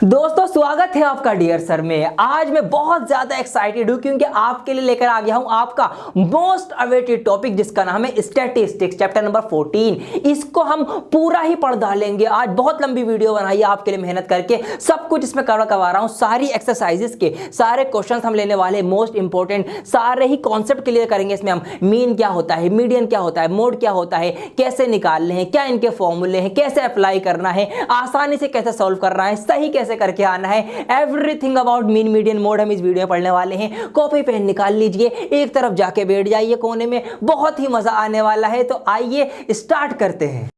दोस्तों स्वागत है आपका डियर सर में। आज मैं बहुत ज्यादा एक्साइटेड हूं क्योंकि आपके लिए लेकर आ गया हूं आपका मोस्ट अवेटेड टॉपिक जिसका नाम है स्टैटिस्टिक्स चैप्टर नंबर 14। इसको हम पूरा ही पढ़ डालेंगे। आज बहुत लंबी वीडियो बनाई है आपके लिए मेहनत करके, सब कुछ इसमें कवर करवा रहा हूं। सारी एक्सरसाइजेस के सारे क्वेश्चन हम लेने वाले हैं, मोस्ट इंपॉर्टेंट सारे ही कॉन्सेप्ट क्लियर करेंगे। इसमें हम मीन क्या होता है, मीडियन क्या होता है, मोड क्या होता है, कैसे निकालने हैं, क्या इनके फॉर्मूले हैं, कैसे अप्लाई करना है, आसानी से कैसे सॉल्व करना है, सही कैसे करके आना है, everything about mean median mode हम इस वीडियो में पढ़ने वाले हैं। कॉपी पेन निकाल लीजिए, एक तरफ जाके बैठ जाइए कोने में, बहुत ही मजा आने वाला है। तो आइए स्टार्ट करते हैं।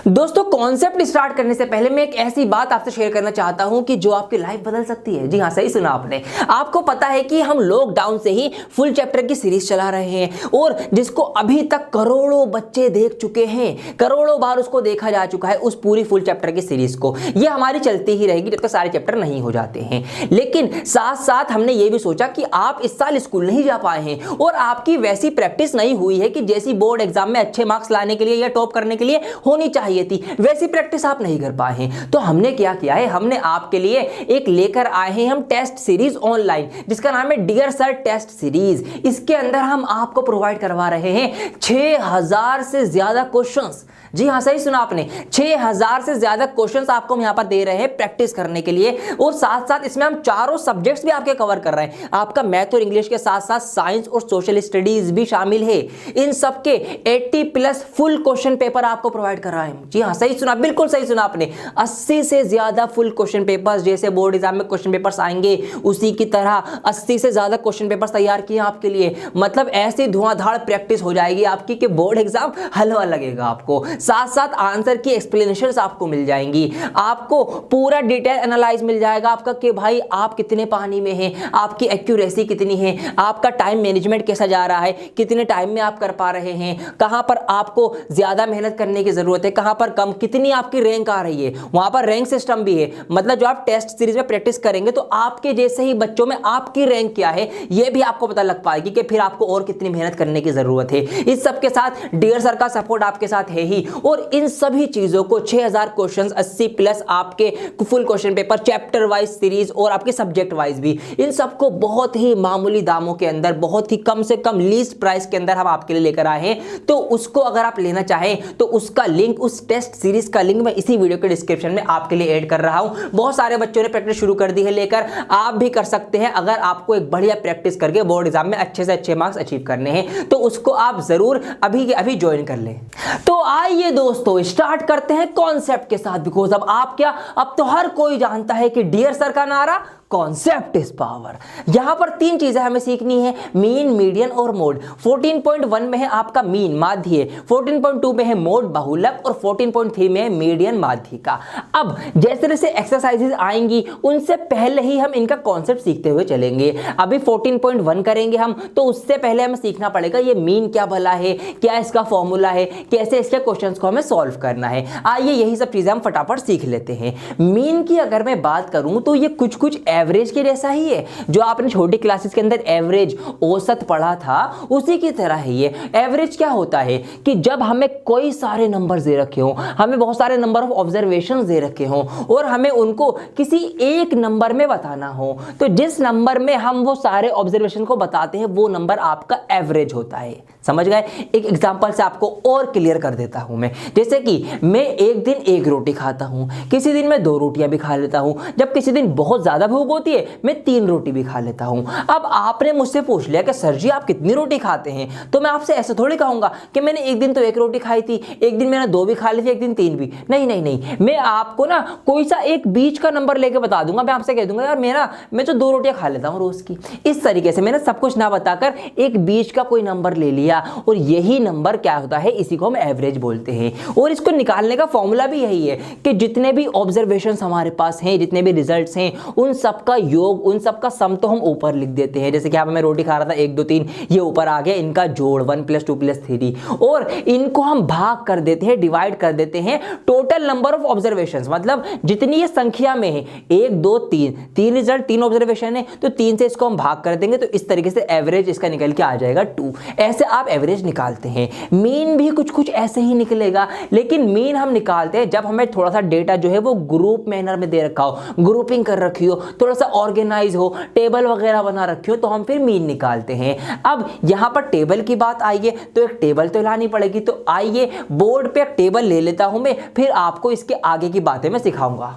दोस्तों कॉन्सेप्ट स्टार्ट करने से पहले मैं एक ऐसी बात आपसे शेयर करना चाहता हूं कि जो आपकी लाइफ बदल सकती है। जी हां, सही सुना आपने। आपको पता है कि हम लॉकडाउन से ही फुल चैप्टर की सीरीज चला रहे हैं और जिसको अभी तक करोड़ों बच्चे देख चुके हैं, करोड़ों बार उसको देखा जा चुका है, उस पूरी फुल चैप्टर की सीरीज को। ये हमारी चलती ही रहेगी जब तक सारे चैप्टर नहीं हो जाते हैं। लेकिन साथ साथ हमने ये भी सोचा कि आप इस साल स्कूल नहीं जा पाए हैं और आपकी वैसी प्रैक्टिस नहीं हुई है कि जैसी बोर्ड एग्जाम में अच्छे मार्क्स लाने के लिए या टॉप करने के लिए होनी चाहिए थी, वैसी प्रैक्टिस आप नहीं कर पाए हैं। तो हमने क्या किया है, हमने आपके लिए एक लेकर आए हैं हम टेस्ट सीरीज ऑनलाइन जिसका नाम है डियर सर टेस्ट सीरीज। इसके अंदर हम आपको प्रोवाइड करवा रहे हैं 6000 से ज्यादा क्वेश्चंस। जी हां, सही सुना आपने, 6000 से ज्यादा क्वेश्चंस आपको हम यहां पर दे रहे हैं प्रैक्टिस करने के लिए। और साथ साथ इसमें हम चारों सब्जेक्ट्स भी आपके कवर कर रहे हैं। आपका मैथ और इंग्लिश के साथ साथ साइंस और सोशल स्टडीज भी शामिल है। इन सबके 80+ फुल क्वेश्चन पेपर आपको प्रोवाइड कर रहा है। जी हां, सही सुना, बिल्कुल सही सुना आपने। 80 से ज्यादा फुल क्वेश्चन पेपर्स, जैसे बोर्ड एग्जाम में क्वेश्चन पेपर्स आएंगे उसी की तरह 80 से ज्यादा क्वेश्चन पेपर्स तैयार किए आपके लिए। मतलब ऐसी धुआंधार प्रैक्टिस हो जाएगी आपकी कि बोर्ड एग्जाम हलवा लगेगा आपको। साथ साथ आंसर की एक्सप्लेनेशंस आपको मिल जाएंगी, आपको पूरा डिटेल एनालाइज मिल जाएगा आपका कि भाई आप कितने पानी में हैं, आपकी एक्यूरेसी कितनी है, आपका टाइम मैनेजमेंट कैसा जा रहा है, कितने टाइम में आप कर पा रहे हैं, कहां पर आपको ज्यादा मेहनत करने की जरूरत है, कहां पर कम, कितनी आपकी रैंक आ रही है। वहां पर रैंक सिस्टम भी है। मतलब जो आप टेस्ट सीरीज में प्रैक्टिस करेंगे तो आपके जैसे ही बच्चों में आपकी रैंक क्या है यह भी आपको पता लग पाएगी कि फिर आपको और कितनी मेहनत करने की जरूरत है। इस सब के साथ डियर सर का सपोर्ट आपके साथ है ही। और इन सभी चीजों को 6000 क्वेश्चंस, 80+ आपके full question paper, chapter wise series और आपके सब्जेक्ट वाइज भी, इन सबको बहुत ही मामूली दामों के अंदर, बहुत ही कम से कम लीस्ट प्राइस के अंदर हम आपके लिए लेकर आए हैं। तो उसको अगर आप लेना चाहें तो उसका लिंक, उस टेस्ट सीरीज का लिंक मैं इसी वीडियो के डिस्क्रिप्शन में आपके लिए ऐड कर रहा हूं। बहुत सारे बच्चों ने प्रैक्टिस शुरू कर दी है लेकर, आप भी कर सकते हैं। अगर आपको एक बढ़िया प्रैक्टिस करके बोर्ड एग्जाम में अच्छे से अच्छे मार्क्स अचीव करने हैं तो उसको आप जरूर अभी के अभी ज्वाइन कर लें। तो आइए दोस्तों स्टार्ट करते हैं कॉन्सेप्ट के साथ। बिकॉज अब तो हर कोई जानता है कि डियर सर का नारा कॉन्सेप्ट इज पावर। यहां पर 3 चीजें हमें सीखनी है, मीन, मीडियन और मोड। 14.1 में है आपका मीन माध्य, 14.2 में है मोड बहुलक और 14.3 में है मीडियन माध्यिका। अब जैसे जैसे एक्सरसाइजेज आएंगी उनसे पहले ही हम इनका कॉन्सेप्ट सीखते हुए चलेंगे। अभी 14.1 करेंगे हम, तो उससे पहले हमें सीखना पड़ेगा ये मीन क्या भला है, क्या इसका फॉर्मूला है, कैसे इसके क्वेश्चंस को हमें सॉल्व करना है। आइए यही सब चीजें हम फटाफट सीख लेते हैं। मीन की अगर मैं बात करूं तो ये कुछ एवरेज के जैसा ही है। जो आपने छोटी क्लासेस के अंदर एवरेज, औसत पढ़ा था उसी की तरह ही है। एवरेज क्या होता है कि जब हमें कोई सारे नंबर दे रखे हो, हमें बहुत सारे नंबर ऑफ ऑब्जर्वेशंस दे रखे हो और हमें उनको किसी एक नंबर में बताना हो, तो जिस नंबर में हम वो सारे ऑब्जर्वेशन को बताते हैं वो नंबर आपका एवरेज होता है। समझ गए? एक एग्जांपल से आपको और क्लियर कर देता हूं मैं। जैसे कि मैं एक दिन 1 रोटी खाता हूं, किसी दिन मैं 2 रोटियां भी खा लेता हूं, जब किसी दिन बहुत ज्यादा भूख होती है मैं 3 रोटी भी खा लेता हूं। अब आपने मुझसे पूछ लिया कि सर जी आप कितनी रोटी खाते हैं, तो मैं आपसे ऐसे थोड़ी कहूंगा कि मैंने एक दिन तो 1 रोटी खाई थी, एक दिन मैंने 2 भी खा ली थी, एक दिन 3 भी। नहीं नहीं नहीं, मैं आपको ना कोई सा एक बीच का नंबर लेके बता दूंगा। मैं आपसे कह दूंगा यार मैं तो 2 रोटियां खा लेता हूं रोज की। इस तरीके से मैंने सब कुछ ना बताकर एक बीच का कोई नंबर ले लिया और यही नंबर क्या होता है, इसी को हम एवरेज बोलते हैं। और इसको निकालने का फॉर्मूला भी यही है कि जितने भी ऑब्जर्वेशंस हमारे पास हैं, जितने भी रिजल्ट्स हैं, उन सबका योग, उन सबका सम तो हम ऊपर लिख देते हैं। जैसे कि मैं रोटी खा रहा था 1 2 3, ये ऊपर आ गया, इनका जोड़ 1 + 2 + 3 और इनको हम भाग कर देते हैं, डिवाइड कर देते हैं टोटल नंबर ऑफ ऑब्जर्वेशंस। मतलब जितनी ये संख्या में है 1 2 3 रिजल्ट, 3 ऑब्जर्वेशन है, तो 3 से इसको हम भाग कर देंगे तो इस तरीके से एवरेज इसका निकल के आ जाएगा 2। ऐसे आप आप एवरेज निकालते हैं। मीन भी कुछ कुछ ऐसे ही निकलेगा, लेकिन मीन हम निकालते हैं जब हमें थोड़ा सा डेटा जो है वो ग्रुप मैनर में दे रखा हो, ग्रुपिंग कर रखी हो, थोड़ा सा ऑर्गेनाइज हो, टेबल वगैरह बना रखी हो, तो हम फिर मीन निकालते हैं। अब यहां पर टेबल की बात आई है तो एक टेबल तो लानी पड़ेगी, तो आइए बोर्ड पे एक टेबल ले लेता हूं मैं, फिर आपको इसके आगे की बातें मैं सिखाऊंगा।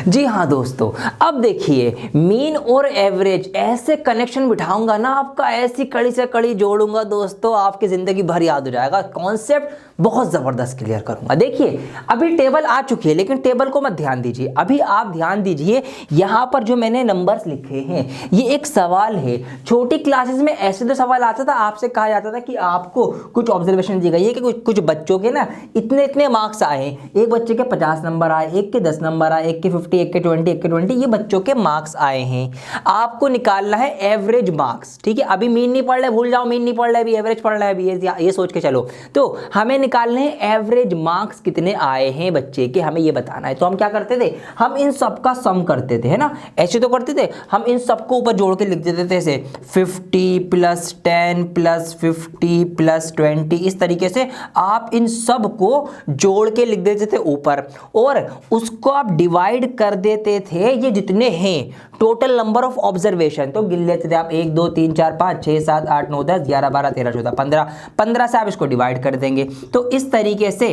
जी हाँ दोस्तों, अब देखिए मीन और एवरेज ऐसे कनेक्शन बिठाऊंगा ना आपका, ऐसी कड़ी से कड़ी जोड़ूंगा दोस्तों, आपकी जिंदगी भर याद हो जाएगा। कॉन्सेप्ट बहुत जबरदस्त क्लियर करूंगा। देखिए अभी टेबल आ चुकी है, लेकिन टेबल को मत ध्यान दीजिए, अभी आप ध्यान दीजिए यहां पर जो मैंने नंबर्स लिखे हैं, ये एक सवाल है। छोटी क्लासेस में ऐसे तो सवाल आता था, आपसे कहा जाता था कि आपको कुछ ऑब्जर्वेशन दी गई है कि कुछ बच्चों के ना इतने इतने मार्क्स आए, एक बच्चे के 50 नंबर आए, एक के 10 नंबर आए, एक के 50, एक के 20, एक के 20, ये बच्चों के मार्क्स आए हैं। आपको निकालना है एवरेज मार्क्स, ठीक है। अभी मीन नहीं पढ़ रहे, भूल जाओ मीन नहीं पढ़ रहे, अभी एवरेज पढ़ रहे, अभी ये सोच के चलो। तो हमें निकालने हैं एवरेज मार्क्स कितने आए हैं बच्चे के, हमें ये बताना है। तो हम क्या करते थे, हम इन सब का सम करते थे, है ना, ऐसे तो करते थे। हम इन सबको ऊपर जोड़ के लिख देते थे, ऐसे 50 + 10 + 50 + 20, इस तरीके से आप इन सब को जोड़ के लिख देते थे ऊपर, और उसको आप डिवाइड कर देते थे ये जितने हैं टोटल नंबर ऑफ ऑब्जर्वेशन, तो गिन लेते थे आप 1 2 3 4 5 6 7 8 9 10 11 12 13 14 15, 15 से आप इसको डिवाइड कर देंगे। तो इस तरीके से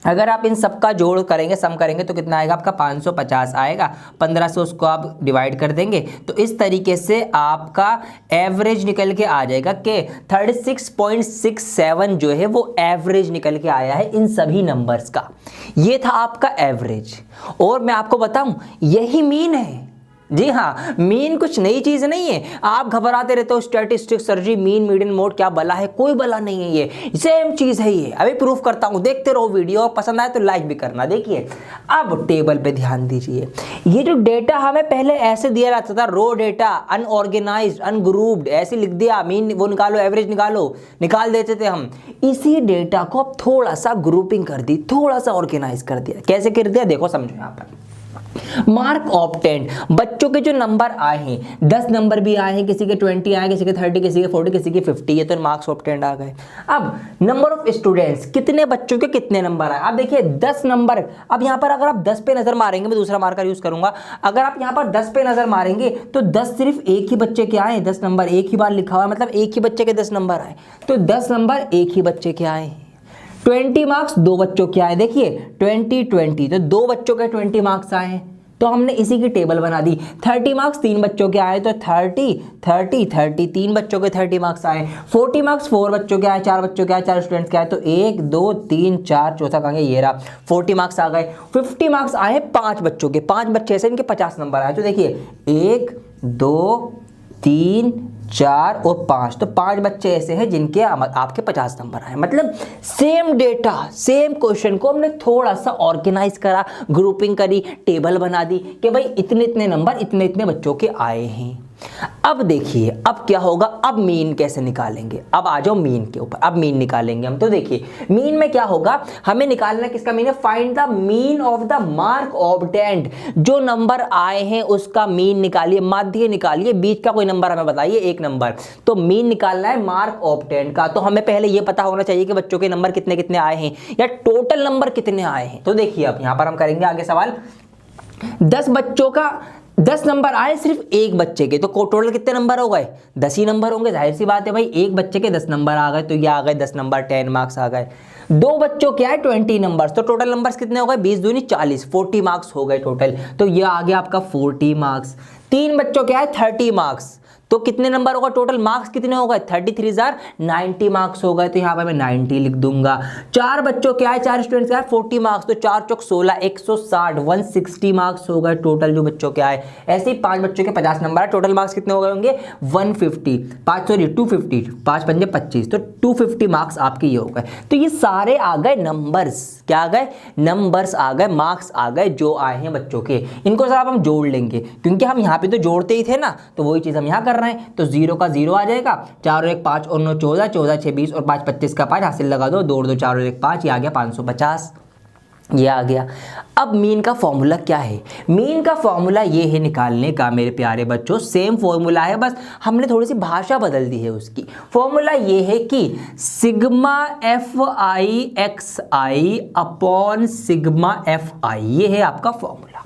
अगर आप इन सबका जोड़ करेंगे, सम करेंगे, तो कितना आएगा आपका 550 आएगा। 15 से उसको आप डिवाइड कर देंगे, तो इस तरीके से आपका एवरेज निकल के आ जाएगा कि 36.67 जो है वो एवरेज निकल के आया है इन सभी नंबर्स का। ये था आपका एवरेज, और मैं आपको बताऊं यही मीन है। जी हाँ, मीन कुछ नई चीज नहीं है। आप घबराते रहते हो स्टैटिस्टिक्स सर जी, मीन मीडियन मोड क्या बला है, कोई बला नहीं है, ये सेम चीज है। ये अभी प्रूफ करता हूं, देखते रहो वीडियो, पसंद आए तो लाइक भी करना। देखिए अब टेबल पे ध्यान दीजिए, ये जो डेटा हमें पहले ऐसे दिया जाता था, रो डेटा, अनऑर्गेनाइज्ड, अनग्रुप्ड, ऐसे लिख दिया, मीन वो निकालो, एवरेज निकालो, निकाल देते थे हम। इसी डेटा को अब थोड़ा सा ग्रुपिंग कर दी, थोड़ा सा ऑर्गेनाइज कर दिया। कैसे कर दिया देखो, समझो। यहाँ पर मार्क ऑब्टेन्ड, बच्चों के जो नंबर आए हैं, 10 नंबर भी आए हैं, किसी के 20 आए, किसी के 30, किसी के 40, किसी के 50, ये तो मार्क्स ऑब्टेन्ड आ गए। अब नंबर ऑफ स्टूडेंट्स, कितने बच्चों के कितने नंबर आए। अब देखिए 10 नंबर, अब यहाँ पर अगर आप 10 पे नजर मारेंगे, मैं दूसरा मार्कर यूज करूंगा, अगर आप यहाँ पर 10 पे नजर मारेंगे तो 10 सिर्फ एक ही बच्चे के आए, 10 नंबर एक ही बार लिखा हुआ है, मतलब एक ही बच्चे के 10 नंबर आए, तो 10 नंबर एक ही बच्चे के आए। 20 मार्क्स दो बच्चों के आए, देखिए 20 20, तो दो बच्चों के 20 मार्क्स आए, तो हमने इसी की टेबल बना दी। 30 मार्क्स 3 बच्चों के आए, तो 30 30 30, 3 बच्चों के 30 मार्क्स आए। 40 मार्क्स 4 बच्चों के आए, 4 बच्चों के आए, 4 स्टूडेंट्स के आए, तो 1 2 3 4, चौथा कहां गया, ये रहा, 40 मार्क्स आ गए। 50 मार्क्स आए 5 बच्चों के, 5 बच्चे ऐसे इनके 50 नंबर आए, तो देखिए 1 2 3 4 और 5, तो 5 बच्चे ऐसे हैं जिनके आपके 50 नंबर आए। मतलब सेम डेटा, सेम क्वेश्चन को हमने थोड़ा सा ऑर्गेनाइज करा, ग्रुपिंग करी, टेबल बना दी कि भाई इतने इतने नंबर इतने इतने बच्चों के आए हैं। अब देखिए अब क्या होगा, अब मीन कैसे निकालेंगे। अब आ जाओ मीन के ऊपर, अब मीन निकालेंगे हम। तो देखिए मीन में क्या होगा, हमें निकालना किसका मीन है, find the mean of the mark obtained. जो नंबर आए हैं उसका मीन निकालिए, माध्य निकालिए, बीच का कोई नंबर हमें बताइए, एक नंबर। तो मीन निकालना है मार्क ऑब्टेन्ड का, तो हमें पहले यह पता होना चाहिए कि बच्चों के नंबर कितने कितने आए हैं या टोटल नंबर कितने आए हैं। तो देखिए अब यहां पर हम करेंगे आगे सवाल, 10 बच्चों का 10 नंबर आए सिर्फ एक बच्चे के, तो टोटल कितने नंबर हो गए, 10 ही नंबर होंगे। जाहिर सी बात है भाई, एक बच्चे के 10 नंबर आ गए, तो ये आ गए 10 नंबर, 10 मार्क्स आ गए। 2 बच्चों के आए 20 नंबर्स, तो टोटल नंबर्स कितने हो गए, 20 दूनी 40, 40 मार्क्स हो गए टोटल, तो ये आ गया आपका 40 मार्क्स। 3 बच्चों के आए 30 मार्क्स, तो कितने नंबर होगा, टोटल मार्क्स कितने हो गए, 33 90 मार्क्स हो गए, तो यहाँ पर मैं 90 लिख दूंगा। 4 बच्चों के आए, 4 स्टूडेंट्स के आए 40 मार्क्स, तो 4 चौक 16, 160, 160 मार्क्स हो गए टोटल जो बच्चों के आए। ऐसे ही 5 बच्चों के 50 नंबर, टोटल मार्क्स कितने हो गए होंगे, 150, 250, 5 पंजे 25, तो 250 मार्क्स आपके ये हो गए। तो ये सारे आ गए नंबर्स, क्या आ गए, नंबर्स आ गए, मार्क्स आ गए जो आए हैं बच्चों के। इनको जरा हम जोड़ लेंगे, क्योंकि हम यहाँ पे तो जोड़ते ही थे ना, तो वही चीज हम यहाँ कर रहे हैं। तो 0 का 0 आ जाएगा, 4 और 1 5 और 9 14, 14 6 20 और 5 25 का 5 हासिल लगा दो, 2 और 2 4 और 1 5, ये आ गया 550। ये आ गया। अब मीन का फॉर्मूला क्या है? मीन का फॉर्मूला ये है निकालने का मेरे प्यारे बच्चों, सेम फॉर्मूला है, बस हमने थोड़ी सी भाषा बदल दी है उसकी। फॉर्मूला ये है कि सिग्मा एफ आई एक्स आई अपॉन सिग्मा एफ आई, ये है आपका फॉर्मूला।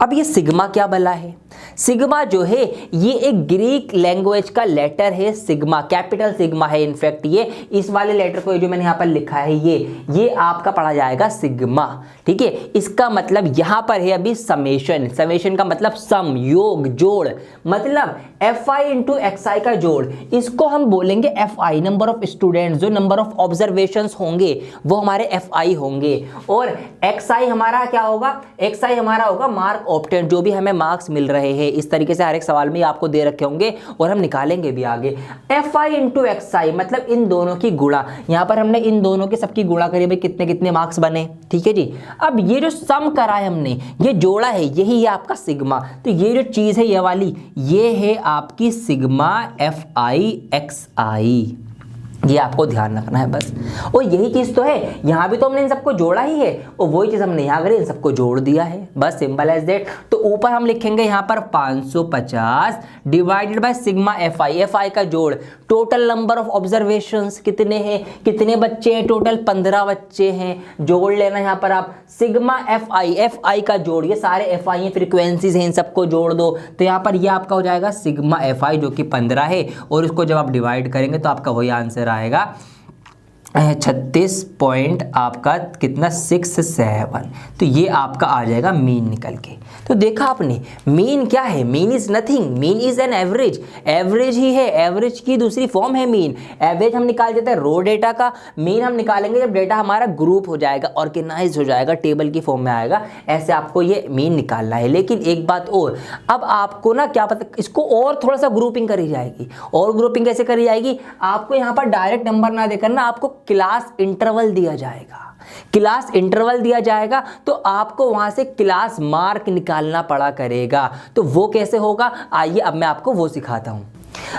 अब ये सिग्मा क्या भला है? सिग्मा जो है ये एक ग्रीक लैंग्वेज का लेटर है, सिग्मा, कैपिटल सिग्मा है इनफैक्ट। ये इस वाले लेटर को जो मैंने यहाँ पर लिखा है ये आपका पढ़ा जाएगा सिग्मा, ठीक है। इसका मतलब यहाँ पर है अभी समेशन, समेशन का मतलब सम, योग, जोड़, मतलब एफ आई इंटू एक्स आई का जोड़। इसको हम बोलेंगे F I, number of students, जो नंबर ऑफ ऑब्जर्वेशंस होंगे वो हमारे एफ आई होंगे। और एक्स आई हमारा क्या होगा? एक्स आई हमारा होगा मार्क ऑब्टेन, जो भी हमें मार्क्स मिल रहे हैं। इस तरीके से हर एक सवाल में आपको दे रखे होंगे और हम निकालेंगे भी आगे। एफ आई इंटू एक्स आई मतलब इन दोनों की गुणा। यहां पर हमने इन दोनों की सबकी गुणा करी, भाई कितने कितने मार्क्स बने, ठीक है जी। अब ये जो सम करा है हमने, ये जोड़ा है, यही है आपका सिग्मा। तो ये जो चीज है ये वाली, ये है आपकी सिग्मा एफ आई एक्स आई। ये आपको ध्यान रखना है बस। और यही चीज तो है, यहां भी तो हमने इन सबको जोड़ा ही है और वही चीज हमने यहां करी, इन सबको जोड़ दिया है, बस सिंपल एज दैट। तो ऊपर हम लिखेंगे यहां पर 550 divided by sigma f I, f आई का जोड़, टोटल नंबर ऑफ ऑब्जर्वेशंस कितने हैं, कितने बच्चे हैं, टोटल 15 बच्चे हैं, जोड़ लेना यहां पर आप सिग्मा एफ आई का जोड़, ये सारे एफ आई फ्रीक्वेंसीज हैं, इन सबको जोड़ दो। तो यहां पर ये आपका हो जाएगा सिग्मा एफ आई जो कि 15 है, और इसको जब आप डिवाइड करेंगे तो आपका वही आंसर आएगा 36 पॉइंट आपका कितना 67। तो ये आपका आ जाएगा मीन निकल के। तो देखा आपने मीन क्या है? Mean is nothing, mean is an average, average ही है, एवरेज की दूसरी फॉर्म है मीन। एवरेज हम निकाल देते हैं रो डेटा का, मीन हम निकालेंगे जब डेटा हमारा ग्रुप हो जाएगा, ऑर्गेनाइज हो जाएगा, टेबल की फॉर्म में आएगा, ऐसे आपको ये मीन निकालना है। लेकिन एक बात और, अब आपको ना क्या पता, इसको और थोड़ा सा ग्रुपिंग करी जाएगी। और ग्रुपिंग कैसे करी जाएगी? आपको यहाँ पर डायरेक्ट नंबर ना देकर ना आपको क्लास इंटरवल दिया जाएगा, क्लास इंटरवल दिया जाएगा, तो आपको वहां से क्लास मार्क निकालना पड़ा करेगा। तो वो कैसे होगा, आइए अब मैं आपको वो सिखाता हूं।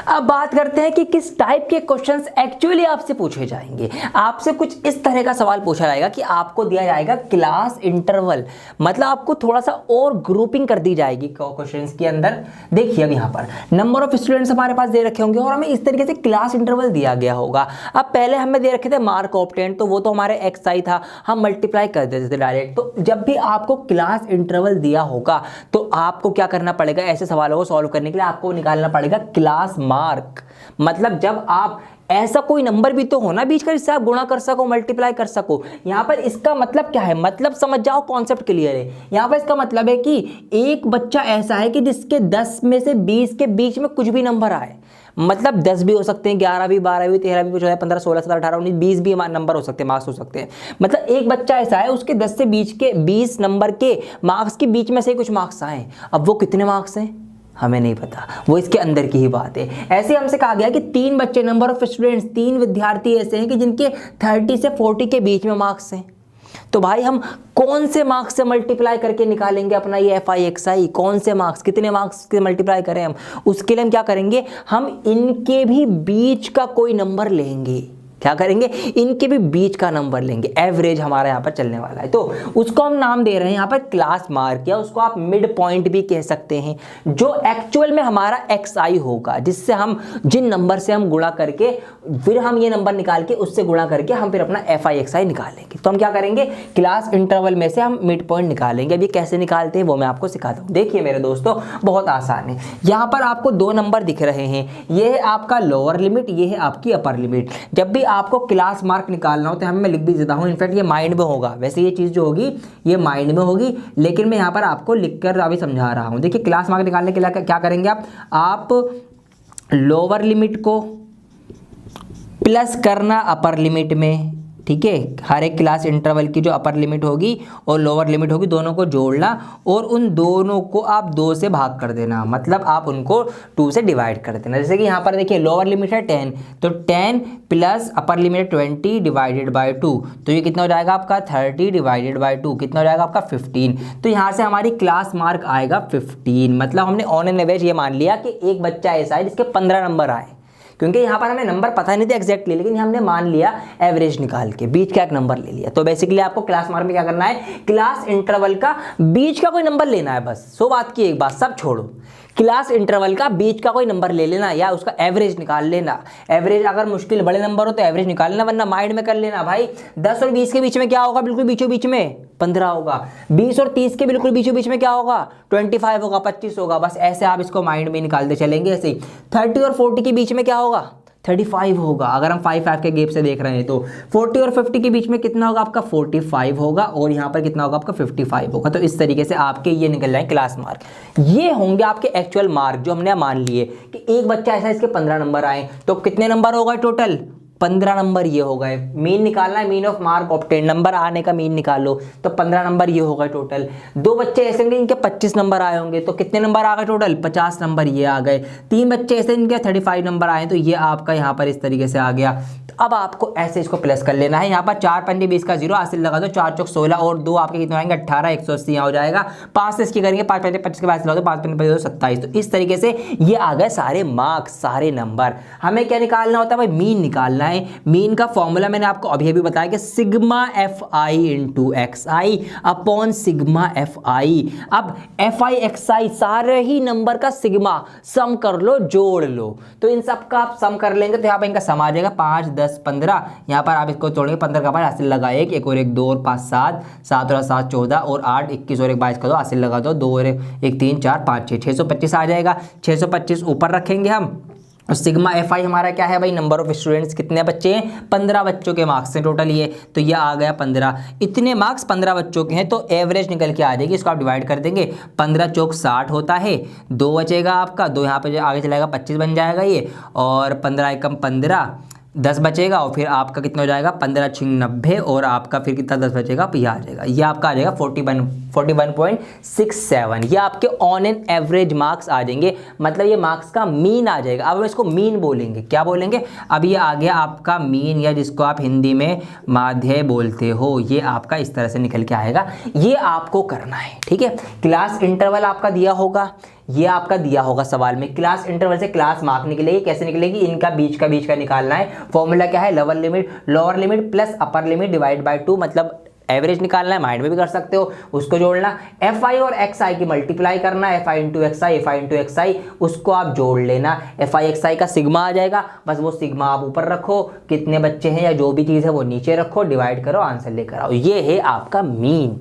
अब बात करते हैं कि किस टाइप के क्वेश्चंस एक्चुअली आपसे पूछे जाएंगे। आपसे कुछ इस तरह का सवाल पूछा जाएगा कि आपको दिया जाएगा क्लास इंटरवल, मतलब आपको थोड़ा सा और ग्रुपिंग कर दी जाएगी क्वेश्चंस के अंदर। देखिए अब यहाँ पर नंबर ऑफ स्टूडेंट्स हमारे पास दे रखे होंगे और हमें इस तरीके से क्लास इंटरवल दिया गया होगा। अब पहले हमें दे रखे थे मार्क ऑब्टेन, तो वो तो हमारे एक्स आई था, हम मल्टीप्लाई कर देते थे डायरेक्ट। तो जब भी आपको क्लास इंटरवल दिया होगा तो आपको क्या करना पड़ेगा, ऐसे सवालों को सॉल्व करने के लिए आपको निकालना पड़ेगा क्लास मार्क। मतलब जब आप ऐसा कोई नंबर भी तो होना बीच का जिससे आप गुणा कर सको, मल्टीप्लाई कर सको। यहां पर इसका मतलब क्या है, मतलब समझ जाओ, कॉन्सेप्ट क्लियर है। यहां पर इसका मतलब है कि एक बच्चा ऐसा है कि जिसके 10 में से 20 के बीच में कुछ भी नंबर आए, मतलब 10 भी हो सकते हैं, 11 भी, 12 भी, 13 भी, 14, 15, 16, 17, 18, 19, 20 भी नंबर हो सकते हैं, मार्क्स हो सकते हैं। मतलब एक बच्चा ऐसा है उसके 10 से 20 नंबर के मार्क्स के बीच में से कुछ मार्क्स आए। अब वो कितने मार्क्स हैं हमें नहीं पता, वो इसके अंदर की ही बात है। ऐसे हमसे कहा गया कि 3 बच्चे, नंबर ऑफ स्टूडेंट्स, 3 विद्यार्थी ऐसे हैं कि जिनके 30 से 40 के बीच में मार्क्स हैं। तो भाई हम कौन से मार्क्स से मल्टीप्लाई करके निकालेंगे अपना ये एफ आई एक्स आई, कौन से मार्क्स, कितने मार्क्स के मल्टीप्लाई करें हम? उसके लिए हम क्या करेंगे, हम इनके भी बीच का कोई नंबर लेंगे। क्या करेंगे, इनके भी बीच का नंबर लेंगे। एवरेज हमारा यहाँ पर चलने वाला है, तो उसको हम नाम दे रहे हैं यहाँ पर क्लास मार्क, या उसको आप मिड पॉइंट भी कह सकते हैं, जो एक्चुअल में हमारा एक्स आई होगा, जिससे हम जिन नंबर से हम गुणा करके फिर हम ये नंबर निकाल के उससे गुणा करके हम फिर अपना एफ आई एक्स आई निकालेंगे। तो हम क्या करेंगे, क्लास इंटरवल में से हम मिड पॉइंट निकालेंगे। अभी कैसे निकालते हैं वो मैं आपको सिखाता हूँ। देखिए मेरे दोस्तों, बहुत आसान है। यहाँ पर आपको 2 नंबर दिख रहे हैं, ये है आपका लोअर लिमिट, ये है आपकी अपर लिमिट। जब भी आपको क्लास मार्क निकालना हो तो मैं लिख भी देता हूं, इनफैक्ट ये माइंड में होगा। वैसे ये चीज जो होगी ये माइंड में होगी, लेकिन मैं यहां पर आपको लिखकर अभी समझा रहा हूं। देखिए क्लास मार्क निकालने के लिए क्या करेंगे आप लोअर लिमिट को प्लस करना अपर लिमिट में, ठीक है। हर एक क्लास इंटरवल की जो अपर लिमिट होगी और लोअर लिमिट होगी, दोनों को जोड़ना और उन दोनों को आप 2 से भाग कर देना, मतलब आप उनको 2 से डिवाइड कर देना। जैसे कि यहाँ पर देखिए लोअर लिमिट है 10, तो 10 plus upper limit 20 divided by 2, तो ये कितना हो जाएगा आपका 30 डिवाइडेड बाय 2, कितना हो जाएगा आपका 15। तो यहाँ से हमारी क्लास मार्क आएगा 15। मतलब हमने ऑन एन एवरेज ये मान लिया कि एक बच्चा ऐसा है जिसके 15 नंबर आए, क्योंकि यहाँ पर हमें नंबर पता नहीं था एग्जैक्टली, लेकिन हमने मान लिया एवरेज निकाल के बीच का एक नंबर ले लिया। तो बेसिकली आपको क्लास मार्क में क्या करना है, क्लास इंटरवल का बीच का कोई नंबर लेना है बस। सो बात की एक बात, सब छोड़ो, क्लास इंटरवल का बीच का कोई नंबर ले लेना या उसका एवरेज निकाल लेना। एवरेज अगर मुश्किल बड़े नंबर हो तो एवरेज निकाल लेना, वरना माइंड में कर लेना भाई 10 और 20 के बीच में क्या होगा, बिल्कुल बीचों बीच में 15 होगा। 20 और 30 के बिल्कुल बीचों बीच में क्या होगा, 25 होगा, 25 होगा। बस ऐसे आप इसको माइंड में निकालते चलेंगे। ऐसे ही 30 और 40 के बीच में क्या होगा, 35 होगा। अगर हम 5 के गैप से देख रहे हैं तो 40 और 50 के बीच में कितना होगा आपका, 45 होगा। और यहाँ पर कितना होगा आपका, 55 होगा। तो इस तरीके से आपके ये निकल जाए क्लास मार्क। ये होंगे आपके एक्चुअल मार्क जो हमने मान लिए कि एक बच्चा ऐसा इसके 15 नंबर आए तो कितने नंबर होगा टोटल, 15 नंबर ये हो गए। मीन निकालना है, mean of mark obtain, number आने का मीन निकालो, तो 15 नंबर ये होगा टोटल। 2 बच्चे ऐसे होंगे इनके 25 नंबर आए होंगे तो कितने नंबर आ गए टोटल, 50 नंबर ये आ गए। 3 बच्चे ऐसे इनके 35 नंबर आए तो ये आपका यहाँ पर इस तरीके से आ गया। अब आपको ऐसे इसको प्लस कर लेना है। यहाँ पर 4 पंजे 20 का 0 हासिल लगा दो, 4 चौक 16 और 2 आपके कितने आएंगे 18, 180 यहाँ हो जाएगा। 5 से इसकी करेंगे, 5 पंजे 25 के बाद लगा दो, 5 पंजे 27। तो इस तरीके से ये आ गए सारे मार्क्स, सारे नंबर। हमें क्या निकालना होता है भाई, मीन निकालना है। मीन का फॉर्मूला मैंने आपको अभी अभी बताया कि sigma f i into x I upon sigma f आई। अब एफ आई एक्स आई सारे ही नंबर का सिग्मा सम कर लो, जोड़ लो। तो इन सब का आप सम कर लेंगे तो यहाँ पर इनका सम आ जाएगा 5, 10, 15। यहाँ पर आप इसको तोड़ेंगे, 15 का 5 हासिल लगा 1 और 1 2 और 5 7, 7 और 7 14 और 8 21 और 1 22 का 2 हासिल लगा दो, 2 और 1 3 4 5 6, 625 आ जाएगा। 625 ऊपर रखेंगे हम। सिग्मा एफ आई हमारा क्या है भाई, नंबर ऑफ स्टूडेंट्स कितने बच्चे हैं, 15 बच्चों के मार्क्स हैं टोटल ये, तो ये आ गया 15। इतने मार्क्स 15 बच्चों के हैं तो एवरेज निकल के आ जाएगी। इसको आप डिवाइड कर देंगे, 15 चौक 60 होता है, 2 बचेगा आपका, 2 यहाँ पे आगे चलाएगा 25 बन जाएगा ये, और 15 एकम 15, 10 बचेगा और फिर आपका कितना हो जाएगा 15 छिंग 90 और आपका फिर कितना 10 बचेगा, ये आ जाएगा, ये आपका आ जाएगा 41.67। ये आपके ऑन एन एवरेज मार्क्स आ जाएंगे, मतलब ये मार्क्स का मीन आ जाएगा। अब हम इसको मीन बोलेंगे, क्या बोलेंगे, अब ये आ गया आपका मीन, या जिसको आप हिंदी में माध्य बोलते हो, ये आपका इस तरह से निकल के आएगा। ये आपको करना है, ठीक है। क्लास इंटरवल आपका दिया होगा, ये आपका दिया होगा सवाल में, क्लास इंटरवल से क्लास मार्क निकलेगी। कैसे निकलेगी, इनका बीच का निकालना है। फॉर्मूला क्या है, lower limit plus upper limit divide by 2, मतलब एवरेज निकालना है, माइंड में भी कर सकते हो, उसको जोड़ना। एफ आई और एक्स आई की मल्टीप्लाई करना, f i into x i, f i into x i, उसको आप जोड़ लेना। एफ आई एक्स आई का सिग्मा आ जाएगा, बस वो सिग्मा आप ऊपर रखो, कितने बच्चे हैं या जो भी चीज़ है वो नीचे रखो, डिवाइड करो, आंसर लेकर आओ। ये है आपका मीन।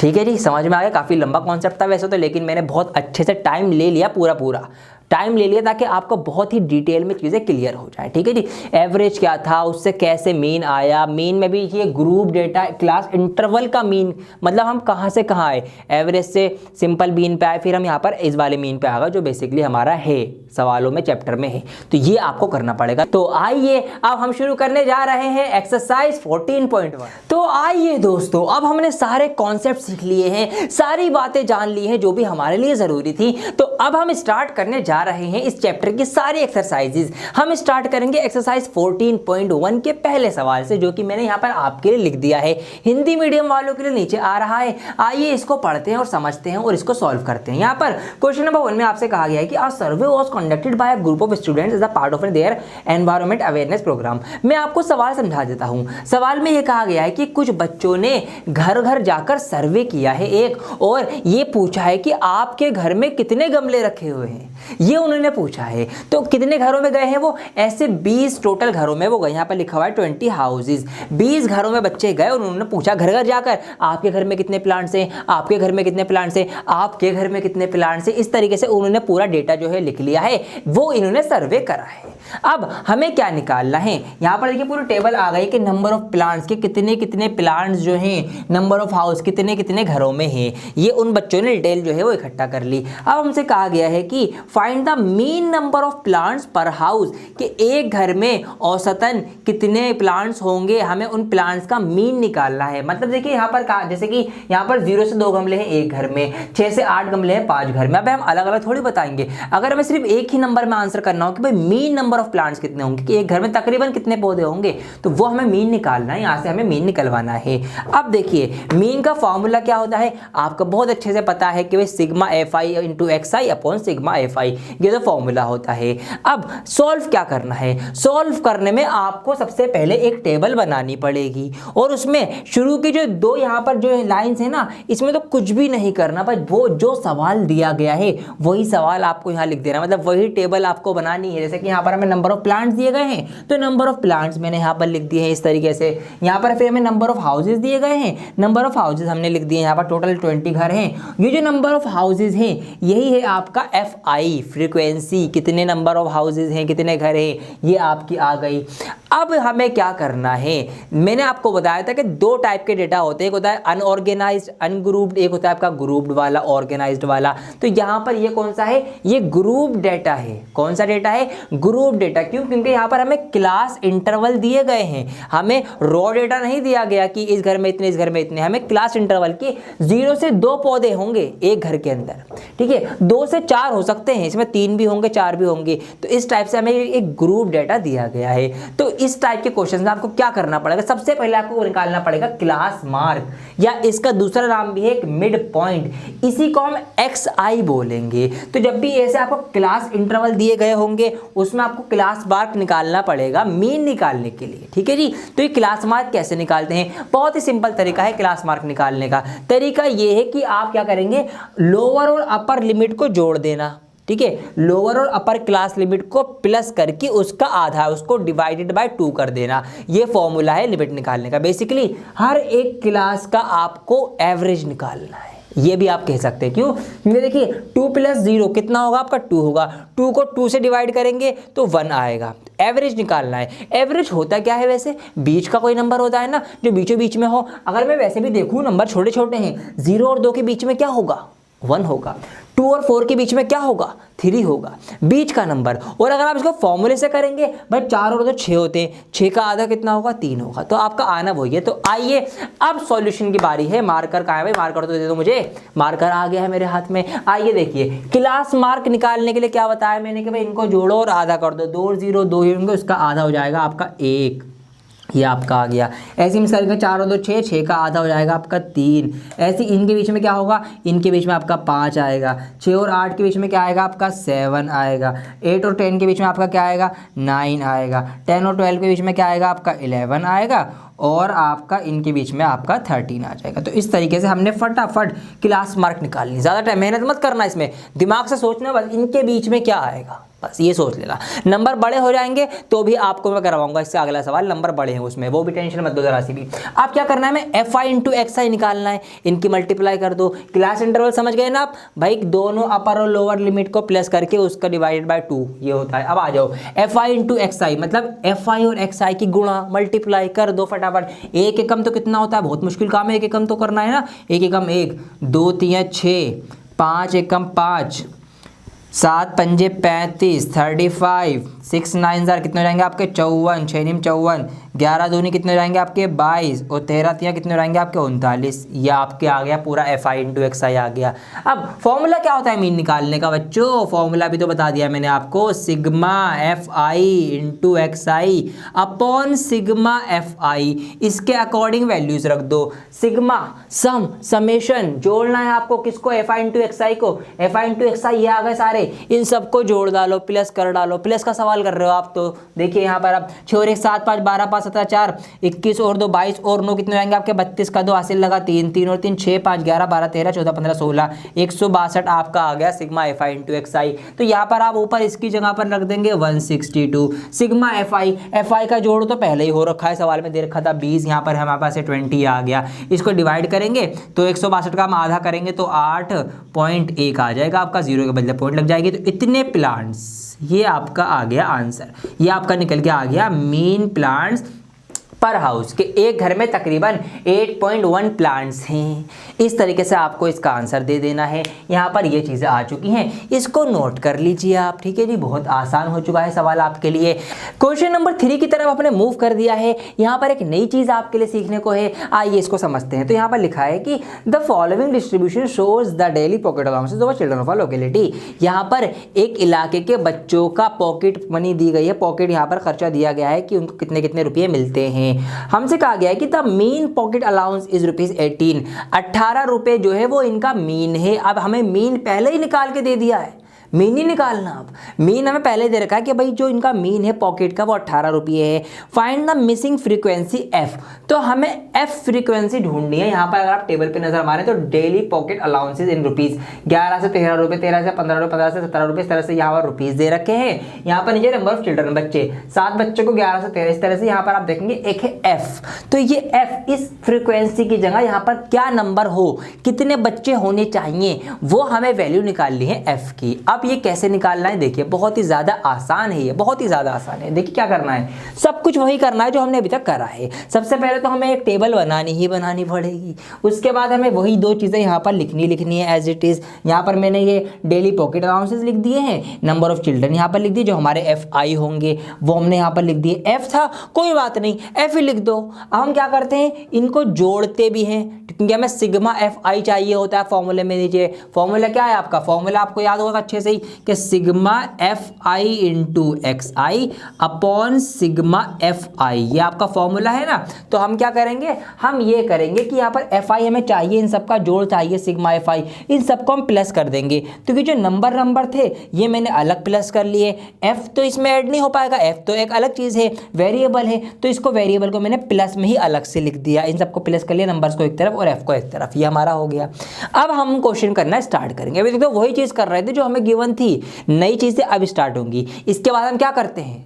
ठीक है जी, समझ में आ गया। काफ़ी लंबा कॉन्सेप्ट था वैसे तो, लेकिन मैंने बहुत अच्छे से टाइम ले लिया, पूरा टाइम ले लिया ताकि आपको बहुत ही डिटेल में चीज़ें क्लियर हो जाए। ठीक है जी, एवरेज क्या था, उससे कैसे मीन आया, मीन में भी ये ग्रुप डेटा, क्लास इंटरवल का मीन, मतलब हम कहाँ से कहाँ आए, एवरेज से सिंपल मीन पे आए, फिर हम यहाँ पर इस वाले मीन पे आ गए जो बेसिकली हमारा है सवालों में, चैप्टर में है। तो ये आपको करना पड़ेगा। तो आइए अब हम शुरू करने जा रहे हैं एक्सरसाइज 14.1। तो आइए दोस्तों, अब हमने सारे कॉन्सेप्ट सीख लिए हैं, सारी बातें जान ली हैं जो भी हमारे लिए ज़रूरी थी। तो अब हम स्टार्ट करने जा रहे हैं इस चैप्टर की सारी एक्सरसाइजेज। हम स्टार्ट करेंगे एक्सरसाइज 14.1 के पहले सवाल से, जो कि मैंने यहाँ पर आपके लिए लिख दिया है। हिंदी मीडियम वालों के लिए नीचे आ रहा है। आइए इसको पढ़ते हैं और समझते हैं और इसको सॉल्व करते हैं। यहाँ पर क्वेश्चन नंबर 1 में आपसे कहा गया है कि a survey was conducted by a group of students as a part of their environment awareness programme. मैं आपको सवाल समझा देता हूँ। सवाल में यह कहा गया है कि कुछ बच्चों ने घर घर जाकर सर्वे किया है एक, और ये पूछा है कि आपके घर में कितने गमले रखे हुए हैं, ये उन्होंने पूछा है। तो कितने घरों में गए हैं वो, ऐसे 20 टोटल घरों में वो गए। यहाँ पर लिखा हुआ है 20 हाउसेज, 20 घरों में बच्चे गए और उन्होंने पूछा घर घर जाकर आपके घर में कितने प्लांट्स हैं, आपके घर में कितने प्लांट्स हैं, आपके घर में कितने प्लांट्स हैं। इस तरीके से उन्होंने पूरा डेटा जो है लिख लिया है, वो इन्होंने सर्वे करा है। अब हमें क्या निकालना है, यहाँ पर देखिए पूरी टेबल आ गई कि नंबर ऑफ प्लांट्स के कितने कितने प्लांट्स जो हैं, नंबर ऑफ हाउस कितने कितने घरों में हैं। ये उन बच्चों ने डिटेल जो है वो इकट्ठा कर ली। अब हमसे कहा गया है कि find the mean number of plants पर हाउस, कि एक घर में औसतन कितने प्लांट्स होंगे, हमें उन प्लांट्स का मीन निकालना है। मतलब देखिए यहाँ पर कहा, जैसे कि यहाँ पर 0 से 2 गमले हैं एक घर में, 6 से 8 गमले हैं 5 घर में। अब हम अलग अलग थोड़ी बताएंगे। अगर हमें सिर्फ एक ही नंबर में आंसर करना हो कि भाई mean number number of plants कितने होंगे, कि एक घर में तकरीबन कितने पौधे होंगे, तो वो हमें मीन निकालना है, यहाँ से हमें मीन निकलवाना है। अब देखिए मीन का फॉर्मूला क्या होता है, आपको बहुत अच्छे से पता है कि भाई sigma f i into x I upon sigma f आई, ये तो फॉर्मूला होता है। अब सॉल्व क्या करना है, सॉल्व करने में आपको सबसे पहले एक टेबल बनानी पड़ेगी और उसमें शुरू की जो दो यहाँ पर जो लाइंस है ना, इसमें तो कुछ भी नहीं करना, बस वो जो सवाल दिया गया है वही सवाल आपको यहाँ लिख देना, मतलब वही टेबल आपको बनानी है। जैसे कि यहाँ पर हमें नंबर ऑफ प्लांट्स दिए गए हैं तो नंबर ऑफ प्लांट्स मैंने यहाँ पर लिख दिए हैं इस तरीके से। यहाँ पर फिर हमें नंबर ऑफ हाउसेज दिए गए हैं, नंबर ऑफ हाउसेज हमने लिख दिए, यहाँ पर टोटल 20 घर हैं। ये जो नंबर ऑफ हाउसेज हैं यही है आपका एफ आई, फ्रीक्वेंसी, कितने नंबर ऑफ हाउसेज हैं, कितने घर हैं, ये आपकी आ गई। अब हमें क्या करना है, मैंने आपको बताया था कि दो टाइप के डेटा होते हैं, एक होता है अनऑर्गेनाइज्ड अनग्रुप्ड, एक होता है आपका ग्रुप्ड वाला ऑर्गेनाइज्ड वाला। तो यहाँ पर ये कौन सा है, ये ग्रुप डेटा है। कौन सा डेटा है, ग्रुप डेटा। क्यों, क्योंकि यहाँ पर हमें क्लास इंटरवल दिए गए हैं, हमें रॉ डेटा नहीं दिया गया कि इस घर में इतने इस घर में इतने, हमें क्लास इंटरवल की 0 से 2 पौधे होंगे एक घर के अंदर, ठीक है, 2 से 4 हो सकते हैं, इसमें 3 भी होंगे 4 भी होंगे। तो इस टाइप से हमें एक ग्रुप डेटा दिया गया है। तो इस टाइप के क्वेश्चन में आपको क्या करना पड़ेगा, सबसे पहले आपको निकालना पड़ेगा क्लास मार्क, या इसका दूसरा नाम भी है एक मिड पॉइंट, इसी को हम एक्स आई बोलेंगे। तो जब भी ऐसे आपको क्लास इंटरवल दिए गए होंगे उसमें आपको क्लास मार्क निकालना पड़ेगा मीन निकालने के लिए, ठीक है जी। तो ये क्लास मार्क कैसे निकालते हैं, बहुत ही सिंपल तरीका है क्लास मार्क निकालने का। तरीका ये है कि आप क्या करेंगे, लोअर और अपर लिमिट को जोड़ देना, ठीक है, लोअर और अपर क्लास लिमिट को प्लस करके उसका आधा, उसको डिवाइडेड बाय 2 कर देना। ये फॉर्मूला है लिमिट निकालने का। बेसिकली हर एक क्लास का आपको एवरेज निकालना है, ये भी आप कह सकते हैं। क्यों, क्योंकि देखिए 2 + 0 कितना होगा आपका 2 होगा, 2 को 2 से डिवाइड करेंगे तो 1 आएगा। एवरेज निकालना है। एवरेज होता क्या है, वैसे बीच का कोई नंबर होता है ना जो बीचों बीच में हो। अगर मैं वैसे भी देखूँ नंबर छोटे छोटे हैं, 0 और 2 के बीच में क्या होगा, 1 होगा, 2 और 4 के बीच में क्या होगा, 3 होगा, बीच का नंबर। और अगर आप इसको फॉर्मूले से करेंगे, भाई 4 और 2 6 होते हैं, 6 का आधा कितना होगा, 3 होगा। तो आपका आना वही है। तो आइए अब सॉल्यूशन की बारी है। मार्कर कहाँ है भाई, मार्कर तो दे दो मुझे, मार्कर आ गया है मेरे हाथ में। आइए देखिए, क्लास मार्क निकालने के लिए क्या बताया मैंने कि भाई इनको जोड़ो और आधा कर दो, 2 और 0 2 ही होंगे, उसका आधा हो जाएगा आपका 1, ये आपका आ गया। ऐसे में करेंगे 4 और 2 6, 6 का आधा हो जाएगा आपका 3। ऐसे इनके बीच में क्या होगा, इनके बीच में आपका 5 आएगा। 6 और 8 के बीच में क्या आएगा आपका 7 आएगा। 8 और 10 के बीच में आपका क्या आएगा 9 आएगा। 10 और 12 के बीच में क्या आएगा आपका 11 आएगा। और आपका इनके बीच में आपका 13 आ जाएगा। तो इस तरीके से हमने फटाफट क्लास मार्क निकालनी, ज़्यादा टाइम मेहनत मत करना इसमें, दिमाग से सोचना बस इनके बीच में क्या आएगा, बस ये सोच लेना। नंबर बड़े हो जाएंगे तो भी आपको मैं करवाऊंगा इससे अगला सवाल, नंबर बड़े हैं उसमें, वो भी टेंशन मत दो जरा सी भी। आप क्या करना है, हमें एफ आई इंटू एक्स आई निकालना है, इनकी मल्टीप्लाई कर दो। क्लास इंटरवल समझ गए ना आप भाई, दोनों अपर और लोअर लिमिट को प्लस करके उसका डिवाइडेड बाय 2 ये होता है। अब आ जाओ, एफ आई इंटू एक्स आई मतलब एफ आई और एक्स आई की गुणा मल्टीप्लाई कर दो फटाफट। एक एकम तो कितना होता है, बहुत मुश्किल काम है, एक एकम तो करना है ना। एक एकम 1 2 3 6, 5 एकम 5, 7 पंजे 35, 35, 6 9 कितने हो जाएंगे आपके 54, 6 निम 54, 11 दूनी कितने हो जाएंगे आपके 22 और 13 तिया कितने हो जाएंगे आपके 39। ये आपके आ गया पूरा एफ आई इंटू एक्स आई आ गया। अब फॉर्मूला क्या होता है मीन निकालने का बच्चों, फॉर्मूला भी तो बता दिया मैंने आपको, sigma f i into x I upon sigma f आई। इसके अकॉर्डिंग वैल्यूज रख दो। सिग्मा समेशन जोड़ना है आपको, किसको, एफ आई इंटू एक्स आई को। एफ आई इंटू एक्स आई ये आ गए सारे, इन सबको जोड़ डालो, प्लस कर डालो। प्लस का सवाल कर रहे हो आप तो देखिए यहाँ पर आप 6 और 1 7 5 12 5 17 4 21 और 2 22 और 9 कितने जाएंगे आपके 32 का 2 हासिल लगा 3 3 और 3 6 5 11 12 13 14 15 16 162 आपका आ गया sigma f i into x i. तो यहाँ पर आप ऊपर इसकी जगह पर रख देंगे 162 सिग्मा एफ आई का जोड़ तो पहले ही हो रखा है, सवाल में दे रखा था 20, यहाँ पर हमारे पास 20 आ गया। इसको डिवाइड करेंगे तो 162 का हम आधा करेंगे तो 8.1 आ जाएगा आपका, 0 के बदले पॉइंट लग जाएगी। तो इतने प्लांट्स, ये आपका आ गया आंसर, ये आपका निकल के आ गया मीन प्लांट्स पर हाउस के एक घर में तकरीबन 8.1 प्लांट्स हैं। इस तरीके से आपको इसका आंसर दे देना है। यहाँ पर ये चीज़ें आ चुकी हैं, इसको नोट कर लीजिए आप, ठीक है जी। बहुत आसान हो चुका है सवाल आपके लिए। क्वेश्चन नंबर 3 की तरफ आपने मूव कर दिया है। यहाँ पर एक नई चीज़ आपके लिए सीखने को है, आइए इसको समझते हैं। तो यहाँ पर लिखा है कि the following distribution shows the daily pocket allowances of children of a locality. यहाँ पर एक इलाके के बच्चों का पॉकेट मनी दी गई है, पॉकेट यहाँ पर खर्चा दिया गया है कि उनको कितने कितने रुपये मिलते हैं। हमसे कहा गया है कि the mean pocket allowance is ₹18। 18 रुपये जो है वो इनका मीन है। अब हमें मीन पहले ही निकाल के दे दिया है, मीन ही निकालना। अब मीन हमें पहले दे रखा है कि भाई जो इनका मीन है पॉकेट का वो 18 रुपये है। Find the missing frequency F. तो हमें एफ फ्रीक्वेंसी ढूंढनी है। यहाँ पर अगर आप टेबल पे नजर मारें तो daily pocket allowances in rupees 11 से 13 रुपये, 13 से 15 रुपये, 15 से 17 रुपये, इस तरह से यहाँ पर रुपीज दे रखे हैं। यहाँ पर नीचे नंबर ऑफ चिल्ड्रन, बच्चे, 7 बच्चों को 11 से 13, इस तरह से यहाँ पर आप देखेंगे एक है एफ। तो ये एफ, इस फ्रीक्वेंसी की जगह यहाँ पर क्या नंबर हो, कितने बच्चे होने चाहिए, वो हमें वैल्यू निकालनी है एफ की। अब ये कैसे निकालना है, देखिए बहुत ही ज्यादा आसान है, ये बहुत ही ज्यादा आसान है। देखिए क्या करना है, सब कुछ वही करना है जो हमने अभी तक करा है। सबसे पहले तो हमें एक टेबल बनानी पड़ेगी। उसके बाद हमें वही दो चीजें यहाँ पर लिखनी है एज इट इज। यहाँ पर मैंने ये डेली पॉकेट अलाउंसेस लिख दिए हैं, नंबर ऑफ चिल्ड्रन यहाँ पर लिख दिए, जो हमारे एफ आई होंगे वो हमने यहाँ पर लिख दिए। एफ था, कोई बात नहीं, एफ ही लिख दो। अब हम क्या करते हैं, इनको जोड़ते भी हैं, क्योंकि हमें सिग्मा एफ आई चाहिए होता है फॉर्मूले में। नीचे फॉर्मूला क्या है आपका, फॉर्मूला आपको याद होगा अच्छे से ही कि sigma f i into x I upon sigma f आई, ये आपका फॉर्मूला है ना। तो हम क्या करेंगे, हम ये करेंगे कि यहाँ पर एफ आई हमें चाहिए, इन सबका जोड़ चाहिए सिग्मा एफ आई, इन सबको हम प्लस कर देंगे, क्योंकि जो नंबर थे ये मैंने अलग प्लस कर लिए। एफ तो इसमें ऐड नहीं हो पाएगा, एफ तो एक अलग चीज़ है, वेरिएबल है, तो इसको वेरिएबल को मैंने प्लस में ही अलग से लिख दिया। इन सबको प्लस कर लिया, नंबर्स को एक तरफ और एफ को एक तरफ, ये हमारा हो गया। अब हम क्वेश्चन करना स्टार्ट करेंगे। अभी देखो वही चीज़ कर रहे थे जो हमें गिवन थी, नई चीज़ें अब स्टार्ट होंगी। इसके बाद हम क्या करते हैं,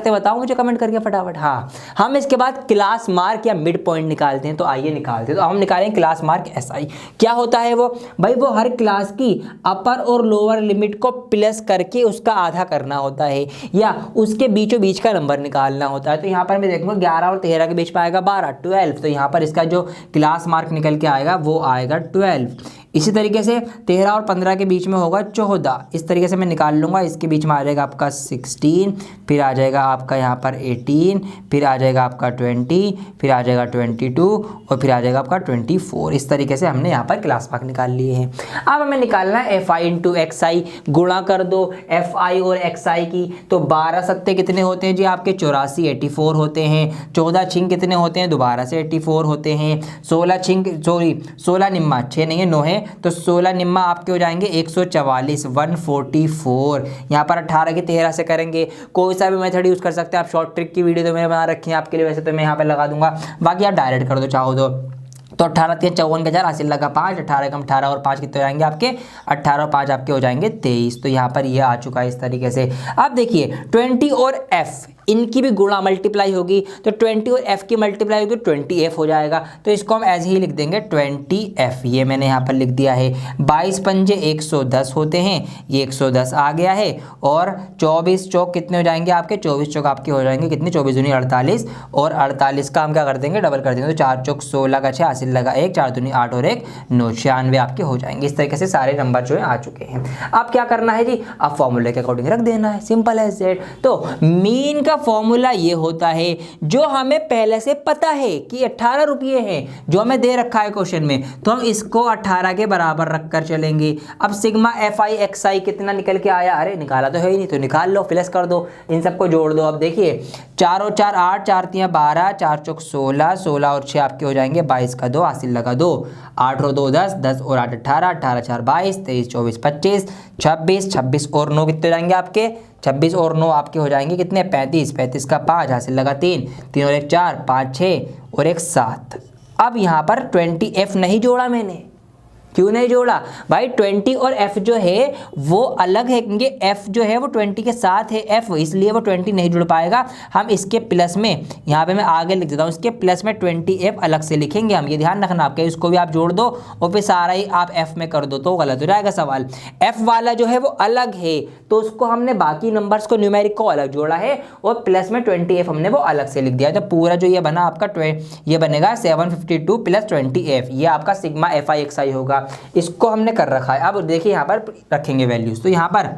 बताओ मुझे कमेंट करके फटाफट। हाँ, हम इसके बाद क्लास मार्क या मिड पॉइंट निकालते हैं। तो आइए निकालते हैं। तो हम निकालेंगे क्लास मार्क एस आई। क्या होता है वो, भाई वो हर क्लास की अपर और लोअर लिमिट को प्लस करके उसका आधा करना होता है, या उसके बीचों बीच का नंबर निकालना होता है। तो यहाँ पर मैं देखूंगा 11 और 13 के बीच में आएगा 12, 12। तो यहाँ पर इसका जो क्लास मार्क निकल के आएगा वो आएगा 12। इसी तरीके से 13 और 15 के बीच में होगा 14। इस तरीके से मैं निकाल लूँगा। इसके बीच में आ जाएगा आपका 16, फिर आ जाएगा आपका यहाँ पर 18, फिर आ जाएगा आपका 20, फिर आ जाएगा 22 और फिर आ जाएगा आपका 24। इस तरीके से हमने यहाँ पर क्लास मार्क निकाल लिए हैं। अब हमें निकालना है एफ आई इंटू एक्स आई। गुणा कर दो एफ आई और एक्स आई की। तो 12 सत्ते कितने होते हैं जी आपके, 84, 84 होते हैं। 14 छिंग कितने होते हैं, दोबारा से 84 होते हैं। 16 निम्मा 6 नहीं है 9 है, तो 16 निम्मा आपके हो जाएंगे 144, 144। यहाँ पर 18 की 13 से करेंगे, कोई सा भी मेथड यूज कर सकते हैं आप। शॉर्ट ट्रिक की वीडियो तो मैंने बना रखी है आपके लिए, वैसे तो मैं यहाँ पे लगा दूंगा, बाकी आप डायरेक्ट कर दो चाहो तो 18 3 54 के 4 हासिल लगा 5, 18 कम 18 और 5 कितने हो जाएंगे आपके, 18 और 5 आपके हो जाएंगे 23। तो यहाँ पर ये आ चुका है इस तरीके से। अब देखिए 20 और f इनकी भी गुणा मल्टीप्लाई होगी, तो 20 और f की मल्टीप्लाई होगी 20f हो जाएगा। तो इसको हम ऐसे ही लिख देंगे 20f, ये मैंने यहाँ पर लिख दिया है। 22 पंजे 110 होते हैं, ये 110 आ गया है। और 24 चौक कितने हो जाएंगे आपके, 24 चौक आपके हो जाएंगे कितने, 24 दूनी 48, और 48 का हम क्या कर देंगे, डबल कर देंगे। तो 4 चौक 16 का 6 हासिल लगा 1, 4 दूनी 8 और 1 9, 96 आपके हो जाएंगे। इस तरीके से सारे नंबर जो है आ चुके हैं। अब क्या करना है जी, अब फॉर्मूले के अकॉर्डिंग रख देना है, सिंपल है सेट। तो मीन का फॉर्मूला ये होता है जो हमें पहले से पता है कि 18 रुपये है, जो हमें दे रखा है क्वेश्चन में, तो हम इसको 18 के बराबर रखकर चलेंगे। अब सिग्मा एफ आई एक्स आई कितना निकल के आया, अरे निकाला तो है ही नहीं, तो निकाल लो, प्लस कर दो, इन सबको जोड़ दो। अब देखिए 4 और 4 8, 4 3 12, 4 चौक 16, 16 और 6 आपके हो जाएंगे 22 का 2 हासिल लगा 2, 8 और 2 10, 10 और 8 18, 18 4 22, 23 24 25, 26, 26 और 9 कितने जाएंगे आपके, 26 और 9 आपके हो जाएंगे कितने, 35, 35 का 5 हासिल लगा 3, 3 और 1 4, 5 6 और 1 7। अब यहाँ पर 20f नहीं जोड़ा मैंने, क्यों नहीं जोड़ा भाई? 20 और f जो है वो अलग है, क्योंकि f जो है वो 20 के साथ है f, इसलिए वो 20 नहीं जुड़ पाएगा। हम इसके प्लस में, यहाँ पे मैं आगे लिख देता हूँ, इसके प्लस में 20f अलग से लिखेंगे हम। ये ध्यान रखना आपके, इसको भी आप जोड़ दो और फिर सारा ही आप f में कर दो तो गलत हो जाएगा सवाल। f वाला जो है वो अलग है, तो उसको हमने बाकी नंबर्स को न्यूमेरिक को अलग जोड़ा है और प्लस में 20f हमने वो अलग से लिख दिया। तो पूरा जो ये बना आपका ये बनेगा 752 प्लस 20f, ये आपका सिग्मा FI होगा। इसको हमने कर रखा है। अब देखिए यहाँ पर रखेंगे वैल्यूज, तो यहाँ पर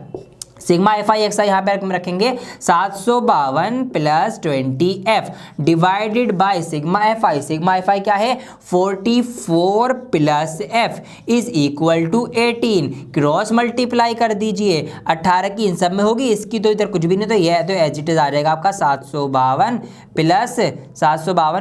सिग्मा FI यहाँ पे रखेंगे 752 plus 20f divided by sigma FI। Sigma FI क्या है? 44 plus f is equal to 18। Cross multiply कर दीजिए, 18 की इन सब में होगी, इसकी तो इधर कुछ भी नहीं, तो यह तो एज इट इज आ जाएगा आपका 752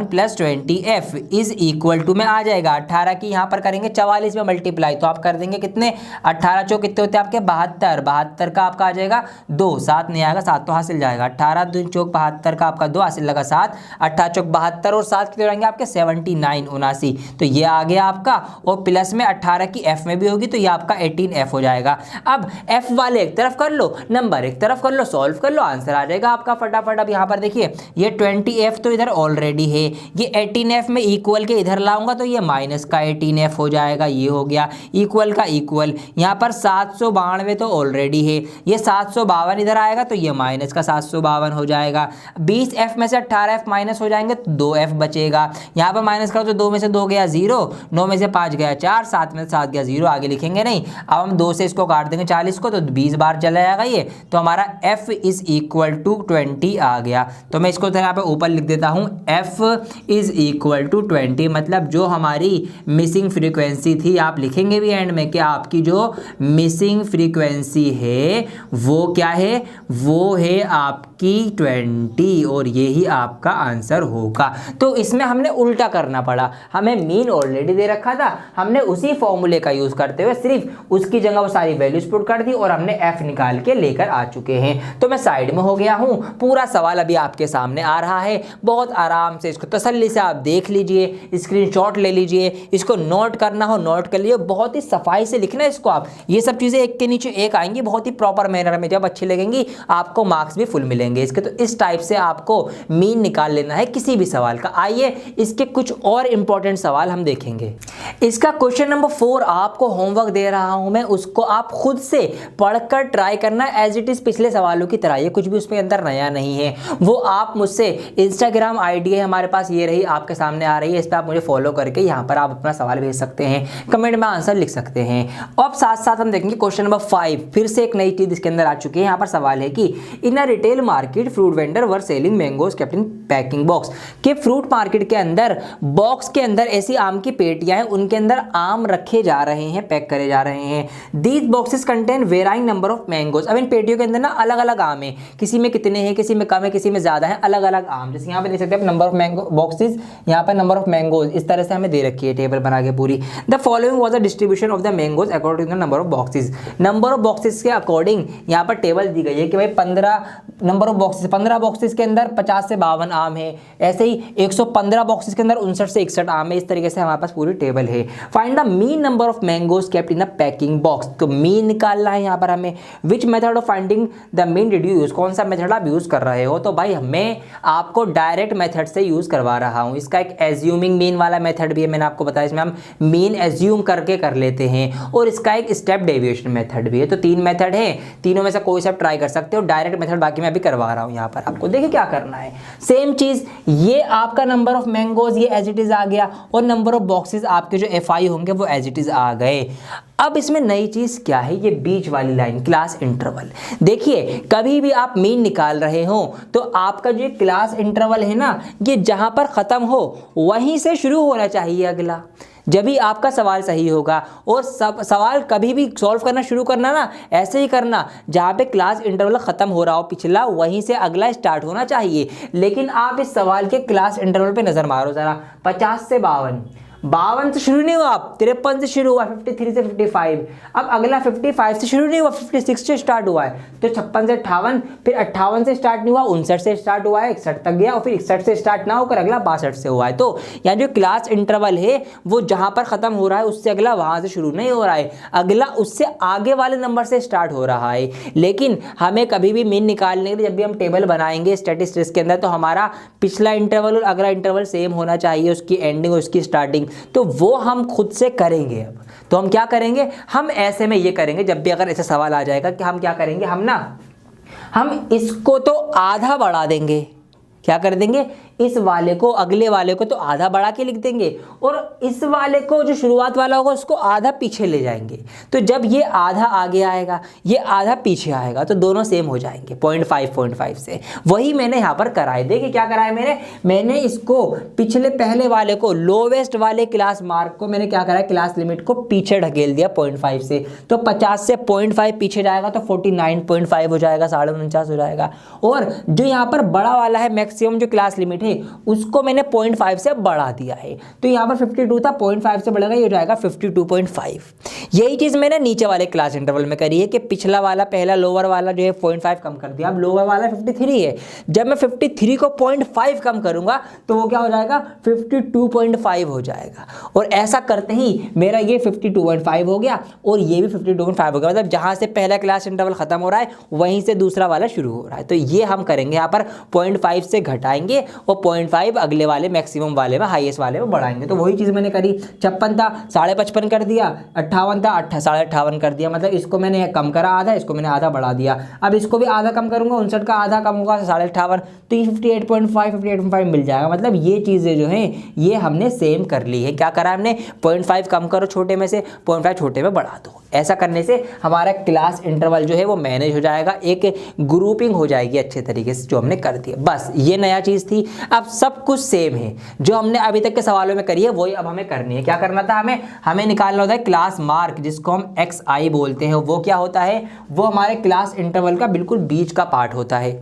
plus 20f is equal to में आ जाएगा 18 की यहाँ पर करेंगे 44 में मल्टीप्लाई, तो आप कर देंगे कितने? 18 चौक कितने होते हैं आपके? 72। 72 का आपका आ जाएगा 2, 7 नहीं आएगा, 7 तो हासिल जाएगा। 18 2 चौक 72 का आपका 2 हासिल लगा 7, 18 चौक 72 और 7 कितने रहेंगे आपके? 79 79। तो ये आ गया आपका, और प्लस में 18 की f में भी होगी, तो ये आपका 18f हो जाएगा। अब f वाले एक तरफ कर लो, नंबर एक तरफ कर लो, सॉल्व कर लो, आंसर आ जाएगा आपका फटाफट। अब यहाँ पर देखिए ये 20f तो इधर ऑलरेडी है, ये 18f में इक्वल के इधर लाऊंगा तो ये माइनस का 18f हो जाएगा, ये हो गया इक्वल का इक्वल। यहाँ पर 792 तो ऑलरेडी है, ये 752 इधर आएगा तो ये माइनस का 752 हो जाएगा। 20f में से 18f माइनस हो जाएंगे तो 2f बचेगा। यहाँ पर माइनस करो तो 2 में से 2 गया 0, 9 में से 5 गया 4, 7 में से 7 गया 0, आगे लिखेंगे नहीं। अब हम 2 से इसको काट देंगे 40 को, तो 20 बार चला जाएगा ये, तो हमारा f इज इक्वल टू 20 आ गया। तो मैं इसको यहाँ पे ऊपर लिख देता हूँ, f इज इक्वल टू 20, मतलब जो हमारी मिसिंग फ्रीक्वेंसी थी, आप लिखेंगे भी एंड में कि आपकी जो मिसिंग फ्रीक्वेंसी है वो क्या है? वो है आपकी 20, और यही आपका आंसर होगा। तो इसमें हमने उल्टा करना पड़ा, हमें मीन ऑलरेडी दे रखा था, हमने उसी फॉर्मूले का यूज करते हुए सिर्फ उसकी जगह वो सारी वैल्यूज पुट कर दी और हमने f निकाल के लेकर आ चुके हैं। तो मैं साइड में हो गया हूं, पूरा सवाल अभी आपके सामने आ रहा है, बहुत आराम से इसको तसल्ली से आप देख लीजिए, स्क्रीनशॉट ले लीजिए, इसको नोट करना हो नोट कर लीजिए, बहुत ही सफाई से लिखना है इसको आप। ये सब चीजें एक के नीचे एक आएंगी बहुत ही प्रॉपर मैनर में, जब अच्छी लगेंगी आपको मार्क्स भी फुल मिलेंगे इसके। तो इस टाइप से आपको मीन निकाल लेना है किसी भी सवाल का। आइए इसके कुछ और इंपॉर्टेंट सवाल हम देखेंगे। इसका क्वेश्चन नंबर 4 आपको होमवर्क दे रहा हूं मैं, उसको आप खुद से पढ़कर ट्राई करना एज इट इज पिछले सवालों की तरह, ये कुछ भी उसमें अंदर नया नहीं है। वो आप मुझसे इंस्टाग्राम आईडी है हमारे पास, ये रही आपके सामने आ रही है, इस पर आप मुझे फॉलो करके यहाँ पर आप अपना सवाल भेज सकते हैं, कमेंट में आंसर लिख सकते हैं। अब साथ साथ हम देखेंगे क्वेश्चन नंबर 5, फिर से एक नई चीज इसके अंदर आ चुकी है। यहाँ पर सवाल है कि in a retail market fruit vendor were selling mangoes kept in packing box, कि फ्रूट मार्केट के अंदर बॉक्स के अंदर ऐसी आम की पेटियां हैं, उनके अंदर आम रखे जा रहे हैं, पैक करे जा रहे हैं। These boxes contain varying number of mangoes, अब इन पेटियों के अंदर ना अलग अलग आम है, किसी में कितने हैं, किसी में कम है, किसी में ज्यादा है, अलग अलग आम। जैसे यहाँ पे देख सकते हैं नंबर ऑफ मैंगो बॉक्सेस, यहाँ पर नंबर ऑफ मैंगोज इस तरह से हमें दे रखी है टेबल बना के पूरी। The following was the distribution of the mangoes according to the number of boxes, number of boxes के अकॉर्डिंग यहाँ पर टेबल दी गई है कि भाई 15 नंबर ऑफ बॉक्सेस, 15 बॉक्सेस के अंदर 50 से 52 आम है, ऐसे ही 115 बॉक्सेस के अंदर 59 से 61 आम है। इस तरीके से हमारे पास पूरी टेबल है। Find the mean number of mangoes kept in a packing box, तो मीन निकालना है यहाँ पर हमें। Which method of finding the mean did you use, कौन सा मेथड आप यूज कर रहे हो? तो भाई मैं आपको डायरेक्ट मेथड से यूज करवा रहा हूँ। इसका एक एज्यूमिंग मीन वाला मेथड भी है, मैंने आपको बताया, इसमें हम मीन एज्यूम करके कर लेते हैं, और इसका एक स्टेप डेविएशन मेथड भी है। तो 3 मेथड है, तीनों में से कोई सा ट्राई कर सकते हो। डायरेक्ट मेथड बाकी मैं अभी करवा रहा हूँ यहाँ पर आपको। देखिए क्या करना है, सेम चीज, ये आपका नंबर ऑफ मैंगोज ये एज इट इज आ गया, और नंबर ऑफ बॉक्सेस आपके जो FI होंगे वो एज इट इज आ गए। अब इसमें नई चीज क्या है, ये बीच वाली लाइन क्लास इंटरवल। देखिए कभी भी आप मीन निकाल रहे हो तो आपका जो क्लास इंटरवल है ना, ये जहां पर खत्म हो वहीं से शुरू होना चाहिए अगला, जब भी आपका सवाल सही होगा। और सब सवाल कभी भी सॉल्व करना शुरू करना ना ऐसे ही करना, जहाँ पे क्लास इंटरवल खत्म हो रहा हो पिछला, वहीं से अगला स्टार्ट होना चाहिए। लेकिन आप इस सवाल के क्लास इंटरवल पे नजर मारो जरा, 50 से 52, 52 से शुरू नहीं हुआ, आप 53 से शुरू हुआ, 53 से 55। अब अगला 55 से शुरू नहीं हुआ, 56 से स्टार्ट हुआ है, तो 56 से 58, फिर 58 से स्टार्ट नहीं हुआ, 59 से स्टार्ट हुआ है, 61 तक गया, और फिर 61 से स्टार्ट ना होकर अगला 62 से हुआ है। तो यहाँ जो क्लास इंटरवल है वो जहां पर खत्म हो रहा है उससे अगला वहां से शुरू नहीं हो रहा है, अगला उससे आगे वाले नंबर से स्टार्ट हो रहा है। लेकिन हमें कभी भी मीन निकालने के लिए जब भी हम टेबल बनाएंगे स्टैटिस्टिक्स के अंदर, तो हमारा पिछला इंटरवल और अगला इंटरवल सेम होना चाहिए, उसकी एंडिंग और उसकी स्टार्टिंग, तो वो हम खुद से करेंगे। अब तो हम क्या करेंगे, हम ऐसे में ये करेंगे, जब भी अगर ऐसा सवाल आ जाएगा कि हम क्या करेंगे, हम इसको तो आधा बढ़ा देंगे, क्या कर देंगे, इस वाले को अगले वाले को तो आधा बढ़ा के लिख देंगे, और इस वाले को जो शुरुआत वाला होगा उसको आधा पीछे ले जाएंगे। तो जब ये आधा आगे आएगा, ये आधा पीछे आएगा, तो दोनों सेम हो जाएंगे 0.5 से। वही मैंने यहाँ पर कराए। देखिए क्या कराया मैंने इसको पिछले पहले वाले को, लोवेस्ट वाले क्लास मार्क को मैंने क्या कराया, क्लास लिमिट को पीछे ढकेल दिया 0.5 से। तो 50 से 0.5 पीछे जाएगा तो 49.5 हो जाएगा, 49.5 हो जाएगा। और जो यहाँ पर बड़ा वाला है मैक्सिमम जो क्लास लिमिट है, उसको मैंने 0.5 से बढ़ा दिया है। तो यहाँ पर 52 था, 0.5 से बढ़ेगा, ये हो जाएगा 52.5। यही चीज मैंने नीचे वाले क्लास इंटरवल में करी है कि पिछला वाला, पहला लोअर वाला जो है 0.5 कम कर दिया। अब लोअर वाला 53 है, जब मैं 53 को 0.5 कम करूंगा तो वो क्या हो जाएगा, 52.5 हो जाएगा। और ऐसा करते ही मेरा ये 52.5 हो गया और ये भी 52.5 हो गया। मतलब जहां से पहला क्लास इंटरवल खत्म हो रहा है वहीं से दूसरा वाला शुरू हो रहा है। तो ये हम करेंगे, यहाँ पर 0.5 से घटाएंगे और 0.5 अगले वाले मैक्सिमम वाले में, हाईएस्ट वाले में बढ़ाएंगे। तो वही चीज मैंने करी। 56 था 55.5 कर दिया, 58 था 58.5 कर दिया। मतलब इसको मैंने कम करा आधा, इसको मैंने आधा बढ़ा दिया। अब इसको भी आधा कम करूंगा, 59 का आधा कम होगा 58.5, तो ये 58.5 मिल जाएगा। मतलब ये चीजें जो है ये हमने सेम कर ली है। क्या करा हमने, 0.5 कम करो छोटे में से, 0.5 छोटे में बढ़ा दो। ऐसा करने से हमारा क्लास इंटरवल जो है वो मैनेज हो जाएगा, एक ग्रुपिंग हो जाएगी अच्छे तरीके से, जो हमने कर दिया। बस ये नया चीज थी। अब सब कुछ सेम है, जो हमने अभी तक के सवालों में करी है वही अब हमें करनी है। क्या करना था, हमें निकालना होता है क्लास मार्क, जिसको हम XI बोलते हैं। वो क्या होता है, वो हमारे क्लास इंटरवल का बिल्कुल बीच का पार्ट होता है।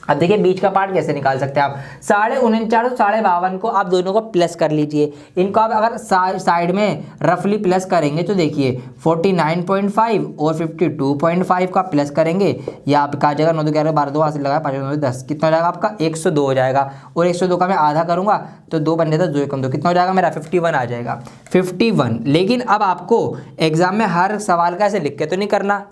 अब देखिए बीच का पार्ट कैसे निकाल सकते हैं आप, 49.5 और 52 को आप दोनों को प्लस कर लीजिए। इनको आप अगर साइड में रफली प्लस करेंगे तो देखिए 49.5 और 52.5 का प्लस करेंगे, या आपका आ जाएगा 9 2 11 12 2 हासिल लगा 5 9 10, कितना हो जाएगा आपका 102 हो जाएगा। और 102 का मैं आधा करूंगा तो 2 बन जाता है, 2 कम 2 कितना हो जाएगा मेरा 51 आ जाएगा, 51। लेकिन अब आपको एग्जाम में हर सवाल का ऐसे लिख के तो नहीं करना,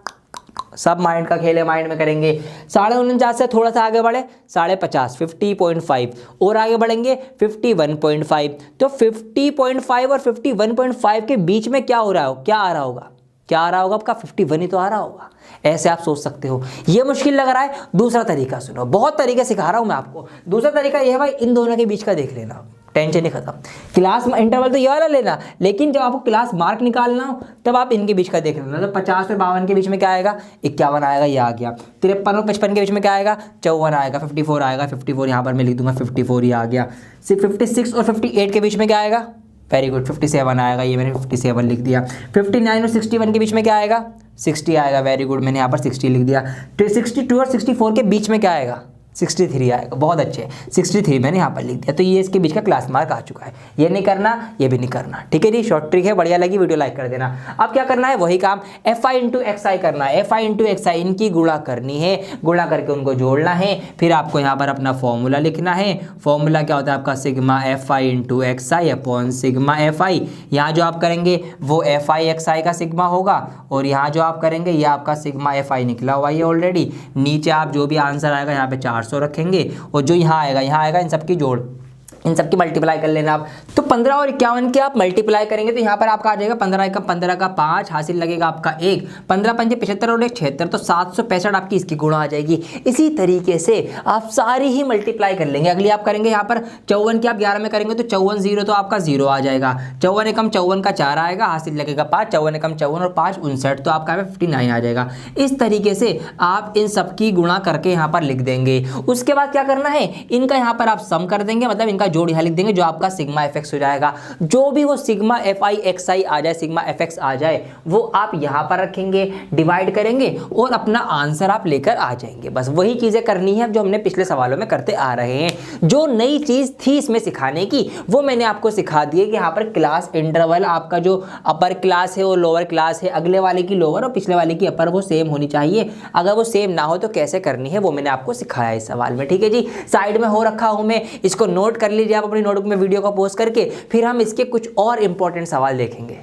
सब माइंड का खेल है, माइंड में करेंगे। 49.5 से थोड़ा सा आगे बढ़े 50.5 50.5 और आगे बढ़ेंगे 51.5। तो 50.5 और 51.5 के बीच में क्या हो रहा हो, क्या आ रहा होगा आपका 51 ही तो आ रहा होगा। ऐसे आप सोच सकते हो। ये मुश्किल लग रहा है, दूसरा तरीका सुनो, बहुत तरीके सिखा रहा हूं मैं आपको। दूसरा तरीका ये है भाई, इन दोनों के बीच का देख लेना, टेंशन ही खत्म। क्लास इंटरवल तो ये वाला लेना, लेकिन जब आपको क्लास मार्क निकालना हो तब आप इनके बीच का देख लेना। तो 50 और 52 के बीच में क्या आएगा, 51 आएगा, ये आ गया। 53 और 55 के बीच में क्या आएगा, 54 आएगा, 54 आएगा, 54 यहाँ पर मैं लिख दूंगा 54 ही आ गया। 56 और 58 के बीच में क्या आएगा, वेरी गुड 57 आएगा, ये मैंने 57 लिख दिया। 59 और 61 के बीच में क्या आएगा, 60 आएगा, वेरी गुड मैंने यहाँ पर 60 लिख दिया। 62 और 64 के बीच में क्या आएगा, 63 आएगा, बहुत अच्छे 63 मैंने यहाँ पर लिख दिया। तो ये इसके बीच का क्लास मार्क आ चुका है। ये नहीं करना, ये भी नहीं करना, ठीक है जी। शॉर्ट ट्रिक है, बढ़िया लगी वीडियो लाइक कर देना। अब क्या करना है, वही काम FI इंटू XI करना है। FI इंटू XI इनकी गुणा करनी है, गुणा करके उनको जोड़ना है। फिर आपको यहाँ पर अपना फॉर्मूला लिखना है। फॉर्मूला क्या होता है आपका, sigma FI into XI upon sigma FI। यहाँ जो आप करेंगे वो FI XI का सिग्मा होगा, और यहाँ जो आप करेंगे ये आपका सिग्मा FI निकला हुआ है ऑलरेडी। नीचे आप जो भी आंसर आएगा यहाँ पे 400 रखेंगे, और जो यहाँ आएगा इन सबकी जोड़, इन सबकी मल्टीप्लाई कर लेना आप। तो 15 और 51 के आप मल्टीप्लाई करेंगे तो यहाँ पर आपका आ जाएगा 15 का 5 हासिल लगेगा आपका 1, 15 पंजे 75 और 1 76, तो 765 आपकी इसकी गुणा आ जाएगी। इसी तरीके से आप सारी ही मल्टीप्लाई कर लेंगे। अगली आप करेंगे यहाँ पर 54 की आप 11 में करेंगे तो 54 0 तो आपका 0 आ जाएगा। 54 एकम 54 का 4 आएगा, हासिल लगेगा 5, 54 एकम 54 और 5 59, तो आपका 59 आ जाएगा। इस तरीके से आप इन सबकी गुणा करके यहाँ पर लिख देंगे। उसके बाद क्या करना है, इनका यहाँ पर आप सम कर देंगे, मतलब इनका जोड़ यहाँ लिख देंगे जो आपका सिग्मा एफ एक्स हो जाएगा। जो भी वो सिग्मा एफ आई एक्स आई आ जाए, सिग्मा एफ एक्स आ जाए, वो आप यहाँ पर रखेंगे, डिवाइड करेंगे और अपना आंसर आप लेकर आ जाएंगे। बस वही चीज़ें करनी है जो हमने पिछले सवालों में करते आ रहे हैं। जो नई चीज़ थी इसमें सिखाने की वो मैंने आपको सिखा दी है कि यहाँ पर क्लास इंटरवल आपका जो अपर क्लास है वो लोअर क्लास है, अगले वाले की लोअर और पिछले वाले की अपर वो सेम होनी चाहिए। अगर वो सेम ना हो तो कैसे करनी है वो मैंने आपको सिखाया इस सवाल में। ठीक है जी, साइड में हो रखा हूं मैं, इसको नोट कर लीजिए आप अपनी नोटबुक में वीडियो को पॉज करके, फिर हम इसके कुछ और इंपॉर्टेंट सवाल देखेंगे।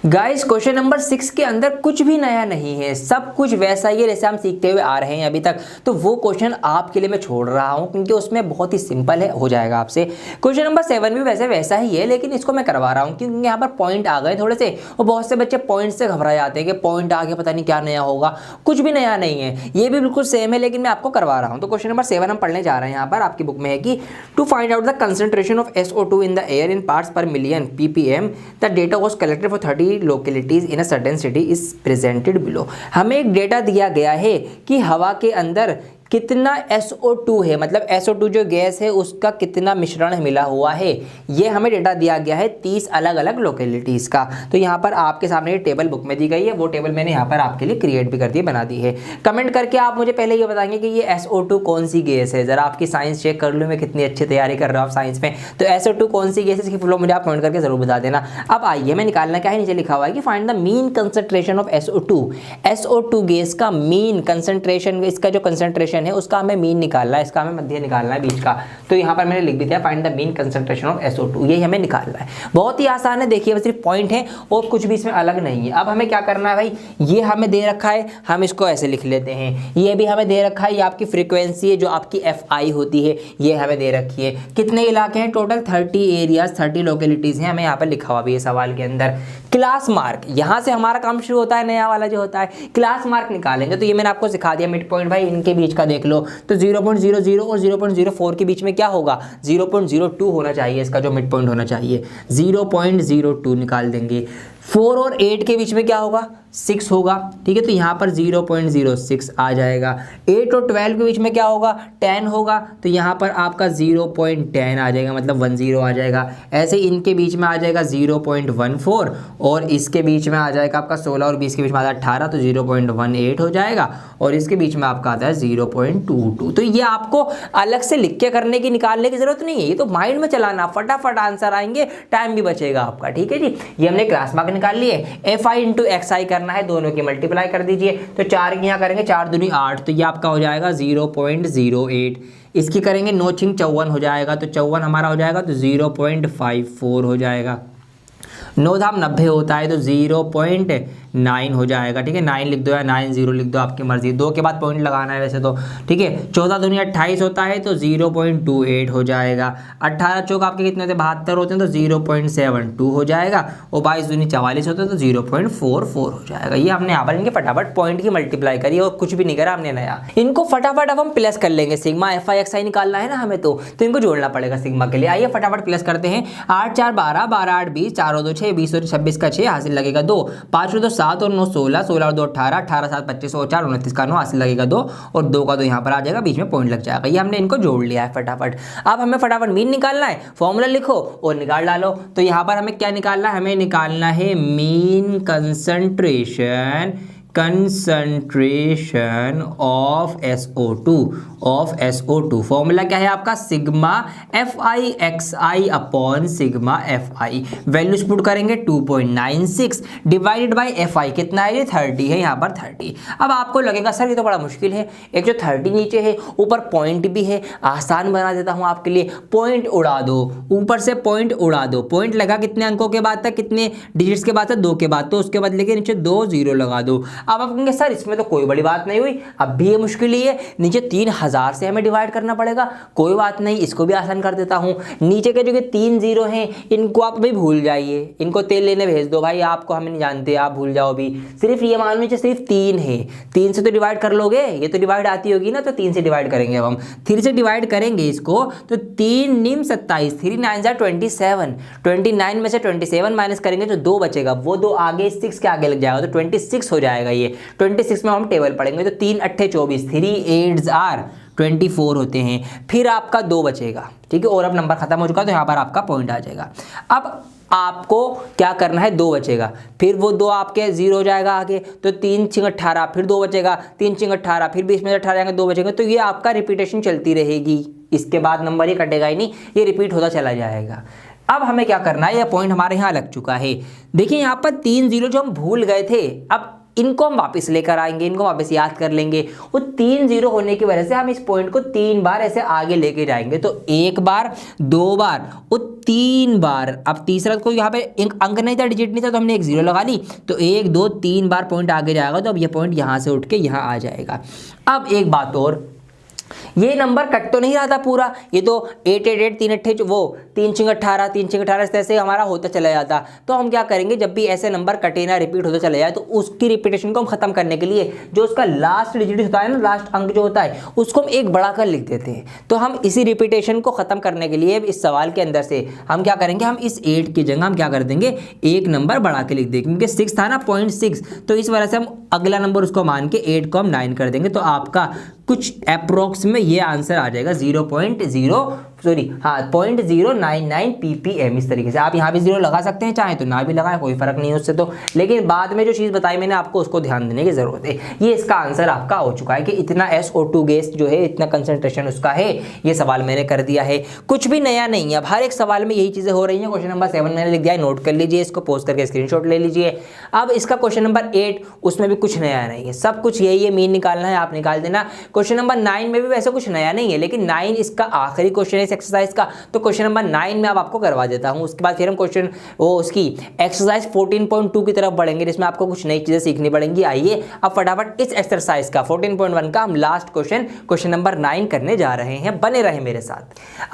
गाइस क्वेश्चन नंबर 6 के अंदर कुछ भी नया नहीं है, सब कुछ वैसा ही है जैसे हम सीखते हुए आ रहे हैं अभी तक। तो वो क्वेश्चन आपके लिए मैं छोड़ रहा हूं क्योंकि उसमें बहुत ही सिंपल है, हो जाएगा आपसे। क्वेश्चन नंबर 7 भी वैसे वैसा ही है, लेकिन इसको मैं करवा रहा हूं क्योंकि यहाँ पर पॉइंट आ गए थोड़े से, और बहुत से बच्चे पॉइंट से घबरा जाते हैं कि पॉइंट आ गया पता नहीं क्या नया होगा। कुछ भी नया नहीं है, ये भी बिल्कुल सेम है, लेकिन मैं आपको करवा रहा हूँ। तो क्वेश्चन नंबर 7 हम पढ़ने जा रहे हैं। यहाँ पर आपकी बुक में है कि to find out the concentration of SO2 in the air in parts per million ppm, the data was collected for 30 localities in a certain city is presented below. हमें एक डेटा दिया गया है कि हवा के अंदर कितना SO2 है, मतलब SO2 जो गैस है उसका कितना मिश्रण मिला हुआ है, ये हमें डेटा दिया गया है 30 अलग अलग लोकेलिटीज़ का। तो यहाँ पर आपके सामने ये टेबल बुक में दी गई है, वो टेबल मैंने यहाँ पर आपके लिए क्रिएट भी कर दी, बना दी है। कमेंट करके आप मुझे पहले ये बताएंगे कि ये SO2 कौन सी गैस है। ज़रा आपकी साइंस चेक कर लूँ मैं, कितनी अच्छी तैयारी कर रहा हूँ आप साइंस में। तो SO2 कौन सी गैस है इसकी फुल मुझे आप कमेंट करके जरूर बता देना। अब आइए मैं निकालना क्या है, नीचे लिखा हुआ है कि find the mean concentration of SO2। SO2 gas का मीन कंसंट्रेशन, इसका जो कंसंट्रेशन है उसका हमें मीन निकालना है, इसका हमें मध्य निकालना है बीच का। तो यहाँ पर मैंने लिख भी दिया find the mean concentration of SO2, यही हमें निकालना है। बहुत ही आसान है, देखिए बस सिर्फ पॉइंट है और कुछ भी इसमें अलग नहीं है। अब हमें क्या करना है भाई, ये हमें दे रखा है, हम इसको ऐसे लिख लेते हैं। ये भी हमें दे रखा है, ये आपकी फ्रीक्वेंसी है जो आपकी FI होती है, ये हमें दे रखी है। कितने इलाके हैं टोटल, 30 एरियाज, 30 लोकेलिटीज हैं, हमें यहाँ पर लिखा हुआ भी है सवाल के अंदर। क्लास मार्क, यहाँ से हमारा काम शुरू होता है, नया वाला जो होता है क्लास मार्क निकालेंगे। तो ये मैंने आपको सिखा दिया, मिड पॉइंट भाई इनके बीच का देख लो। तो 0.00 और 0.04 के बीच में क्या होगा, 0.02 होना चाहिए, इसका जो मिड पॉइंट होना चाहिए 0.02 निकाल देंगे। 4 और 8 के बीच में क्या होगा, 6 होगा। ठीक है, तो यहाँ पर 0.06 आ जाएगा। 8 और 12 के बीच में क्या होगा, 10 होगा, तो यहाँ पर आपका 0.10 आ जाएगा, मतलब 10 आ जाएगा। ऐसे इनके बीच में आ जाएगा 0.14 और इसके बीच में आ जाएगा आपका 16 और 20 के बीच में आता है 18, तो 0.18 हो जाएगा। और इसके बीच में आपका आता है 0.22। तो ये आपको अलग से लिख के करने की, निकालने की जरूरत नहीं है, ये तो माइंड में चलाना, फटाफट आंसर आएंगे, टाइम भी बचेगा आपका। ठीक है जी, ये हमने क्लास मार्क निकाल लिए। FI इंटू XI करना है, दोनों की मल्टीप्लाई कर दीजिए। तो 4 यहाँ करेंगे, 4 दूनी 8, तो ये आपका हो जाएगा 0.08। इसकी करेंगे 9 छिंग 54 हो जाएगा, तो 54 हमारा हो जाएगा, तो 0.54 हो जाएगा। 9 धाम 90 होता है, तो 0.9 हो जाएगा। ठीक है, 9 लिख दो या 90 लिख दो, आपकी मर्जी, 2 के बाद पॉइंट लगाना है वैसे तो। ठीक है, 14 दूनी 28 होता है, तो 0.28 हो जाएगा। 18 चौक आपके कितने होते हैं, 72 होते हैं, तो 0.72 हो जाएगा। और 22 दूनी 44 होते हैं, तो 0.44 हो जाएगा। ये हमने यहाँ पर इनके फटाफट पॉइंट की मल्टीप्लाई करी और कुछ भी नहीं करा हमने नया। इनको फटाफट अब हम प्लस कर लेंगे, सिग्मा FI XI निकालना है ना हमें, तो इनको जोड़ना पड़ेगा सिग्मा के लिए। आइए फटाफट प्लस करते हैं। 8 4 12, 12 8 20, 4 और 2 6, 20 और 26 का 6 हासिल लगेगा 2, 5 और 2 7 और 9 16, 16 और 2 18, 18 7 25 और 4 29 का 9 हासिल लगेगा 2, और 2 का 2 यहाँ पर आ जाएगा, बीच में पॉइंट लग जाएगा। ये हमने इनको जोड़ लिया है फटाफट। अब हमें फटाफट मीन निकालना है, फॉर्मूला लिखो और निकाल डालो। तो यहाँ पर हमें क्या निकालना है, हमें निकालना है mean concentration of SO2 formula क्या है आपका, sigma FI XI upon sigma FI। Values put करेंगे 2.96 डिवाइडेड बाय FI कितना है, ये 30 है, यहाँ पर 30। अब आपको लगेगा सर ये तो बड़ा मुश्किल है, एक जो 30 नीचे है, ऊपर पॉइंट भी है, आसान बना देता हूँ आपके लिए। पॉइंट उड़ा दो, ऊपर से पॉइंट उड़ा दो। पॉइंट लगा कितने अंकों के बाद तक, कितने डिजिट्स के बाद तक, 2 के बाद, तो उसके बाद लेके नीचे 2 0 लगा दो। अब आप कहेंगे सर इसमें तो कोई बड़ी बात नहीं हुई, अब भी ये मुश्किल ही है, नीचे 3000 से हमें डिवाइड करना पड़ेगा। कोई बात नहीं, इसको भी आसान कर देता हूँ। नीचे के जो कि 3 0 हैं इनको आप भी भूल जाइए, इनको तेल लेने भेज दो भाई, आपको हमें नहीं जानते, आप भूल जाओ भी। सिर्फ ये मान लीजिए सिर्फ 3 है, 3 से तो डिवाइड कर लोगे, ये तो डिवाइड आती होगी ना, तो 3 से डिवाइड करेंगे। अब हम 3 से डिवाइड करेंगे इसको, तो 3 निम 27, 3 9 27, 29 में से 27 माइनस करेंगे तो 2 बचेगा, वो 2 आगे 6 के आगे लग जाएगा, तो 26 हो जाएगा। ये 26 में हम टेबल पढ़ेंगे, तो 3 8 24, 3 8 आर 24 होते हैं, फिर आपका 2 बचेगा, ठीक है, और अब नंबर खत्म हो चुका तो यहाँ पर आपका पॉइंट आ जाएगा। अब आपको क्या करना है, 2 बचेगा, फिर वो 2 आपके 0 हो जाएगा आगे, तो 3 6 18, फिर 2 बचेगा, 3 6 18, फिर 20 में 18 जाएंगे, 2 बचेंगे, तो ये आपका रिपीटेशन चलती रहेगी, इसके बाद नंबर ये कटेगा ही नहीं, ये रिपीट होता चला जाएगा। अब हमें क्या करना है, ये पॉइंट हमारे यहाँ लग चुका है। देखिए यहाँ पर 3 0 जो हम भूल गए थे, अब इनको हम वापस लेकर आएंगे, इनको वापस याद कर लेंगे। वो 3 0 होने की वजह से हम इस पॉइंट को 3 बार ऐसे आगे लेके जाएंगे, तो 1 बार 2 बार और 3 बार। अब तीसरा को यहाँ पे अंक नहीं था, डिजिट नहीं था, तो हमने एक 0 लगा ली, तो 1 2 3 बार पॉइंट आगे जाएगा, तो अब ये पॉइंट यहाँ से उठ के यहाँ आ जाएगा। अब एक बात और, ये नंबर कट तो नहीं रहा था पूरा, ये तो 8 8 8 3 8 वो 3 6 18 3 6 18 इस तरह से हमारा होता चला जाता। तो हम क्या करेंगे, जब भी ऐसे नंबर कटे ना रिपीट होता चला जाए, तो उसकी रिपीटेशन को हम खत्म करने के लिए जो उसका लास्ट डिजिट होता है ना, लास्ट अंक जो होता है, उसको हम 1 बढ़ा कर लिख देते हैं। तो हम इसी रिपीटेशन को खत्म करने के लिए इस सवाल के अंदर से हम क्या करेंगे, हम इस 8 की जगह हम क्या कर देंगे, 1 नंबर बढ़ा के लिख देंगे, क्योंकि 6 था ना 0.6, तो इस वजह से हम अगला नंबर उसको मान के 8 को हम 9 कर देंगे, तो आपका कुछ अप्रोक्स में ये आंसर आ जाएगा 0.099 ppm। इस तरीके से आप यहाँ भी 0 लगा सकते हैं, चाहे तो ना भी लगाएं, कोई फर्क नहीं है उससे तो, लेकिन बाद में जो चीज़ बताई मैंने आपको उसको ध्यान देने की जरूरत है। ये इसका आंसर आपका हो चुका है कि इतना SO2 गैस जो है, इतना कंसंट्रेशन उसका है, ये सवाल मैंने कर दिया है। कुछ भी नया नहीं है, अब हर एक सवाल में यही चीज़ें हो रही हैं। क्वेश्चन नंबर 7 मैंने लिख दिया है, नोट कर लीजिए, इसको पोस्ट करके स्क्रीनशॉट ले लीजिए। अब इसका क्वेश्चन नंबर 8, उसमें भी कुछ नया नहीं है, सब कुछ यही है, मीन निकालना है, आप निकाल देना। क्वेश्चन नंबर 9 में भी वैसे कुछ नया नहीं है, लेकिन 9 इसका आखिरी क्वेश्चन है इस एक्सरसाइज का, तो क्वेश्चन नंबर 9 में अब आपको करवा देता हूं। उसके बाद फिर हम क्वेश्चन उसकी एक्सरसाइज 14.2 की तरफ बढ़ेंगे, जिसमें आपको कुछ नई चीजें सीखनी पड़ेंगी। आइए अब फटाफट इस एक्सरसाइज का 14.1 का हम लास्ट क्वेश्चन नंबर 9 करने जा रहे हैं, बने रहे मेरे साथ।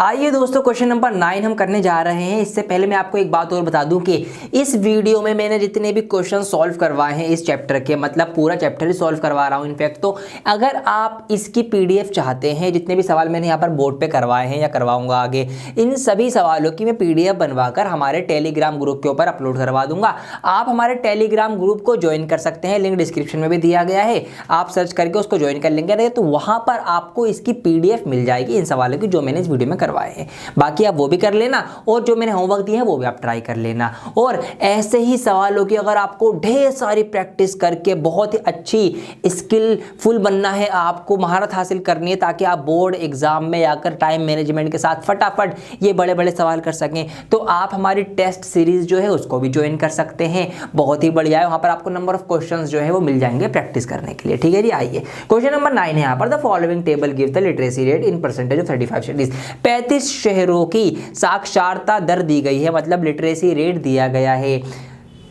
आइए दोस्तों, क्वेश्चन नंबर 9 हम करने जा रहे हैं। इससे पहले मैं आपको एक बात और बता दूं कि इस वीडियो में मैंने जितने भी क्वेश्चन सॉल्व करवाए हैं इस चैप्टर के, मतलब पूरा चैप्टर ही सॉल्व करवा रहा हूं इनफैक्ट, तो अगर आप इसकी PDF चाहते हैं, जितने भी सवाल मैंने यहाँ पर बोर्ड पे करवाए हैं या करवाऊंगा आगे, इन सभी सवालों की मैं PDF बनवाकर हमारे टेलीग्राम ग्रुप के ऊपर अपलोड करवा दूंगा। आप हमारे टेलीग्राम ग्रुप को ज्वाइन कर सकते हैं, लिंक डिस्क्रिप्शन में भी दिया गया है, आप सर्च करके उसको ज्वाइन कर लेंगे, तो वहां पर आपको इसकी PDF मिल जाएगी इन सवालों की जो मैंने इस वीडियो में करवाए हैं। बाकी आप वो भी कर लेना, और जो मैंने होमवर्क दिए हैं वो भी आप ट्राई कर लेना। और ऐसे ही सवालों की अगर आपको ढेर सारी प्रैक्टिस करके बहुत ही अच्छी स्किलफुल बनना है, आपको महारत हासिल करनी है, ताकि आप बोर्ड एग्जाम में आकर टाइम मैनेजमेंट के साथ फटाफट ये बड़े बड़े सवाल कर सकें, तो आप हमारी टेस्ट सीरीज जो है उसको भी ज्वाइन कर सकते हैं। बहुत ही बढ़िया है, वहां पर आपको नंबर ऑफ क्वेश्चंस जो है वो मिल जाएंगे प्रैक्टिस करने के लिए। ठीक है जी, आइए क्वेश्चन नंबर 9 है यहाँ पर, the following table give the literacy rate in percentage of 35 cities. 35 शहरों की साक्षरता दर दी गई है, मतलब लिटरेसी रेट दिया गया है।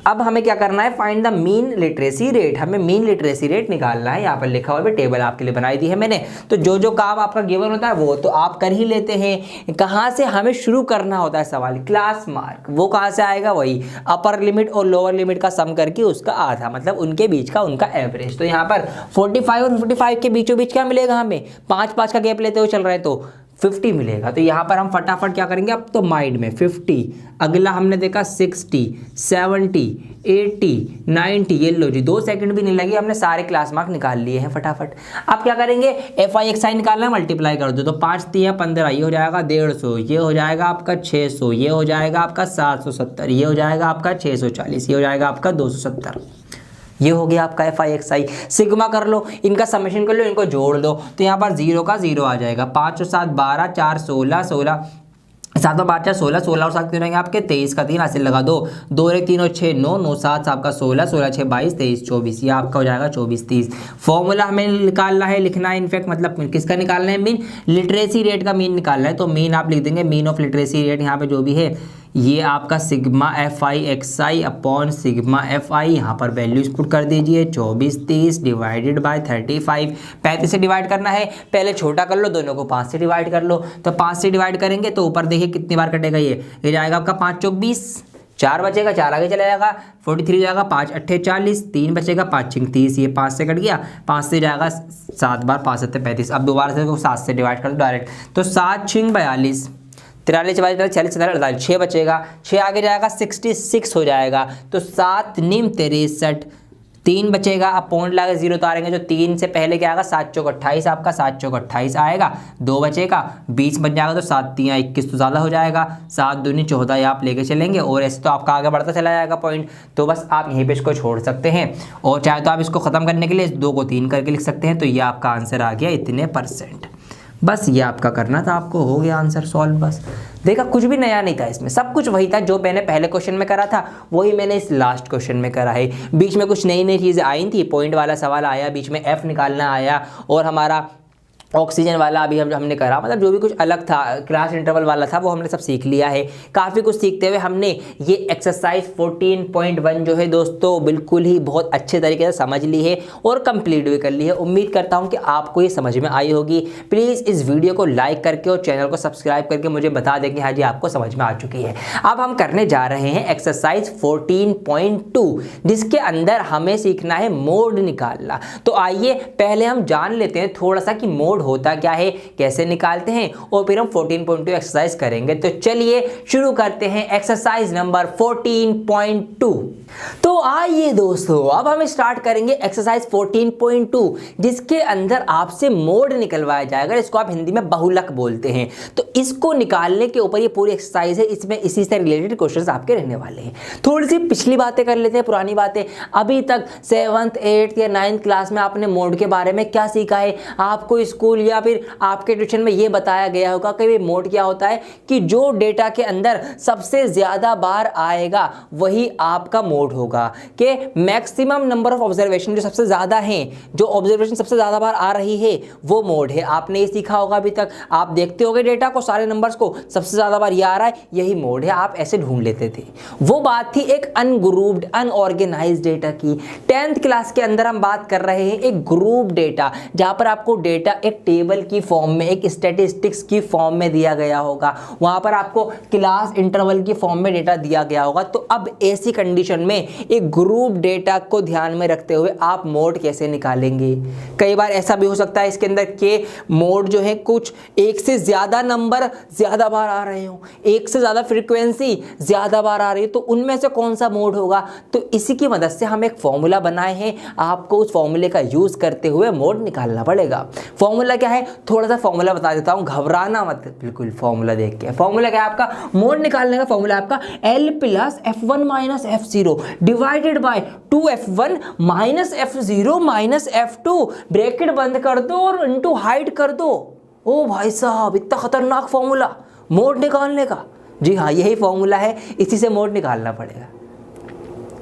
अब हमें क्या करना है, find the mean literacy rate, हमें मीन लिटरेसी रेट निकालना है। यहाँ पर लिखा हुआ है, टेबल आपके लिए बनाई दी है मैंने, तो जो जो काम आपका गिवन होता है वो तो आप कर ही लेते हैं। कहाँ से हमें शुरू करना होता है सवाल, क्लास मार्क, वो कहाँ से आएगा, वही अपर लिमिट और लोअर लिमिट का सम करके उसका आधा, मतलब उनके बीच का उनका एवरेज। तो यहाँ पर 45 और 55 के बीचों बीच क्या मिलेगा, हमें 5-5 का गैप लेते हुए चल रहे हैं तो 50 मिलेगा। तो यहाँ पर हम फटाफट क्या करेंगे, अब तो माइंड में 50, अगला हमने देखा 60, 70, 80, 90, ये लो जी 2 सेकंड भी नहीं लगे, हमने सारे क्लास मार्क निकाल लिए हैं फटाफट। अब क्या करेंगे, FI निकालना, मल्टीप्लाई कर दो, तो 5 3 15, ये हो जाएगा 150, ये हो जाएगा आपका 600, ये हो जाएगा आपका 770, ये हो जाएगा आपका 640, ये हो जाएगा आपका 270। ये हो गया आपका FI सिग्मा कर लो, इनका समेशन कर लो, इनको जोड़ दो, तो यहाँ पर 0 का 0 आ जाएगा। 5 और 7 12, 4 16, 16 7 और 5 16, 16 और 7 कितने रहेंगे आपके 23 का 3 हासिल लगा दो, 2 और 1 3 और 6 9, 9 7 आपका 16, 16 6 22, 23 24, ये आपका हो जाएगा 24 30। फॉर्मूला हमें निकालना है, लिखना है इनफैक्ट, मतलब किसका निकालना है, मीन लिटरेसी रेट का मीन निकालना है। तो मीन आप लिख देंगे, मीन ऑफ लिटरेसी रेट यहाँ पे जो भी है ये आपका sigma FI upon sigma FI, यहाँ पर वैल्यूज पुट कर दीजिए 24 30 डिवाइडेड बाय 35। 35 से डिवाइड करना है, पहले छोटा कर लो, दोनों को 5 से डिवाइड कर लो, तो 5 से डिवाइड करेंगे तो ऊपर देखिए कितनी बार कटेगा, ये जाएगा आपका 5 चौक 20, 4 बचेगा, 4 आगे चला जाएगा, 43 जाएगा, 5 8 40, 3 बचेगा, 5 6 30, ये 5 से कट गया, 5 से जाएगा 7 बार, 5 7 35। अब दोबारा से 7 से डिवाइड कर दो डायरेक्ट, तो 7 6 42, 43 40 48, 6 बचेगा, 6 आगे जाएगा 66 हो जाएगा, तो 7 9 63, 3 बचेगा, अब पॉइंट लगा 0 उतारेंगे जो 3 से पहले क्या आएगा 7 चौक 28 आपका, 7 चौक 28 आएगा, 2 बचेगा, 20 बन जाएगा तो 7 3 21 तो ज़्यादा हो जाएगा, 7 दूनी 14 ये आप लेके चलेंगे और ऐसे तो आपका आगे बढ़ता चला जाएगा पॉइंट। तो बस आप यहीं पे इसको छोड़ सकते हैं और चाहे तो आप इसको ख़त्म करने के लिए 2 को 3 करके लिख सकते हैं। तो ये आपका आंसर आ गया इतने %। बस ये आपका करना था, आपको हो गया आंसर सॉल्व। बस देखा, कुछ भी नया नहीं था इसमें, सब कुछ वही था जो मैंने पहले क्वेश्चन में करा था वही मैंने इस लास्ट क्वेश्चन में करा है। बीच में कुछ नई नई चीज़ें आई थी, पॉइंट वाला सवाल आया, बीच में एफ निकालना आया और हमारा ऑक्सीजन वाला अभी हमने करा, मतलब जो भी कुछ अलग था क्लास इंटरवल वाला था वो हमने सब सीख लिया है। काफ़ी कुछ सीखते हुए हमने ये एक्सरसाइज 14.1 जो है दोस्तों बिल्कुल ही बहुत अच्छे तरीके से समझ ली है और कंप्लीट भी कर ली है। उम्मीद करता हूँ कि आपको ये समझ में आई होगी। प्लीज़ इस वीडियो को लाइक करके और चैनल को सब्सक्राइब करके मुझे बता दें कि हाँ जी आपको समझ में आ चुकी है। अब हम करने जा रहे हैं एक्सरसाइज 14.2 जिसके अंदर हमें सीखना है मोड निकालना। तो आइए पहले हम जान लेते हैं थोड़ा सा कि मोड होता क्या है, कैसे निकालते हैं और फिर हम 14.2 एक्सरसाइज करेंगे। तो चलिए शुरू करते हैं एक्सरसाइज नंबर 14.2। तो आइए दोस्तों अब हम स्टार्ट करेंगे एक्सरसाइज 14.2 जिसके अंदर आपसे मोड निकलवाया जाएगा, इसको आप हिंदी में बहुलक बोलते हैं। तो इसको निकालने के ऊपर ये पूरी एक्सरसाइज है, इसमें इसी से रिलेटेड क्वेश्चंस आपके रहने वाले हैं। थोड़ी सी पिछली बातें कर लेते हैं, पुरानी बातें। अभी तक 7th 8th या 9th क्लास में आपने मोड के बारे में क्या सीखा है? आपको स्कूल या फिर आपके ट्यूशन में ये बताया गया होगा कि मोड क्या होता है, कि जो डेटा के अंदर सबसे ज्यादा बार आएगा वही आपका मोड होगा, कि मैक्सिमम नंबर ऑफ ऑब्जर्वेशन जो सबसे ज्यादा हैं, जो ऑब्जर्वेशन सबसे ज्यादा बार आ रही है वो मोड है। आपने ये सीखा होगा अभी तक, आप देखते होगे डेटा को, सारे नंबर्स को, सबसे ज्यादा बार ये आ रहा है यही मोड है, आप ऐसे ढूंढ लेते थे। वो बात थी एक अनग्रुप्ड अनऑर्गेनाइज्ड डेटा की। 10th क्लास के अंदर हम बात कर रहे हैं एक ग्रुप डेटा, जहां पर आपको डेटा एक टेबल की फॉर्म में, एक स्टैटिस्टिक्स की फॉर्म में दिया गया होगा, वहां पर आपको क्लास इंटरवल की फॉर्म में डेटा दिया गया होगा। तो अब ऐसी कंडीशन में एक ग्रुप डेटा को ध्यान में रखते हुए आप मोड कैसे निकालेंगे? कई बार ऐसा भी हो सकता है इसके अंदर के मोड जो है कुछ एक से ज्यादा नंबर ज्यादा बार आ रहे हो, एक से ज्यादा फ्रीक्वेंसी ज्यादा बार आ रही है, तो उनमें से कौन सा मोड होगा? तो इसी की मदद से हम एक फॉर्मूला बनाए हैं, आपको उस फॉर्मूले का यूज करते हुए मोड निकालना पड़ेगा। फॉर्मूला क्या है? थोड़ा सा फॉर्मूला बता देता हूं, घबराना मत बिल्कुल फॉर्मूला देख के। फॉर्मूला क्या है आपका? मोड निकालने का फॉर्मूला आपका L plus F1 minus F0 divided by 2F1 minus F0 minus F2, bracket बंद कर दो और इनटू हाइड कर दो। ओ भाई साहब, इतना खतरनाक फॉर्मूला मोड निकालने का। जी हाँ, यही फॉर्मूला है, इसी से मोड निकालना पड़ेगा।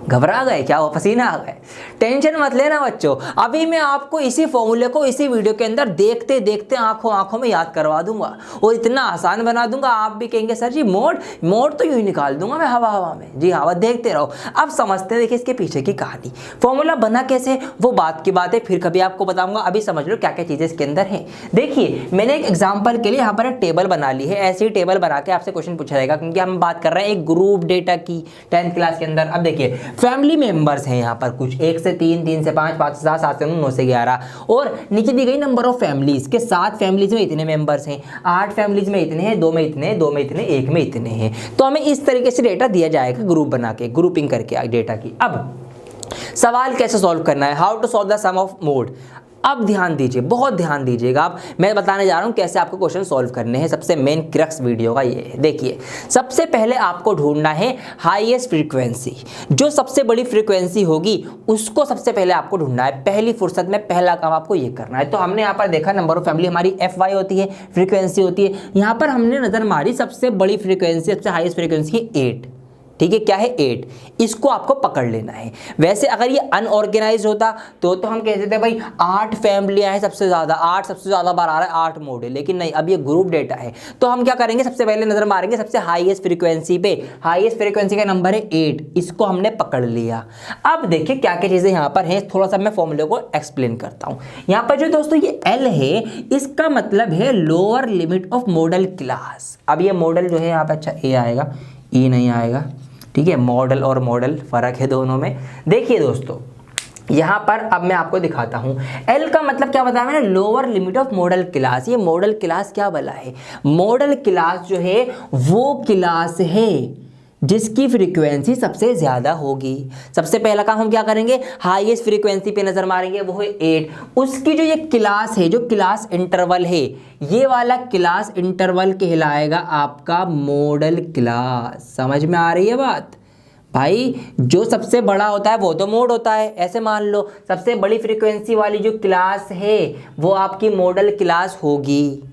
घबरा गए क्या? वो पसीना आ गए? टेंशन मत लेना बच्चों, अभी मैं आपको इसी फॉर्मूले को इसी वीडियो के अंदर देखते देखते आंखों आंखों में याद करवा दूंगा और इतना आसान बना दूंगा, आप भी कहेंगे सर जी मोड तो यूं ही निकाल दूंगा मैं हवा हवा में। जी हाँ, देखते रहो। अब समझते हैं, देखिए इसके पीछे की कहानी। फॉर्मूला बना कैसे वो बात की बात है, फिर कभी आपको बताऊंगा। अभी समझ लो क्या क्या चीजें इसके अंदर है। देखिए मैंने एक एग्जाम्पल के लिए यहाँ पर एक टेबल बना ली है, ऐसी टेबल बना के आपसे क्वेश्चन पूछा जाएगा, क्योंकि हम बात कर रहे हैं एक ग्रुप डेटा की 10th क्लास के अंदर। अब देखिए फैमिली मेंबर्स हैं यहाँ पर कुछ 1 से 3, 3 से 5, 5 से 7, 7 से 9, 9 से 11 और नीचे दी गई नंबर ऑफ फैमिलीज के 7 फैमिलीज में इतने मेंबर्स हैं, 8 फैमिलीज में इतने हैं, 2 में इतने, 2 में इतने, 1 में इतने हैं। तो हमें इस तरीके से डेटा दिया जाएगा ग्रुप बना के, ग्रुपिंग करके डेटा की। अब सवाल कैसे सॉल्व करना है, how to solve the sum of mode. अब ध्यान दीजिए, बहुत ध्यान दीजिएगा। आप मैं बताने जा रहा हूं कैसे आपको क्वेश्चन सॉल्व करने हैं। सबसे मेन क्रक्स वीडियो का ये है। देखिए सबसे पहले आपको ढूंढना है हाईएस्ट फ्रीक्वेंसी, जो सबसे बड़ी फ्रीक्वेंसी होगी उसको सबसे पहले आपको ढूंढना है। पहली फुर्सत में पहला काम आपको ये करना है। तो हमने यहाँ पर देखा नंबर ऑफ फैमिली हमारी FY होती है, फ्रीक्वेंसी होती है। यहाँ पर हमने नजर मारी सबसे बड़ी फ्रीक्वेंसी, सबसे हाईएस्ट फ्रीक्वेंसी है 8। ठीक है, क्या है 8, इसको आपको पकड़ लेना है। वैसे अगर ये अनऑर्गेनाइज होता तो हम कहते थे भाई 8 फैमिलियां हैं सबसे ज्यादा, 8 सबसे ज्यादा बार आ रहा है, 8 मोड है। लेकिन नहीं, अब ये ग्रुप डेटा है। तो हम क्या करेंगे, सबसे पहले नजर मारेंगे सबसे हाईएस्ट फ्रीक्वेंसी पे। हाईएस्ट फ्रीक्वेंसी का नंबर है 8, इसको हमने पकड़ लिया। अब देखिए क्या क्या चीजें यहाँ पर हैं, थोड़ा सा मैं फॉर्मूले को एक्सप्लेन करता हूँ। यहाँ पर जो दोस्तों ये L है, इसका मतलब है lower limit of model class. अब ये मॉडल जो है यहाँ पर, अच्छा A आएगा, E नहीं आएगा। ठीक है, मॉडल और मॉडल फर्क है दोनों में। देखिए दोस्तों यहां पर अब मैं आपको दिखाता हूं, L का मतलब क्या बताया मैंने, lower limit of model class. ये मॉडल क्लास क्या बोला है? मॉडल क्लास जो है वो क्लास है जिसकी फ्रीक्वेंसी सबसे ज़्यादा होगी। सबसे पहला काम हम क्या करेंगे, हाईएस्ट फ्रीक्वेंसी पे नज़र मारेंगे, वो है 8। उसकी जो ये क्लास है, जो क्लास इंटरवल है, ये वाला क्लास इंटरवल कहलाएगा आपका मॉडल क्लास। समझ में आ रही है बात भाई? जो सबसे बड़ा होता है वो तो मोड होता है, ऐसे मान लो सबसे बड़ी फ्रीक्वेंसी वाली जो क्लास है वो आपकी मॉडल क्लास होगी।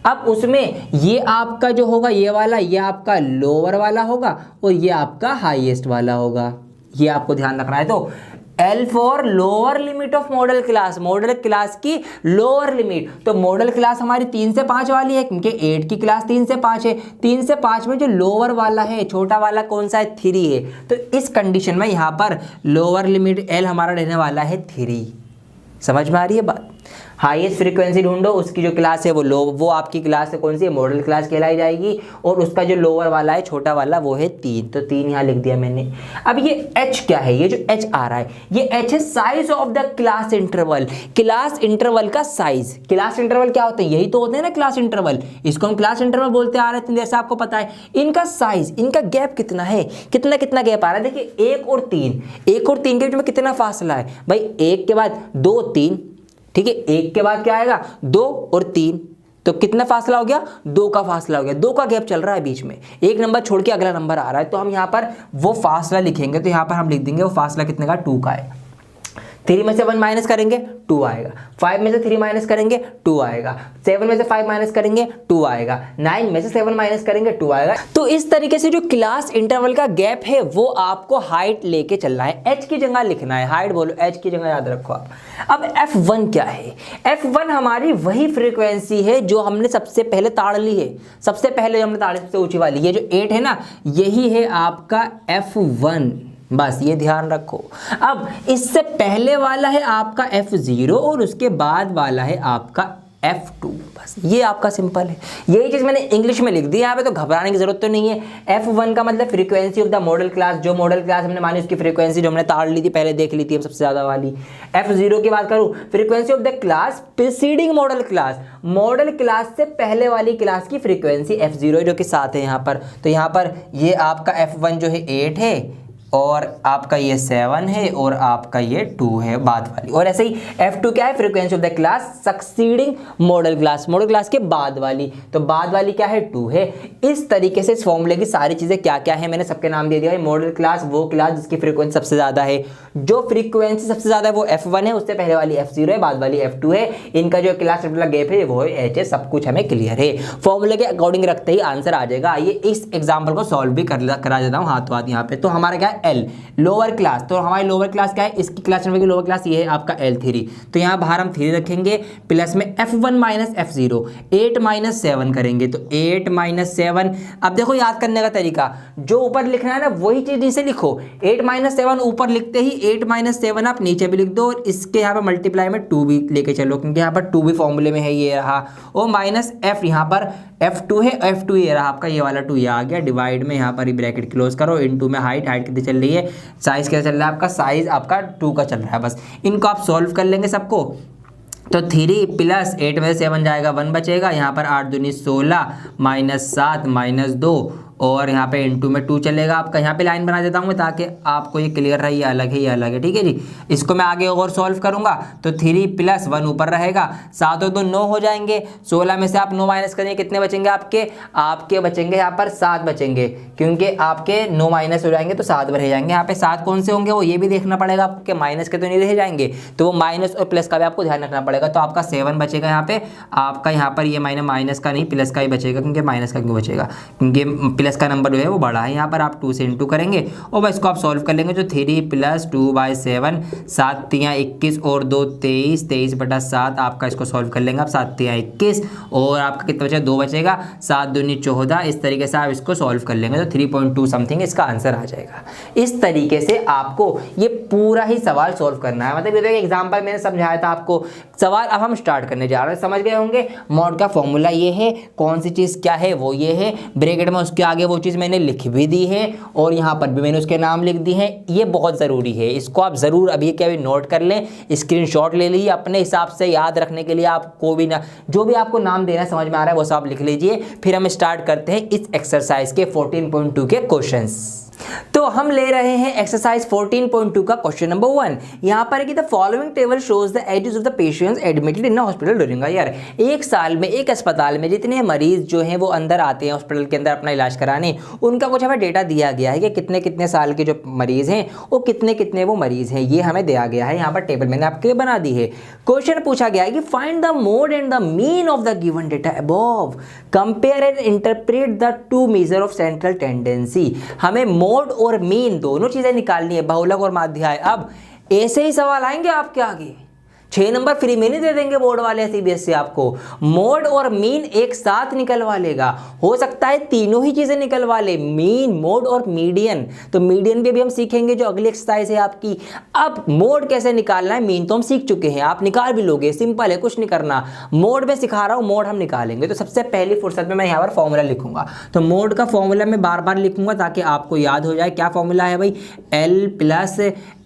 अब उसमें ये आपका जो होगा ये वाला, ये आपका लोअर वाला होगा और ये आपका हाईएस्ट वाला होगा। ये आपको ध्यान रखना है। तो L for lower limit of model class, model class की लोअर लिमिट। तो मॉडल क्लास हमारी 3 से 5 वाली है, क्योंकि 8 की क्लास 3 से 5 है। 3 से 5 में जो लोअर वाला है, छोटा वाला कौन सा है, 3 है। तो इस कंडीशन में यहाँ पर लोअर लिमिट L हमारा रहने वाला है 3। समझ में आ रही है बात? हाईएस्ट फ्रीक्वेंसी ढूंढो, उसकी जो क्लास है वो आपकी क्लास है कौन सी है, मॉडल क्लास कहलाई जाएगी। और उसका जो लोअर वाला है, छोटा वाला, वो है 3। तो 3 यहाँ लिख दिया मैंने। अब ये H क्या है, ये जो H आ रहा है, ये H है size of the class interval. Class interval का साइज। क्लास इंटरवल क्या होते हैं, यही तो होते हैं ना क्लास इंटरवल। इसको हम क्लास इंटरवल बोलते आ रहे थे, जैसे आपको पता है। इनका साइज, इनका गैप कितना है, कितना कितना गैप आ रहा है। देखिए 1 और 3, 1 और 3 के बीच में कितना फासला है भाई, 1 के बाद 2 3, ठीक है। 1 के बाद क्या आएगा, 2 और 3, तो कितना फासला हो गया, 2 का फासला हो गया। 2 का गैप चल रहा है बीच में, एक नंबर छोड़ के अगला नंबर आ रहा है। तो हम यहाँ पर वो फासला लिखेंगे, तो यहाँ पर हम लिख देंगे वो फासला कितने का, 2 का है। 3 में से 1 माइनस करेंगे 2 आएगा, 5 में से 3 माइनस करेंगे 2 आएगा, 7 में से 5 माइनस करेंगे 2 आएगा, 9 में से 7 माइनस करेंगे 2 आएगा। तो इस तरीके से जो क्लास इंटरवल का गैप है वो आपको हाइट लेके चलना है, h की जगह लिखना है, हाइट बोलो, h की जगह याद रखो आप। अब f1 क्या है, f1 हमारी वही फ्रीक्वेंसी है जो हमने सबसे पहले ताड़ ली है। सबसे पहले जो हमने ताड़ी सबसे ऊंची वाली, ये जो 8 है ना, यही है आपका f1, बस ये ध्यान रखो। अब इससे पहले वाला है आपका f0 और उसके बाद वाला है आपका f2, बस ये आपका सिंपल है। यही चीज़ मैंने इंग्लिश में लिख दी यहाँ पे, तो घबराने की जरूरत तो नहीं है। f1 का मतलब frequency of the model class, जो मॉडल क्लास हमने मानी उसकी फ्रीक्वेंसी जो हमने ताड़ ली थी, पहले देख ली थी हम सबसे ज़्यादा वाली। f0 की बात करूँ, frequency of the class preceding model class, model class से पहले वाली क्लास की फ्रीक्वेंसी f0 जो कि 7 है यहाँ पर। तो यहाँ पर ये आपका f1 जो है 8 है और आपका ये 7 है और आपका ये 2 है बाद वाली। और ऐसे ही f2 क्या है, frequency of the class succeeding model class, model class के बाद वाली। तो बाद वाली क्या है, 2 है। इस तरीके से इस फॉर्मूले की सारी चीज़ें क्या क्या है मैंने सबके नाम दे दिया है। मॉडल क्लास वो क्लास जिसकी फ्रीक्वेंसी सबसे ज़्यादा है, जो फ्रीक्वेंसी सबसे ज़्यादा है वो f1 है, उससे पहले वाली f0 है, बाद वाली f2 है। इनका जो क्लास वाला गैप है वो है h है। सब कुछ हमें क्लियर है, फॉर्मूले के अकॉर्डिंग रखते ही आंसर आ जाएगा। आइए इस एग्जाम्पल को सॉल्व भी करा देता हूँ हाथों हाथ यहाँ पे। तो हमारा क्या है, L लोअर क्लास। तो हमारी लोअर क्लास क्या है, इसकी क्लास नंबर की लोअर क्लास ये है आपका L3। तो यहाँ बाहर हम 3 रखेंगे, प्लस में f1 माइनस f0, 8 माइनस 7 करेंगे। तो 8 माइनस 7, अब देखो याद करने का तरीका, जो ऊपर लिखना है ना वही चीज नीचे लिखो। 8 माइनस 7 ऊपर लिखते ही 8 माइनस 7 आप नीचे भी लिख दो, और इसके यहाँ पर मल्टीप्लाई में 2 भी लेके चलो, क्योंकि यहाँ पर 2 भी फॉर्मूले में है, ये रहा। और माइनस f, यहाँ पर f2 है, f2 ये रहा आपका, ये वाला 2 ये आ गया। डिवाइड में यहाँ पर ही ब्रैकेट क्लोज करो, इनटू में हाइट कितनी चल रही है, साइज क्या चल रहा है आपका, साइज आपका 2 का चल रहा है। बस इनको आप सॉल्व कर लेंगे सबको। तो 3 प्लस 8 में से 7 जाएगा, 1 बचेगा। यहाँ पर 8 दूनी 16 माइनस 7 माइनस 2, और यहाँ पे इनटू में 2 चलेगा आपका। यहाँ पे लाइन बना देता हूँ मैं ताकि आपको ये क्लियर रहे, ये अलग है ये अलग है, ठीक है जी। इसको मैं आगे और सॉल्व करूँगा। तो 3 प्लस 1 ऊपर रहेगा, 7 और 2 9 हो जाएंगे। 16 में से आप 9 माइनस करेंगे, कितने बचेंगे आपके बचेंगे यहाँ पर 7 बचेंगे, क्योंकि आपके 9 माइनस हो जाएंगे तो 7 रह जाएंगे। यहाँ पे 7 कौन से होंगे वो ये भी देखना पड़ेगा आपको, कि माइनस के तो नहीं रह जाएंगे, तो वो माइनस और प्लस का भी आपको ध्यान रखना पड़ेगा। तो आपका 7 बचेगा यहाँ पे आपका, यहाँ पर ये माइनस का नहीं प्लस का ही बचेगा, क्योंकि माइनस का क्यों बचेगा, क्योंकि प्लस का नंबर जो है वो बड़ा है। यहाँ पर आप 2 से इंटू करेंगे और बस इसको आप सॉल्व कर लेंगे। तो 3 प्लस 2/7, 7 3 21 और 2 23, 23/7 आपका इसको सॉल्व कर लेंगे आप, 7 3 21, और आपका कितना बचेगा, 2 बचेगा, 7 दूनी 14। इस तरीके से आप इसको सॉल्व कर लेंगे तो 3.2 समथिंग इसका आंसर आ जाएगा। इस तरीके से आपको ये पूरा ही सवाल सॉल्व करना है। मतलब ये एग्जाम्पल मैंने समझाया था आपको, सवाल अब हम स्टार्ट करने जा रहे हैं। समझ गए होंगे मॉड का फॉर्मूला ये है, कौन सी चीज़ क्या है वो ये है, ब्रैकेट में उसके आगे वो चीज़ मैंने लिख भी दी है और यहाँ पर भी मैंने उसके नाम लिख दी है। ये बहुत ज़रूरी है, इसको आप ज़रूर अभी के अभी नोट कर लें, स्क्रीनशॉट ले लीजिए, अपने हिसाब से याद रखने के लिए आपको भी ना जो भी आपको नाम देना समझ में आ रहा है वो सब लिख लीजिए। फिर हम स्टार्ट करते हैं इस एक्सरसाइज के 14.2 के क्वेश्चंस। तो हम ले रहे हैं एक्सरसाइज 14.2 का क्वेश्चन नंबर 1। यहाँ पर है कि the following table shows the ages of the patients admitted in hospital during a year. एक साल में एक अस्पताल में जितने मरीज जो हैं वो अंदर आते हैं हॉस्पिटल के अंदर अपना इलाज कराने, उनका कुछ हमें डेटा दिया गया है कि कितने कितने साल के जो मरीज हैं वो कितने कितने वो मरीज हैं, ये हमें दिया गया है। यहाँ पर टेबल मैंने आपके लिए बना दी है। क्वेश्चन पूछा गया है कि find the mode and the mean of the given data above, compare and interpret the two measure of central tendency. हमें मोड और मीन दोनों चीजें निकालनी है, बहुलक और माध्याय। अब ऐसे ही सवाल आएंगे आपके आगे, 6 नंबर फ्री में नहीं दे देंगे बोर्ड वाले सीबीएसई आपको। मोड और मीन एक साथ निकलवा लेगा, हो सकता है तीनों ही चीजें निकलवा ले, मीन, मोड और मीडियन। तो मीडियन भी हम सीखेंगे जो अगली एक्सरसाइज है आपकी। अब मोड कैसे निकालना है, मीन तो हम सीख चुके हैं, आप निकाल भी लोगे, सिंपल है, कुछ नहीं करना। मोड में सिखा रहा हूं, मोड हम निकालेंगे। तो सबसे पहली फुर्सत में मैं यहाँ पर फॉर्मूला लिखूंगा। तो मोड का फॉर्मूला मैं बार बार लिखूंगा ताकि आपको याद हो जाए। क्या फॉर्मूला है भाई, L plus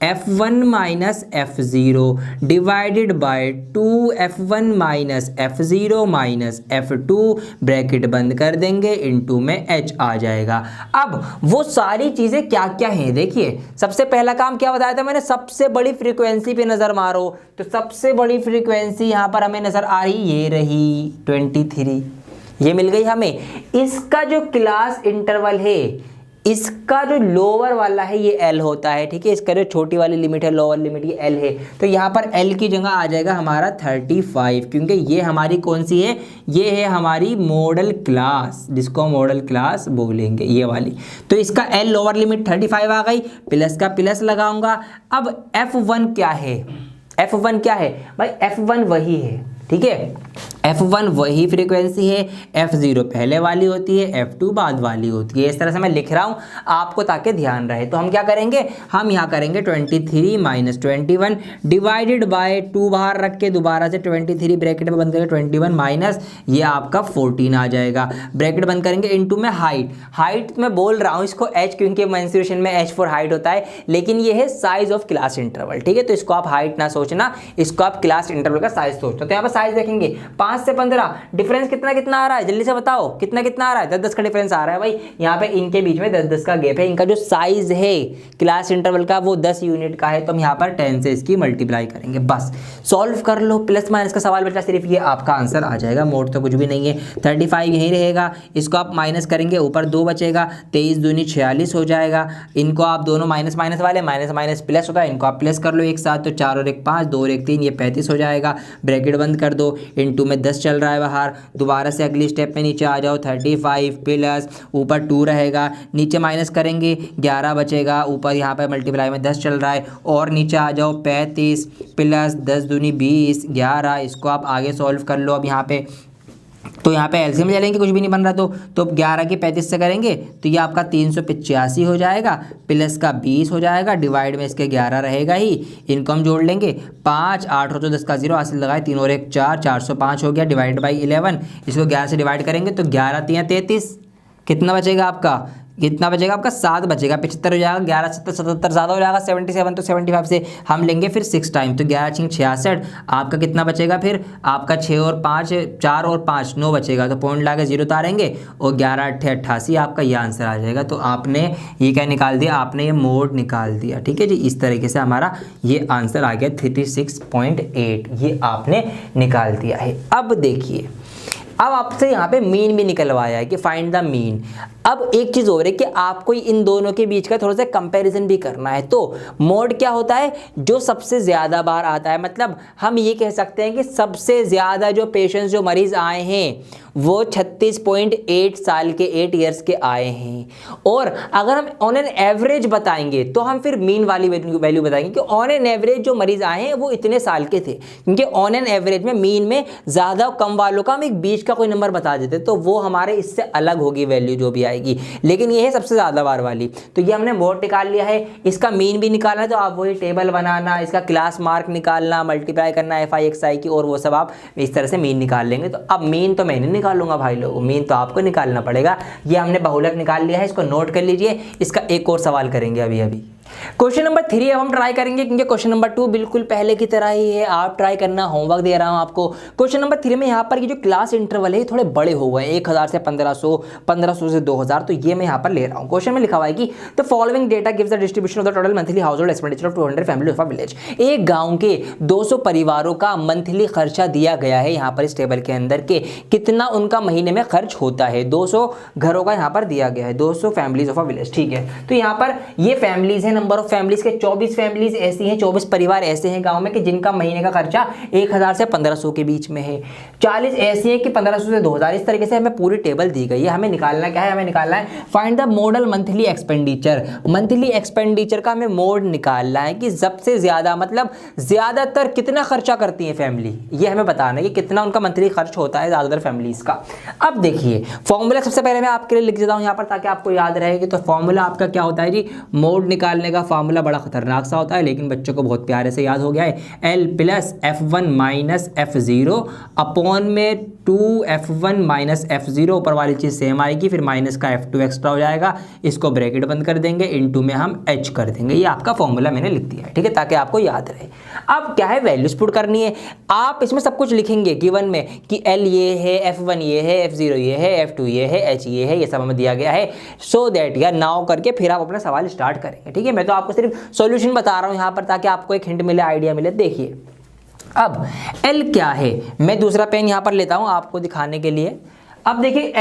F1 minus F0 divided by 2F1 minus F0 minus F2, bracket बंद कर देंगे, इनटू में H आ जाएगा। अब वो सारी चीजें क्या क्या हैं देखिए। सबसे पहला काम क्या बताया था मैंने, सबसे बड़ी फ्रीक्वेंसी पे नजर मारो। तो सबसे बड़ी फ्रीक्वेंसी यहाँ पर हमें नजर आ रही, ये रही 23, ये मिल गई हमें। इसका जो क्लास इंटरवल है, इसका जो लोअर वाला है ये L होता है, ठीक है। इसका जो छोटी वाली लिमिट है, लोअर लिमिट, ये L है। तो यहाँ पर L की जगह आ जाएगा हमारा 35, क्योंकि ये हमारी कौन सी है, ये है हमारी मॉडल क्लास, जिसको मॉडल क्लास बोलेंगे, ये वाली। तो इसका L लोअर लिमिट 35 आ गई, प्लस का प्लस लगाऊंगा। अब F1 क्या है, F1 क्या है भाई, F1 वही है, ठीक है। F1 वही फ्रीक्वेंसी है, F0 पहले वाली होती है, F2 बाद वाली होती है। इस तरह से मैं लिख रहा हूँ आपको ताकि ध्यान रहे। तो हम क्या करेंगे, हम यहाँ करेंगे 23 माइनस 21 डिवाइडेड बाय 2 बाहर रख के दोबारा से 23 ब्रैकेट में बंद करेंगे, 21 माइनस ये आपका 14 आ जाएगा, ब्रैकेट बंद करेंगे, इनटू में हाइट मैं बोल रहा हूँ इसको H, क्योंकि मेंस्ट्रुएशन में H फॉर हाइट होता है, लेकिन ये है साइज ऑफ क्लास इंटरवल, ठीक है। तो इसको आप हाइट ना सोचना, इसको आप क्लास इंटरवल का साइज सोचना। तो यहाँ पर साइज देखेंगे 5 से 15, डिफरेंस कितना कितना आ रहा है, जल्दी से बताओ, कितना कितना आ रहा है, 10-10 का डिफरेंस आ रहा है भाई। यहाँ पे इनके बीच में 10-10 का गैप है। इनका जो साइज है क्लास इंटरवल का वो 10 यूनिट का है, तो हम यहाँ पर 10 से इसकी मल्टीप्लाई करेंगे, बस सॉल्व कर लो। प्लस माइनस का सवाल बचा, सिर्फ ये आपका आंसर आ जाएगा, मोड तो कुछ भी नहीं है। 35 यही रहेगा, इसको आप माइनस करेंगे, ऊपर 2 बचेगा, 23 दूनी 46 हो जाएगा। इनको आप दोनों माइनस माइनस वाले, माइनस माइनस प्लस होता है, इनको आप प्लस कर लो एक साथ। तो 4 और 1 5, 2 और 1 3, ये 35 हो जाएगा, ब्रैकेट बंद कर दो, इनटू में 10 चल रहा है बाहर। दोबारा से अगली स्टेप में नीचे आ जाओ, 35 प्लस ऊपर 2 रहेगा, नीचे माइनस करेंगे 11 बचेगा, ऊपर यहाँ पे मल्टीप्लाई में 10 चल रहा है, और नीचे आ जाओ 35 प्लस 10 दूनी 20 11। इसको आप आगे सॉल्व कर लो। अब यहाँ पे तो यहाँ पे एलसीएम ले लेंगे, कुछ भी नहीं बन रहा तो 11 की 35 से करेंगे तो ये आपका 385 हो जाएगा, प्लस का 20 हो जाएगा, डिवाइड में इसके 11 रहेगा ही, इनको हम जोड़ लेंगे 5 8 और 10 का 0 हासिल लगाए, 3 और 1 4, 405 हो गया, डिवाइड बाई 11। इसको 11 से डिवाइड करेंगे तो 11 3 33, कितना बचेगा आपका, कितना बचेगा आपका 7 बचेगा, 75 हो जाएगा, 11 7 77 ज़्यादा हो जाएगा 77, तो 75 से हम लेंगे फिर 6 टाइम, तो 11 6 66, आपका कितना बचेगा फिर आपका 6 और 5 4 और 5 9 बचेगा, तो पॉइंट ला के 0 उतारेंगे और 11 8 88, आपका ये आंसर आ जाएगा। तो आपने ये क्या निकाल दिया, आपने ये मोड निकाल दिया, ठीक है जी। इस तरीके से हमारा ये आंसर आ गया 36.8, ये आपने निकाल दिया है। अब देखिए, अब आपसे यहाँ पे मीन भी निकलवाया है कि फाइंड द मीन। अब एक चीज़ और है कि आपको इन दोनों के बीच का थोड़ा सा कंपैरिजन भी करना है। तो मोड क्या होता है, जो सबसे ज़्यादा बार आता है, मतलब हम ये कह सकते हैं कि सबसे ज़्यादा जो पेशेंट्स जो मरीज़ आए हैं वो 36.8 साल के 8 ईयर्स के आए हैं। और अगर हम ऑन एन एवरेज बताएंगे तो हम फिर मीन वाली वैल्यू बताएंगे कि ऑन एन एवरेज जो मरीज़ आए हैं वो इतने साल के थे, क्योंकि ऑन एन एवरेज में मीन में ज़्यादा कम वालों का हम एक बीच का कोई नंबर बता देते तो वो हमारे इससे अलग होगी वैल्यू जो भी आएगी। आएगी, लेकिन ये है सबसे ज़्यादा बार वाली। तो ये हमने मोड निकाल लिया है, इसका मीन भी निकालना है तो आप वही टेबल बनाना, इसका क्लास मार्क निकालना, मल्टीप्लाई करना FI XI की, और वो सब आप इस तरह से मीन निकाल लेंगे। तो अब मीन तो मैं नहीं निकालूंगा भाई लोग, मीन तो आपको निकालना पड़ेगा। ये हमने बहुलक निकाल लिया है, इसको नोट कर लीजिए। इसका एक और सवाल करेंगे अभी अभी। क्वेश्चन नंबर 3 अब हम ट्राई करेंगे, क्योंकि क्वेश्चन नंबर 2 बिल्कुल पहले की तरह ही है। आप ट्राई करना, होमवर्क दे रहा हूं आपको। क्वेश्चन नंबर 3 में यहाँ पर ये जो क्लास इंटरवल है थोड़े बड़े हो गए, 1000 से 1500, 1500 से 2000, तो ये मैं यहाँ पर ले रहा हूँ। क्वेश्चन में लिखा हुआ है कि the following data gives the distribution of the total monthly house hold expenditure of 200 family of a village. एक गाँव के 200 परिवारों का मंथली खर्चा दिया गया है यहाँ पर इस टेबल के अंदर के कितना उनका महीने में खर्च होता है। 200 घरों का यहाँ पर दिया गया है, 200 फैमिलीज ऑफ अ विलेज, ठीक है। तो यहाँ पर ये फैमिलीज है, नंबर ऑफ फैमिलीज के 24 फैमिलीज ऐसी हैं, 24 परिवार ऐसे हैं गांव में कि जिनका महीने का खर्चा 1000 से 1500 के बीच में है। 40 ऐसी हैं कि 1500 से 2000। इस तरीके से हमें पूरी टेबल दी गई है। हमें निकालना क्या है, हमें निकालना है find the model monthly expenditure. Monthly expenditure का हमें मोड निकालना है कि सबसे ज्यादा मतलब ज्यादातर कितना खर्चा करती है फैमिली, ये हमें बताना है कि कितना उनका मंथली खर्च होता है ज्यादातर फैमिलीज का। अब देखिए फॉर्मूला सबसे पहले मैं आपके लिए लिख देता हूं यहाँ पर ताकि आपको याद रहेगी। तो फॉर्मूला आपका क्या होता है जी, मोड निकालने का फॉर्मूला बड़ा खतरनाक सा होता है लेकिन बच्चों को बहुत प्यारे से याद हो गया है। L plus F1 minus F0 upon में 2F1 माइनस F0, ऊपर वाली चीज सेम आएगी, फिर माइनस का F2 एक्स्ट्रा हो जाएगा, इसको ब्रैकेट बंद कर देंगे, इनटू में हम H कर देंगे। ये आपका फॉर्मूला मैंने लिख दिया है, ठीक है, ताकि आपको याद रहे। अब क्या है, वैल्यूज पुट करनी है। आप इसमें सब कुछ लिखेंगे गिवन में कि L ये है, F1 ये है, F0 ये है, F2 ये है, H ये है, ये सब हमें दिया गया है। सो दैट या नाउ करके फिर आप अपना सवाल स्टार्ट करेंगे, ठीक है। मैं तो आपको सिर्फ सॉल्यूशन बता रहा हूं यहाँ पर ताकि आपको एक हिंट मिले, आइडिया मिले। देखिए अब L क्या है, मैं दूसरा पेन यहाँ पर लेता हूँ आपको दिखाने के लिए। अब देखिए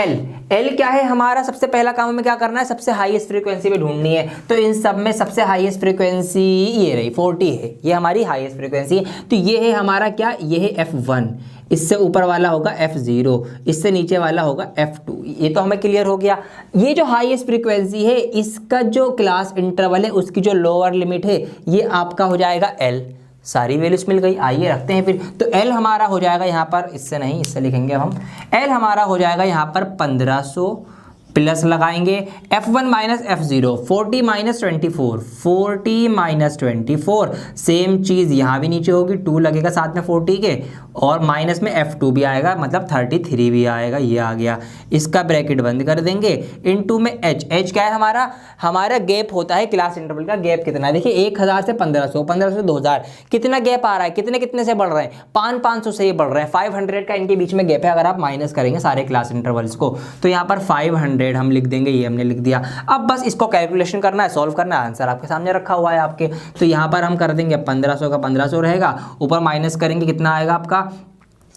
L क्या है, हमारा सबसे पहला काम हमें क्या करना है, सबसे हाईएस्ट फ्रीक्वेंसी में ढूंढनी है। तो इन सब में सबसे हाईएस्ट फ्रीक्वेंसी ये रही 40 है, ये हमारी हाईएस्ट फ्रीक्वेंसी है। तो ये है हमारा क्या, ये है F1, इससे ऊपर वाला होगा F0, इससे नीचे वाला होगा F2। ये तो हमें क्लियर हो गया। ये जो हाईएस्ट फ्रीक्वेंसी है इसका जो क्लास इंटरवल है उसकी जो लोअर लिमिट है ये आपका हो जाएगा L। सारी वैल्यूज मिल गई, आइए रखते हैं फिर। तो L हमारा हो जाएगा यहाँ पर, इससे नहीं इससे लिखेंगे अब हम, L हमारा हो जाएगा यहाँ पर 1500 प्लस लगाएंगे F1 minus F0, 40 minus 24, 40 minus 24, same चीज़ यहाँ भी नीचे होगी, 2 लगेगा साथ में 40 के, और माइनस में F2 भी आएगा, मतलब 33 भी आएगा, ये आ गया। इसका ब्रैकेट बंद कर देंगे, इनटू में H क्या है हमारा गैप होता है क्लास इंटरवल का। गैप कितना है देखिए, 1000 से 1500, 1500 से 2000, कितना गैप आ रहा है, कितने से बढ़ रहे हैं, 500 से ये बढ़ रहे हैं, 500 का इनके बीच में गैप है। अगर आप माइनस करेंगे सारे क्लास इंटरवल्स को तो यहाँ पर 500 हम लिख देंगे, ये हमने लिख दिया। अब बस इसको कैलकुलेशन करना है, सॉल्व करना है, आंसर आपके सामने रखा हुआ है आपके। तो यहाँ पर हम कर देंगे 1500 का 1500 रहेगा, ऊपर माइनस करेंगे, कितना आएगा आपका,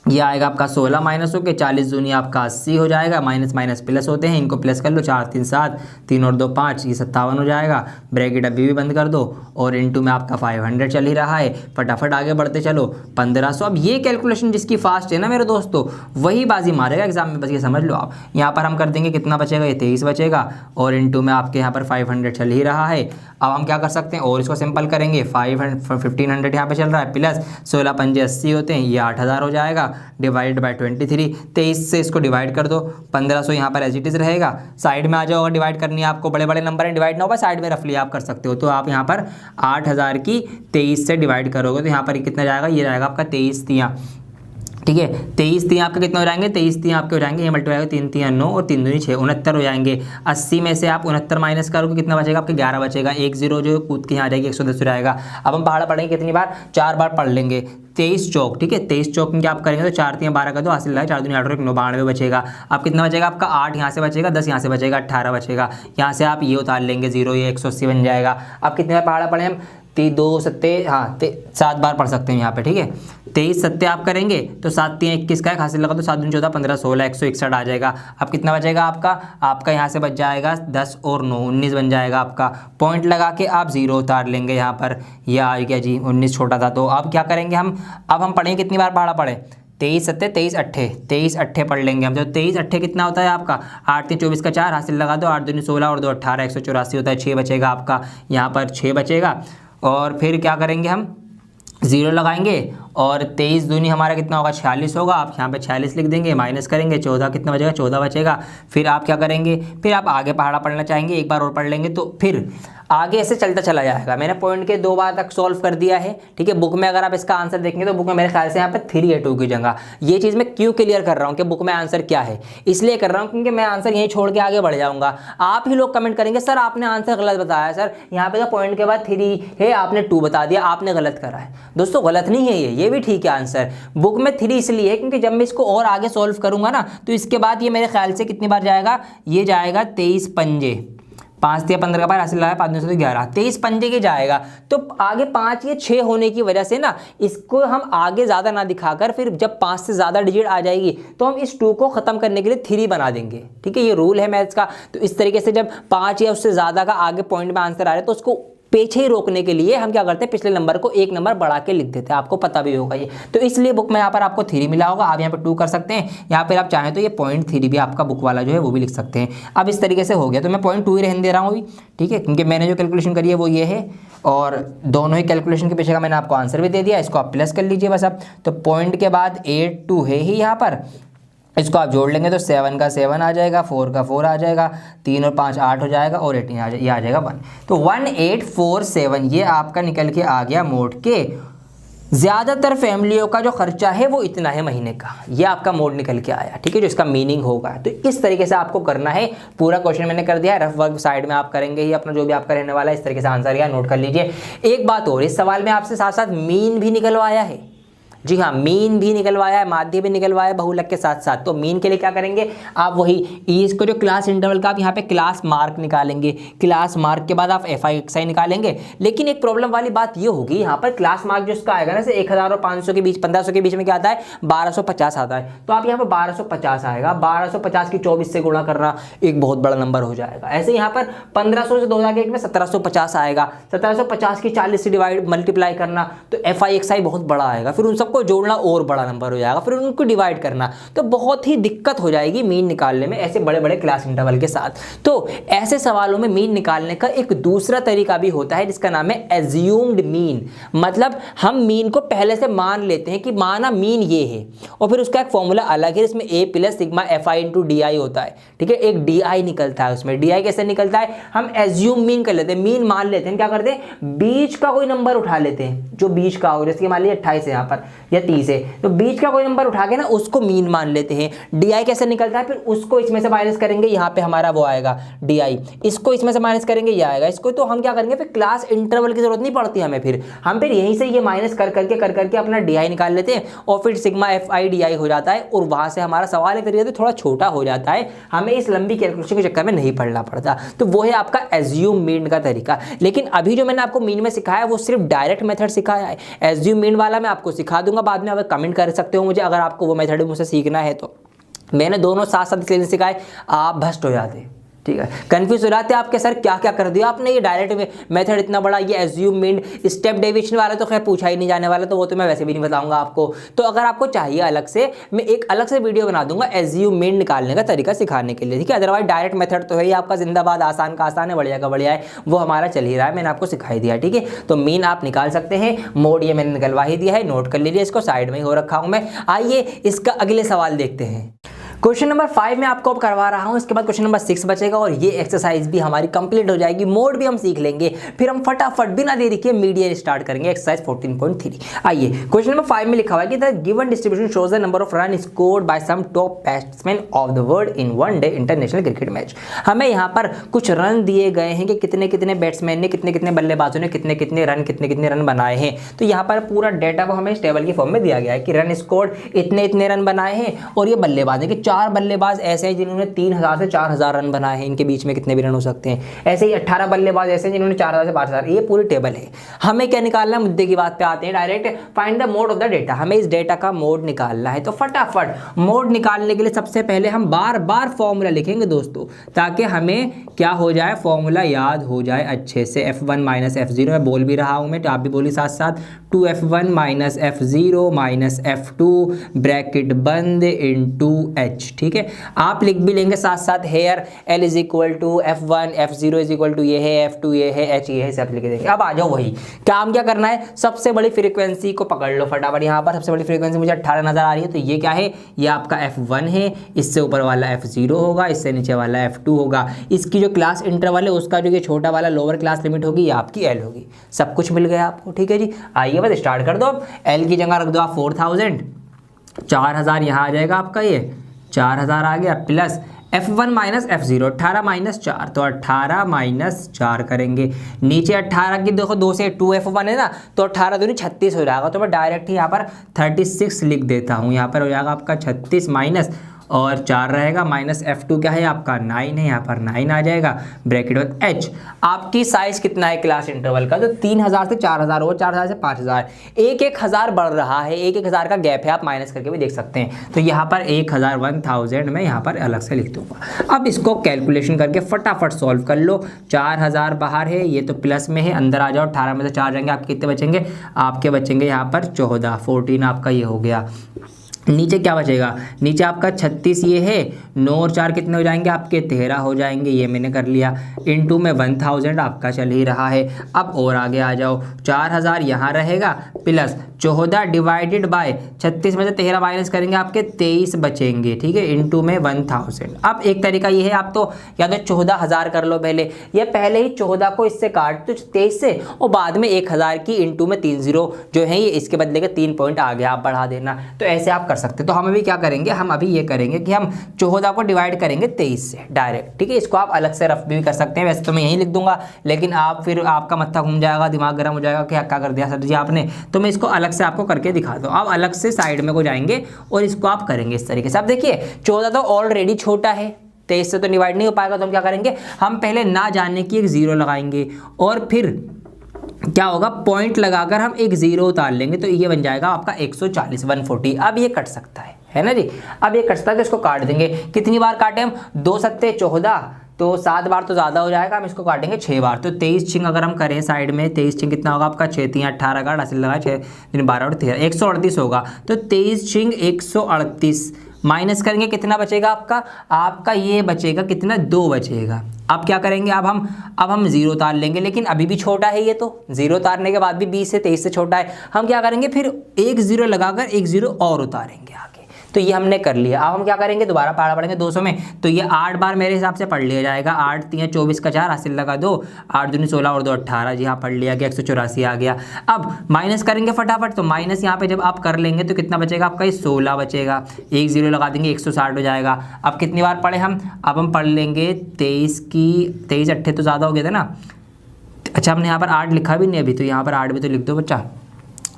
ये आएगा आपका 16 माइनस होकर 40 दूनी आपका 80 हो जाएगा, माइनस माइनस प्लस होते हैं, इनको प्लस कर लो, 4 3 7, 3 और 2 5, ये 57 हो जाएगा। ब्रैकेट अभी भी बंद कर दो, और इनटू में आपका 500 चल ही रहा है। फटाफट आगे बढ़ते चलो, 1500। अब ये कैलकुलेशन जिसकी फास्ट है ना मेरे दोस्तों, वही बाजी मारेगा एग्जाम में, बस ये समझ लो आप। यहाँ पर हम कर देंगे, कितना बचेगा, ये 23 बचेगा, और इनटू में आपके यहाँ पर 500 चल ही रहा है। अब हम क्या कर सकते हैं, और इसको सिंपल करेंगे, 1500 यहाँ पे चल रहा है, प्लस 16 पंजे 80 होते हैं, ये 8000 हो जाएगा, डिवाइड बाय 23, 23 से इसको डिवाइड कर दो, 1500 यहाँ पर एज इट इज रहेगा। साइड में आ जाओ, अगर डिवाइड करनी है आपको, बड़े बड़े नंबर है, डिवाइड ना हो साइड में रफली आप कर सकते हो। तो आप यहाँ पर 8000 की 23 से डिवाइड करोगे तो यहाँ पर कितना जाएगा, ये जाएगा आपका 23 तियाँ, ठीक है। 23 तियाँ आपके कितने हो जाएंगे, 23 तियाँ आपके हो जाएंगे, ये मल्टीप्लाई 3 तियाँ 9 और 3 दूनी 6, 69 हो जाएंगे। 80 में से आप 69 माइनस करोगे, कितना बचेगा आपके 11 बचेगा, 1 0 जो कूद के यहाँ आ जाएगी, 110 हो जाएगा। अब हम पहाड़ा पढ़ेंगे कितनी बार, 4 बार पढ़ लेंगे। 23 चौक, ठीक है, 23 चौक में क्या आप करेंगे तो 4 3 12 का तो हासिल है, 4 दूनी 8 और 1 92 बचेगा। अब कितना बचेगा आपका, 8 यहाँ से बचेगा, 10 यहाँ से बचेगा, 18 बचेगा। यहाँ से आप ये उतार लेंगे 0, ये 180 बन जाएगा। अब कितने बार पहाड़ा पढ़े हम, 2 सत्ते, हाँ 7 बार पढ़ सकते हैं यहाँ पे, ठीक है। 23 सत्ते आप करेंगे तो 7 3 21 का हासिल लगा, तो 7 दूनी 14 15 16 161 आ जाएगा। अब कितना बचेगा आपका यहाँ से बच जाएगा 10 और 9 19 बन जाएगा आपका। पॉइंट लगा के आप 0 उतार लेंगे यहाँ पर, यह आ गया जी 19 छोटा था। तो अब क्या करेंगे हम, अब हम पढ़ेंगे कितनी बार पढ़ा पढ़े, 23 सत्ते 23 अट्ठे, 23 अट्ठे पढ़ लेंगे हम। जब 23 अट्ठे कितना होता है आपका, 8 3 24 का 4 हासिल लगा दो, 8 दूनी 16 और 2 18 184 होता है, 6 बचेगा आपका, यहाँ पर 6 बचेगा। और फिर क्या करेंगे हम, 0 लगाएंगे और 23 दूनी हमारा कितना होगा 46 होगा। आप यहाँ पे 46 लिख देंगे, माइनस करेंगे 14 कितना बचेगा 14 बचेगा। फिर आप क्या करेंगे, फिर आप आगे पहाड़ा पढ़ना चाहेंगे, एक बार और पढ़ लेंगे तो फिर आगे ऐसे चलता चला जाएगा। मैंने पॉइंट के 2 बार तक सॉल्व कर दिया है, ठीक है। बुक में अगर आप इसका आंसर देखेंगे तो बुक में मेरे ख्याल से यहाँ पे 3 है 2 की जगह। ये चीज़ मैं क्यों क्लियर कर रहा हूँ कि बुक में आंसर क्या है, इसलिए कर रहा हूँ क्योंकि मैं आंसर यहीं छोड़ के आगे बढ़ जाऊँगा। आप ही लोग कमेंट करेंगे सर आपने आंसर गलत बताया, सर यहाँ पे तो पॉइंट के बाद 3 है आपने 2 बता दिया, आपने गलत करा है। दोस्तों गलत नहीं है ये भी ठीक है आंसर। बुक में 3 इसलिए है क्योंकि जब मैं इसको और आगे सॉल्व करूँगा ना तो इसके बाद ये मेरे ख्याल से कितनी बार जाएगा, ये जाएगा 23 पंजे, 5 या 15 का बार हासिल रहा है, 5 से 11, 23 पंजे के जाएगा। तो आगे 5 या 6 होने की वजह से ना इसको हम आगे ज़्यादा ना दिखाकर फिर जब 5 से ज़्यादा डिजिट आ जाएगी तो हम इस 2 को ख़त्म करने के लिए 3 बना देंगे, ठीक है। ये रूल है मैथ्स का। तो इस तरीके से जब 5 या उससे ज़्यादा का आगे पॉइंट में आंसर आ रहा है तो उसको पीछे ही रोकने के लिए हम क्या करते हैं, पिछले नंबर को 1 नंबर बढ़ा के लिख देते हैं। आपको पता भी होगा ये, तो इसलिए बुक में यहाँ पर आपको 3 मिला होगा। आप यहाँ पर 2 कर सकते हैं, यहाँ पर आप चाहें तो ये 0.3 भी आपका बुक वाला जो है वो भी लिख सकते हैं। अब इस तरीके से हो गया, तो मैं 0.2 ही रहने दे रहा हूँ अभी, ठीक है, क्योंकि मैंने जो कैलकुलेशन करी है वो ये है और दोनों ही कैलकुलेशन के पीछे का मैंने आपको आंसर भी दे दिया। इसको आप प्लस कर लीजिए बस अब। तो पॉइंट के बाद 8 2 है ही यहाँ पर, इसको आप जोड़ लेंगे तो 7 का 7 आ जाएगा, 4 का 4 आ जाएगा, 3 और 5 8 हो जाएगा और 18 ये आ जाएगा 1। तो 1847 ये आपका निकल के आ गया मोड के। ज़्यादातर फैमिलियों का जो खर्चा है वो इतना है महीने का, ये आपका मोड निकल के आया, ठीक है, जो इसका मीनिंग होगा। तो इस तरीके से आपको करना है। पूरा क्वेश्चन मैंने कर दिया है, रफ वर्क साइड में आप करेंगे ही अपना जो भी आपका रहने वाला है। इस तरीके से आंसर या नोट कर लीजिए। एक बात और, इस सवाल में आपसे साथ साथ मीन भी निकलवाया है। जी हाँ, मीन भी निकलवाया है, माध्य भी निकलवाया है बहुलक के साथ साथ। तो मीन के लिए क्या करेंगे आप, वही इसको जो क्लास इंटरवल का आप यहाँ पे क्लास मार्क निकालेंगे, क्लास मार्क के बाद आप FI निकालेंगे। लेकिन एक प्रॉब्लम वाली बात ये होगी यहाँ पर, क्लास मार्क जो इसका आएगा ना से 1000 और 500 के बीच 1500 के बीच में क्या आता है 1250 आता है। तो आप यहाँ पर 1250 आएगा, 1250 की 24 से गुणा करना एक बहुत बड़ा नंबर हो जाएगा। ऐसे यहाँ पर 1500 से 2000 के में 1750 आएगा, 1750 की 40 से मल्टीप्लाई करना तो FI बहुत बड़ा आएगा। फिर उन को जोड़ना और बड़ा नंबर हो जाएगा, फिर उनको डिवाइड करना तो बहुत ही दिक्कत हो जाएगी मीन निकालने में ऐसे बड़े बड़े क्लास इंटरवल के साथ। तो ऐसे सवालों में मीन निकालने का एक दूसरा तरीका भी होता है जिसका नाम है एज्यूम्ड मीन। मतलब हम मीन को पहले से मान लेते हैं कि माना मीन ये है और फिर उसका एक फॉर्मूला अलग है जिसमें A + सिग्मा FI × DI होता है, ठीक है। एक DI निकलता है उसमें। DI कैसे निकलता है, हम एज्यूम मीन कर लेते हैं, मीन मान लेते हैं। क्या करते हैं, बीच का कोई नंबर उठा लेते हैं जो बीच का हो, जैसे कि मान लीजिए 28 है यहाँ पर या 30 है, तो बीच का कोई नंबर उठा के ना उसको मीन मान लेते हैं। DI कैसे निकलता है, फिर उसको इसमें से माइनस करेंगे, यहाँ पे हमारा वो आएगा DI, इसको इसमें से माइनस करेंगे ये आएगा, इसको तो हम क्या करेंगे फिर क्लास इंटरवल की जरूरत नहीं पड़ती हमें, फिर हम फिर यहीं से ये माइनस कर करके अपना DI निकाल लेते हैं और फिर सिग्मा FI DI हो जाता है और वहां से हमारा सवाल एक तरीके से थोड़ा छोटा हो जाता है, हमें इस लंबी कैलकुलेशन के चक्कर में नहीं पढ़ना पड़ता। तो वो है आपका एज्यूम मीन का तरीका। लेकिन अभी जो मैंने आपको मीन में सिखाया वो सिर्फ डायरेक्ट मेथड सिखाया है, एज्यूम मीन वाला मैं आपको सिखा दूंगा बाद में, कमेंट कर सकते हो मुझे अगर आपको वो मेथड मुझसे सीखना है। तो मैंने दोनों साथ साथ इसलिए सिखाए, आप भ्रष्ट हो जाते, ठीक है, कंफ्यूज हो जाते आपके सर क्या क्या कर दिया आपने, ये डायरेक्ट मेथड इतना बड़ा, ये एज्यूम मीन स्टेप डेविएशन वाला तो खैर पूछा ही नहीं जाने वाला, तो वो तो मैं वैसे भी नहीं बताऊंगा आपको। तो अगर आपको चाहिए अलग से, मैं एक अलग से वीडियो बना दूंगा एज्यूम मीन निकालने का तरीका सिखाने के लिए, ठीक है। अदरवाइज डायरेक्ट मेथड तो है ही आपका जिंदाबाद, आसान का आसान है, बढ़िया का बढ़िया है, वो हमारा चल ही रहा है, मैंने आपको सिखाई दिया, ठीक है। तो मीन आप निकाल सकते हैं, मोड ये मैंने निकलवा ही दिया है, नोट कर लीजिए, इसको साइड में ही हो रखा हूं मैं। आइए इसका अगले सवाल देखते हैं। क्वेश्चन नंबर 5 में आपको अब करवा रहा हूं, इसके बाद क्वेश्चन नंबर 6 बचेगा और ये एक्सरसाइज भी हमारी कंप्लीट हो जाएगी, मोड भी हम सीख लेंगे, फिर हम फटाफट बिना देरी के मीडियन स्टार्ट करेंगे एक्सरसाइज 14.3। आइए क्वेश्चन नंबर 5 में लिखा हुआ है कि the given distribution shows the number of run scored by some top batsman of the world in one day international cricket match. हमें यहाँ पर कुछ रन दिए गए हैं कि कितने कितने बैट्समैन ने, कितने कितने बल्लेबाजों ने कितने कितने रन बनाए हैं। तो यहाँ पर पूरा डेटा वो हमें इस टेबल की फॉर्म में दिया गया है कि रन स्कोर्ड इतने रन बनाए हैं और ये बल्लेबाज है कि 4 बल्लेबाज ऐसे हैं जिन्होंने 3000 से 4000 रन बनाए हैं, इनके बीच में कितने भी रन हो सकते हैं। ऐसे ही 18 बल्लेबाज ऐसे हैं जिन्होंने 4000 से 5000, ये पूरी टेबल है। हमें क्या निकालना है, मुद्दे की बात पे आते हैं direct, find the mode of the data. हमें इस डेटा का मोड निकालना है। तो फटाफट मोड निकालने के लिए सबसे पहले हम बार बार फॉर्मूला लिखेंगे दोस्तों, ताकि हमें क्या हो जाए, फॉर्मूला याद हो जाए अच्छे से। F1 - F0 मैं बोल भी रहा हूं, मैं आप भी बोली साथ साथ, 2F1 - F0 - F2 ब्रैकेट बंद इनटू H। एच, ठीक है। आप लिख भी लेंगे साथ साथ here L is equal to F1, F0 is equal to ये है, F2 ये है, H ये है, सब लिख देंगे। अब आ जाओ वही काम क्या करना है, सबसे बड़ी फ्रीक्वेंसी को पकड़ लो फटाफट। यहाँ पर सबसे बड़ी फ्रीक्वेंसी मुझे 18 नजर आ रही है, तो ये क्या है, ये आपका F1 है, इससे ऊपर वाला F0 होगा, इससे नीचे वाला F2 होगा। इसकी जो क्लास इंटरवल है उसका जो ये छोटा वाला लोअर क्लास लिमिट होगी ये आपकी L होगी। सब कुछ मिल गया आपको, ठीक है जी। आइए बस स्टार्ट कर दो। अब L की जगह रख दो आप 4000, 4000 यहाँ आ जाएगा आपका, ये 4000 आ गया, plus F1 minus F0, 18 minus 4, तो 18 माइनस 4 करेंगे। नीचे 18 की देखो 2 से 2F1 है ना, तो 18 दूनी 36 हो जाएगा, तो मैं डायरेक्ट ही यहाँ पर 36 लिख देता हूँ। यहाँ पर हो जाएगा आपका 36 माइनस और 4 रहेगा, माइनस F2 क्या है आपका 9 है, यहाँ पर 9 आ जाएगा, ब्रैकेट में H। आपकी साइज कितना है क्लास इंटरवल का, तो 3000 से 4000 और 4000 से 5000, 1-1000 बढ़ रहा है, 1-1000 का गैप है, आप माइनस करके भी देख सकते हैं। तो यहाँ पर 1000 मैं यहाँ पर अलग से लिख दूंगा। अब इसको कैलकुलेशन करके फटाफट सॉल्व कर लो। 4000 बाहर है, ये तो प्लस में है, अंदर आ जाओ, 18 में से 4 जाएंगे, आपके कितने बचेंगे, आपके बचेंगे यहाँ पर 14 आपका ये हो गया। नीचे क्या बचेगा, नीचे आपका 36 ये है, 9 और 4 कितने हो जाएंगे आपके 13 हो जाएंगे, ये मैंने कर लिया। इनटू में 1000 आपका चल ही रहा है। अब और आगे आ जाओ, 4000 यहाँ रहेगा, प्लस 14 डिवाइडेड बाय 36 में से 13 माइनस करेंगे, आपके 23 बचेंगे, ठीक है, इनटू में 1000। अब एक तरीका ये है, आप तो या तो 14000 कर लो पहले, या पहले ही 14 को इससे काट दो 23 से, और बाद में 1000 की इनटू में 3 0 जो है ये इसके बदले के 3 पॉइंट आगे आप बढ़ा देना। तो ऐसे आप कर सकते। तो हम अभी क्या करेंगे, हम अभी ये करेंगे कि हम 14 को डिवाइड करेंगे 23 से डायरेक्ट, ठीक है। इसको आप अलग से रफ भी कर सकते हैं, वैसे तो मैं यही लिख दूंगा, लेकिन आप फिर आपका मत्था घूम जाएगा, दिमाग गर्म हो जाएगा कि क्या कर दिया सर जी आपने, तो मैं इसको अलग से आपको करके दिखा दूँ। आप अलग से साइड में को जाएंगे और इसको आप करेंगे इस तरीके से। अब देखिए 14 तो ऑलरेडी छोटा है, 23 से तो डिवाइड नहीं हो पाएगा, तो हम क्या करेंगे, हम पहले ना जानने की एक 0 लगाएंगे और फिर क्या होगा, पॉइंट लगाकर हम एक 0 उतार लेंगे, तो ये बन जाएगा आपका 140 140। अब ये कट सकता है ना जी, अब ये कट सकता है, तो इसको काट देंगे। कितनी बार काटे हम, 2 सत्ते 14, तो 7 बार तो ज़्यादा हो जाएगा, हम इसको काटेंगे 6 बार। तो 23 छिंग अगर हम करें साइड में, 23 छिंग कितना होगा आपका 6 3 18 का हासिल लगा 6 3 12 और 13 138 होगा। तो 23 छिंग 138 माइनस करेंगे, कितना बचेगा आपका ये बचेगा कितना, 2 बचेगा। अब क्या करेंगे, अब हम 0 उतार लेंगे, लेकिन अभी भी छोटा है ये, तो 0 उतारने के बाद भी 20 से 23 से छोटा है। हम क्या करेंगे, फिर एक 0 लगाकर एक 0 और उतारेंगे आगे। तो ये हमने कर लिया। अब हम क्या करेंगे, दोबारा पढ़ा पढ़ेंगे 200 में, तो ये 8 बार मेरे हिसाब से पढ़ लिया जाएगा। 8 3 24 का 4 हासिल लगा 2, 8 दूनी 16 और 2 18, जी हाँ पढ़ लिया गया, 184 आ गया। अब माइनस करेंगे फटाफट, तो माइनस यहाँ पे जब आप कर लेंगे तो कितना बचेगा आपका, ये 16 बचेगा, एक 0 लगा देंगे 160 हो जाएगा। अब कितनी बार पढ़े हम, अब हम पढ़ लेंगे 23 की 23 8 तो ज़्यादा हो गया था ना, अच्छा हमने यहाँ पर 8 लिखा भी नहीं अभी, तो यहाँ पर 8 भी तो लिख दो बच्चा।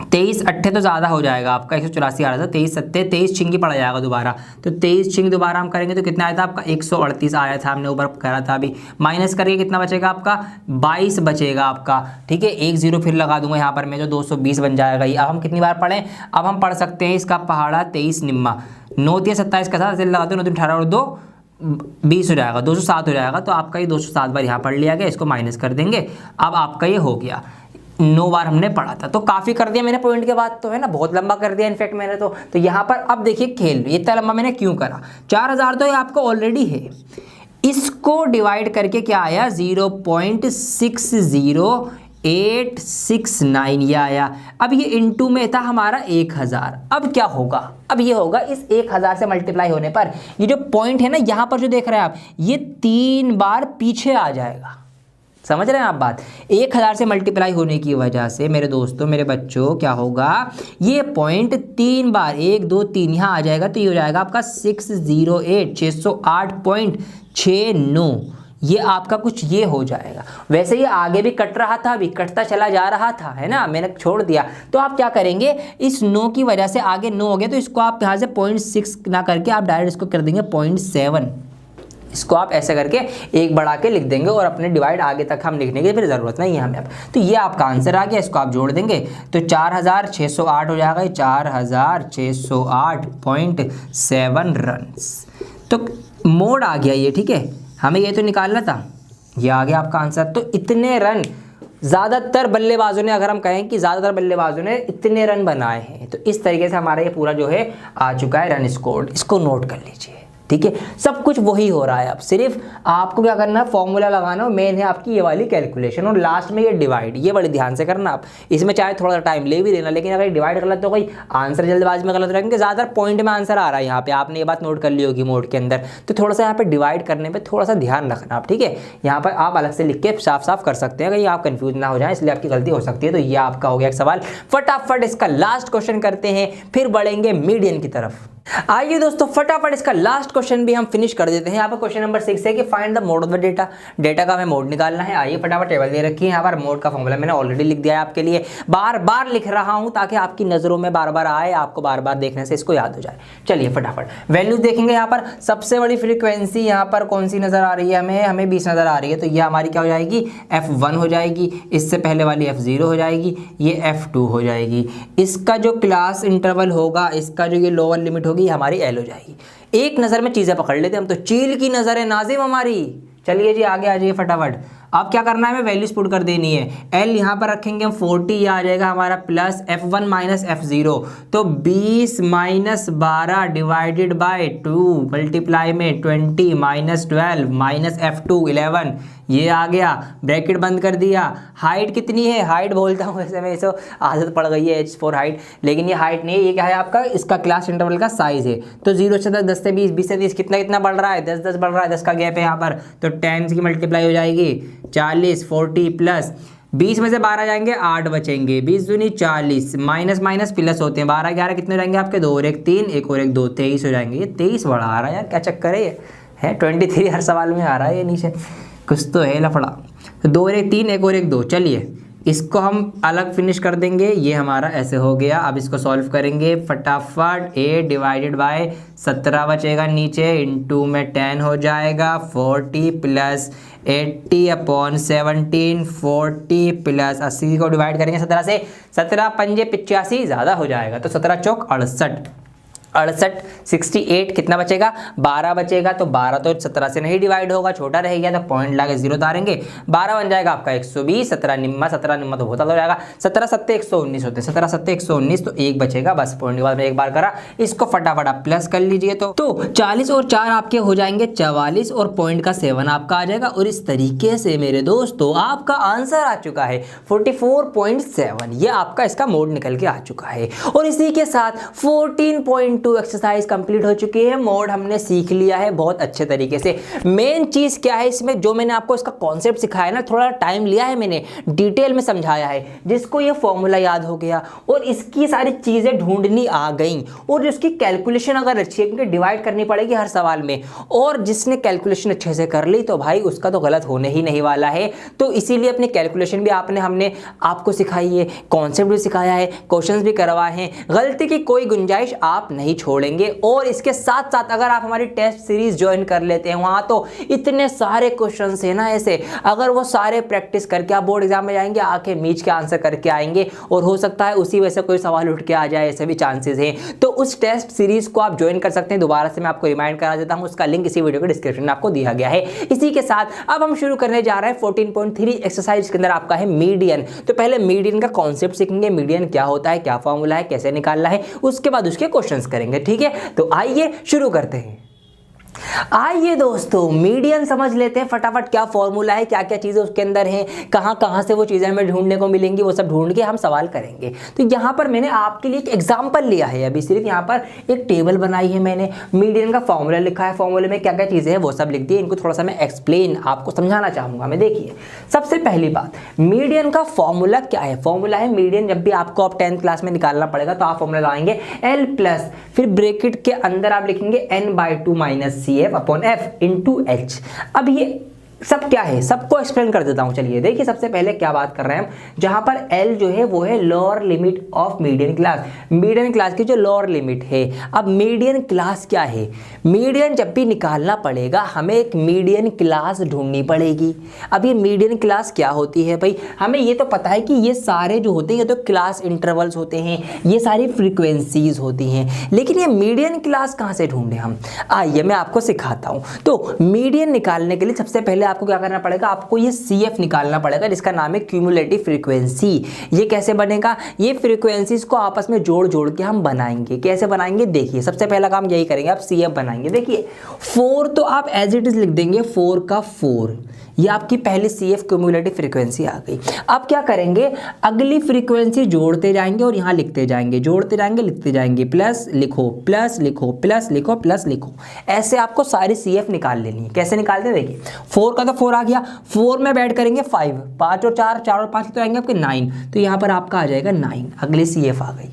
23 8 तो ज़्यादा हो जाएगा आपका, 184 आ रहा था, 23 7 23 छिंगी पड़ जाएगा दोबारा, तो 23 छिंग दोबारा हम करेंगे तो कितना आया था आपका, 138 आया था, हमने ऊपर करा था अभी। माइनस करके कितना बचेगा आपका, 22 बचेगा आपका, ठीक है। एक 0 फिर लगा दूंगा यहाँ पर मैं, जो 220 बन जाएगा ये। अब हम कितनी बार पढ़ें, अब हम पढ़ सकते हैं इसका पहाड़ा 23 निम्मा, 9 3 27 का साथ लगा दो, 9 3 18 और 2 20 हो जाएगा, 207 हो जाएगा। तो आपका ये 207 बार यहाँ पढ़ लिया गया, इसको माइनस कर देंगे। अब आपका ये हो गया, 9 बार हमने पढ़ा था, तो काफ़ी कर दिया मैंने पॉइंट के बाद, तो है ना, बहुत लंबा कर दिया इनफैक्ट मैंने तो यहाँ पर अब देखिए खेल, ये इतना लंबा मैंने क्यों करा, 4000 तो ये आपका ऑलरेडी है, इसको डिवाइड करके क्या आया, 0.60869 ये आया। अब ये इनटू में था हमारा 1000। अब क्या होगा, अब ये होगा इस 1000 से मल्टीप्लाई होने पर ये जो पॉइंट है ना यहाँ पर जो देख रहे हैं आप, ये 3 बार पीछे आ जाएगा। समझ रहे हैं आप बात, 1000 से मल्टीप्लाई होने की वजह से मेरे दोस्तों मेरे बच्चों क्या होगा, ये पॉइंट 3 बार 1 2 3 यहाँ आ जाएगा, तो ये हो जाएगा आपका 608.69, ये आपका कुछ ये हो जाएगा। वैसे ये आगे भी कट रहा था, अभी कटता चला जा रहा था, है ना, मैंने छोड़ दिया। तो आप क्या करेंगे, इस 9 की वजह से आगे 9 हो गया, तो इसको आप यहाँ से 0.6 ना करके आप डायरेक्ट इसको कर देंगे 0.7, इसको आप ऐसे करके एक बढ़ा के लिख देंगे और अपने डिवाइड आगे तक हम लिखने की फिर ज़रूरत नहीं है हमें अब। तो ये आपका आंसर आ गया, इसको आप जोड़ देंगे तो 4608 हो जाएगा, 4608.7 रन्स। तो मोड आ गया ये, ठीक है, हमें ये तो निकालना था, ये आ गया आपका आंसर। तो इतने रन ज़्यादातर बल्लेबाजों ने, अगर हम कहें कि ज़्यादातर बल्लेबाजों ने इतने रन बनाए हैं, तो इस तरीके से हमारा ये पूरा जो है आ चुका है रन स्कोर, इसको नोट कर लीजिए। ठीक है, सब कुछ वही हो रहा है। अब सिर्फ आपको क्या करना है, फॉर्मूला लगाना, मेन है आपकी ये वाली कैलकुलेशन, और लास्ट में ये डिवाइड, ये बड़े ध्यान से करना आप। इसमें चाहे थोड़ा सा टाइम ले भी लेना, लेकिन अगर डिवाइड गलत हो गई, आंसर जल्दबाजी में गलत रहेंगे, ज़्यादा पॉइंट में आंसर आ रहा है यहाँ पे, आपने ये बात नोट कर ली होगी मोड के अंदर, तो थोड़ा सा यहाँ पे डिवाइड करने पर थोड़ा सा ध्यान रखना आप, ठीक है। यहाँ पर आप अलग से लिख के साफ साफ कर सकते हैं, कहीं आप कंफ्यूज ना हो जाए, इसलिए आपकी गलती हो सकती है। तो ये आपका हो गया एक सवाल। फटाफट इसका लास्ट क्वेश्चन करते हैं, फिर बढ़ेंगे मीडियन की तरफ। आइए दोस्तों, फटाफट इसका लास्ट क्वेश्चन भी हम फिनिश कर देते हैं। यहाँ पर क्वेश्चन नंबर 6 है कि find the mode of the data, data का हमें मोड निकालना है। आइए फटाफट टेबल दे रखी है, यहाँ पर मोड का फॉर्मूला मैंने ऑलरेडी लिख दिया है आपके लिए, बार बार लिख रहा हूँ ताकि आपकी नजरों में बार बार आए, आपको बार बार देखने से इसको याद हो जाए। चलिए फटाफट वैल्यूज देखेंगे। यहाँ पर सबसे बड़ी फ्रीक्वेंसी यहाँ पर कौन सी नजर आ रही है हमें, 20 नजर आ रही है, तो ये हमारी क्या हो जाएगी, f1 हो जाएगी, इससे पहले वाली f0 हो जाएगी, ये f2 हो जाएगी। इसका जो क्लास इंटरवल होगा, इसका जो ये लोअर लिमिट होगी, हमारी l हो जाएगी। एक नजर में चीजें पकड़ लेते हम तो, चील की नजर है नाजिम हमारी। चलिए जी आगे आ जाइए फटाफट। अब क्या करना है, हमें वैल्यूज पुट कर देनी है। l यहाँ पर रखेंगे हम 40, ये आ जाएगा हमारा प्लस f1 माइनस f0, तो 20 माइनस 12 डिवाइडेड बाय 2 मल्टीप्लाई में 20 माइनस 12 माइनस f2 11, ये आ गया, ब्रैकेट बंद कर दिया। हाइट कितनी है, हाइट बोलता हूँ वैसे मैं, इसे आदत पड़ गई है h4 हाइट, लेकिन ये हाइट नहीं है, ये क्या है आपका, इसका क्लास इंटरवल का साइज है। तो 0 से 10, 10 से 20, 20 से 30, कितना कितना बढ़ रहा है, 10 10 बढ़ रहा है, 10 का गैप है यहाँ पर, तो 10 की मल्टीप्लाई हो जाएगी 40, 40 प्लस 20 में से 12 जाएंगे, 8 बचेंगे, 20 दूनी 40, माइनस माइनस प्लस होते हैं, 12 11 कितने हो जाएंगे आपके, 2 और 1 3, 1 और 1 2, 23 हो जाएंगे। ये 23 बढ़ा आ रहा है यार, क्या चक्कर है, ये है 23 हर सवाल में आ रहा है, ये नीचे कुछ तो है लफड़ा। तो 2 और 1 3, 1 और 1 2, चलिए इसको हम अलग फिनिश कर देंगे, ये हमारा ऐसे हो गया। अब इसको सॉल्व करेंगे फटाफट, 8 डिवाइडेड बाय 17 बचेगा नीचे, इंटू में 10 हो जाएगा, 40 प्लस 80 अपॉन 17, 40 प्लस 80 को डिवाइड करेंगे 17 से, 17 पंजे 85 ज़्यादा हो जाएगा, तो 17 चौक 68, 68 कितना बचेगा, 12 बचेगा। तो 12 तो 17 से नहीं डिवाइड होगा, छोटा रह गया, तो पॉइंट लाके 0 उतारेंगे, 12 बन जाएगा आपका 120, 17 निम्मा तो बहुत हो जाएगा, 17 7 119 होते हैं, 17 7 119, तो 1 बचेगा बस। पॉइंट के बाद में एक बार करा, इसको फटाफट आप प्लस कर लीजिए, तो 40 और 4 आपके हो जाएंगे 44, और पॉइंट का 7 आपका आ जाएगा। और इस तरीके से मेरे दोस्तों आपका आंसर आ चुका है 44.7, ये आपका इसका मोड निकल के आ चुका है। और इसी के साथ 14.2 एक्सरसाइज कंप्लीट हो चुकी है, मोड हमने सीख लिया है बहुत अच्छे तरीके से। मेन चीज क्या है इसमें, जो मैंने आपको इसका कॉन्सेप्ट सिखाया ना, थोड़ा टाइम लिया है, मैंने डिटेल में समझाया है, जिसको ये फॉर्मूला याद हो गया और इसकी सारी चीजें ढूंढनी आ गई, और उसकी कैलकुलेशन अगर अच्छी है, क्योंकि डिवाइड करनी पड़ेगी हर सवाल में, और जिसने कैलकुलेशन अच्छे से कर ली तो भाई उसका तो गलत होने ही नहीं वाला है। तो इसीलिए अपनी कैलकुलेशन भी हमने आपको सिखाई है, कॉन्सेप्ट भी सिखाया है, क्वेश्चंस भी करवाए हैं, गलती की कोई गुंजाइश आप नहीं छोड़ेंगे। और इसके साथ साथ अगर आप हमारी टेस्ट सीरीज ज्वाइन कर लेते हैं, वहां तो इतने सारे क्वेश्चंस है ना ऐसे, अगर वो सारे प्रैक्टिस करके आप बोर्ड एग्जाम में जाएंगे, आके मीच के आंसर करके आएंगे, और हो सकता है उसी वजह से कोई सवाल उठ के आ जाए, ऐसे भी चांसेस हैं। तो उस टेस्ट सीरीज को आप ज्वाइन कर सकते हैं। दोबारा से मैं आपको रिमाइंड करा देता हूं, उसका लिंक इसी वीडियो के डिस्क्रिप्शन में आपको दिया गया है। इसी के साथ अब हम शुरू करने जा रहे हैं 14.3 एक्सरसाइज के अंदर आपका है मीडियन। तो पहले मीडियन का कॉन्सेप्ट सीखेंगे, मीडियन क्या होता है, क्या फॉर्मूला है, कैसे निकालना है, उसके बाद उसके क्वेश्चंस करेंगे, ठीक है। तो आइए शुरू करते हैं। आइए दोस्तों मीडियन समझ लेते हैं फटाफट, क्या फॉर्मूला है, क्या क्या चीजें उसके अंदर हैं, कहां कहां से वो चीजें हमें ढूंढने को मिलेंगी, वो सब ढूंढ के हम सवाल करेंगे। तो यहां पर मैंने आपके लिए एक एग्जांपल लिया है, अभी सिर्फ यहां पर एक टेबल बनाई है मैंने, मीडियन का फॉर्मूला लिखा है, फॉर्मूले में क्या क्या चीजें हैं वो सब लिख दी, इनको थोड़ा सा मैं एक्सप्लेन आपको समझाना चाहूंगा मैं। देखिए सबसे पहली बात, मीडियन का फॉर्मूला क्या है, फॉर्मूला है मीडियन, जब भी आपको आप 10th क्लास में निकालना पड़ेगा तो आप फॉर्मूला लगाएंगे L प्लस, फिर ब्रैकेट के अंदर आप लिखेंगे n/2 minus CF upon F into H। अब ये सब क्या है, सबको एक्सप्लेन कर देता हूं। चलिए देखिए, सबसे पहले क्या बात कर रहे हैं हम, जहां पर L जो है वो है lower limit of median class, median class की जो लोअर लिमिट है। अब मीडियन क्लास क्या है, मीडियन जब भी निकालना पड़ेगा हमें एक मीडियन क्लास ढूंढनी पड़ेगी। अब ये मीडियन क्लास क्या होती है भाई, हमें ये तो पता है कि ये सारे जो होते हैं ये तो क्लास इंटरवल्स होते हैं, ये सारी फ्रीक्वेंसीज होती हैं, लेकिन ये मीडियन क्लास कहाँ से ढूंढे हम, आइए मैं आपको सिखाता हूँ। तो मीडियन निकालने के लिए सबसे पहले आपको क्या करना पड़ेगा, आपको ये CF निकालना पड़ेगा जिसका नाम है क्यूमुलेटिव फ्रीक्वेंसी। ये कैसे बनेगा, ये फ्रीक्वेंसीज को आपस में जोड़ जोड़ के हम बनाएंगे। कैसे बनाएंगे, देखिए सबसे पहला काम यही करेंगे, आप CF बनाएंगे। देखिए 4 तो आप एज इट इज लिख देंगे, 4 का 4, ये आपकी पहली CF क्यूमुलेटिव फ्रीक्वेंसी आ गई। अब क्या करेंगे, अगली फ्रीक्वेंसी जोड़ते जाएंगे और यहाँ लिखते जाएंगे, जोड़ते जाएंगे लिखते जाएंगे, प्लस लिखो प्लस लिखो प्लस लिखो प्लस लिखो, ऐसे आपको सारी CF निकाल लेनी है। कैसे निकालते हैं, देखिए 4 का तो 4 आ गया, 4 में ऐड करेंगे 5, 5 और 4, 4 और 5 तो आएंगे आपके 9, तो यहाँ पर आपका आ जाएगा 9, अगली CF आ गई।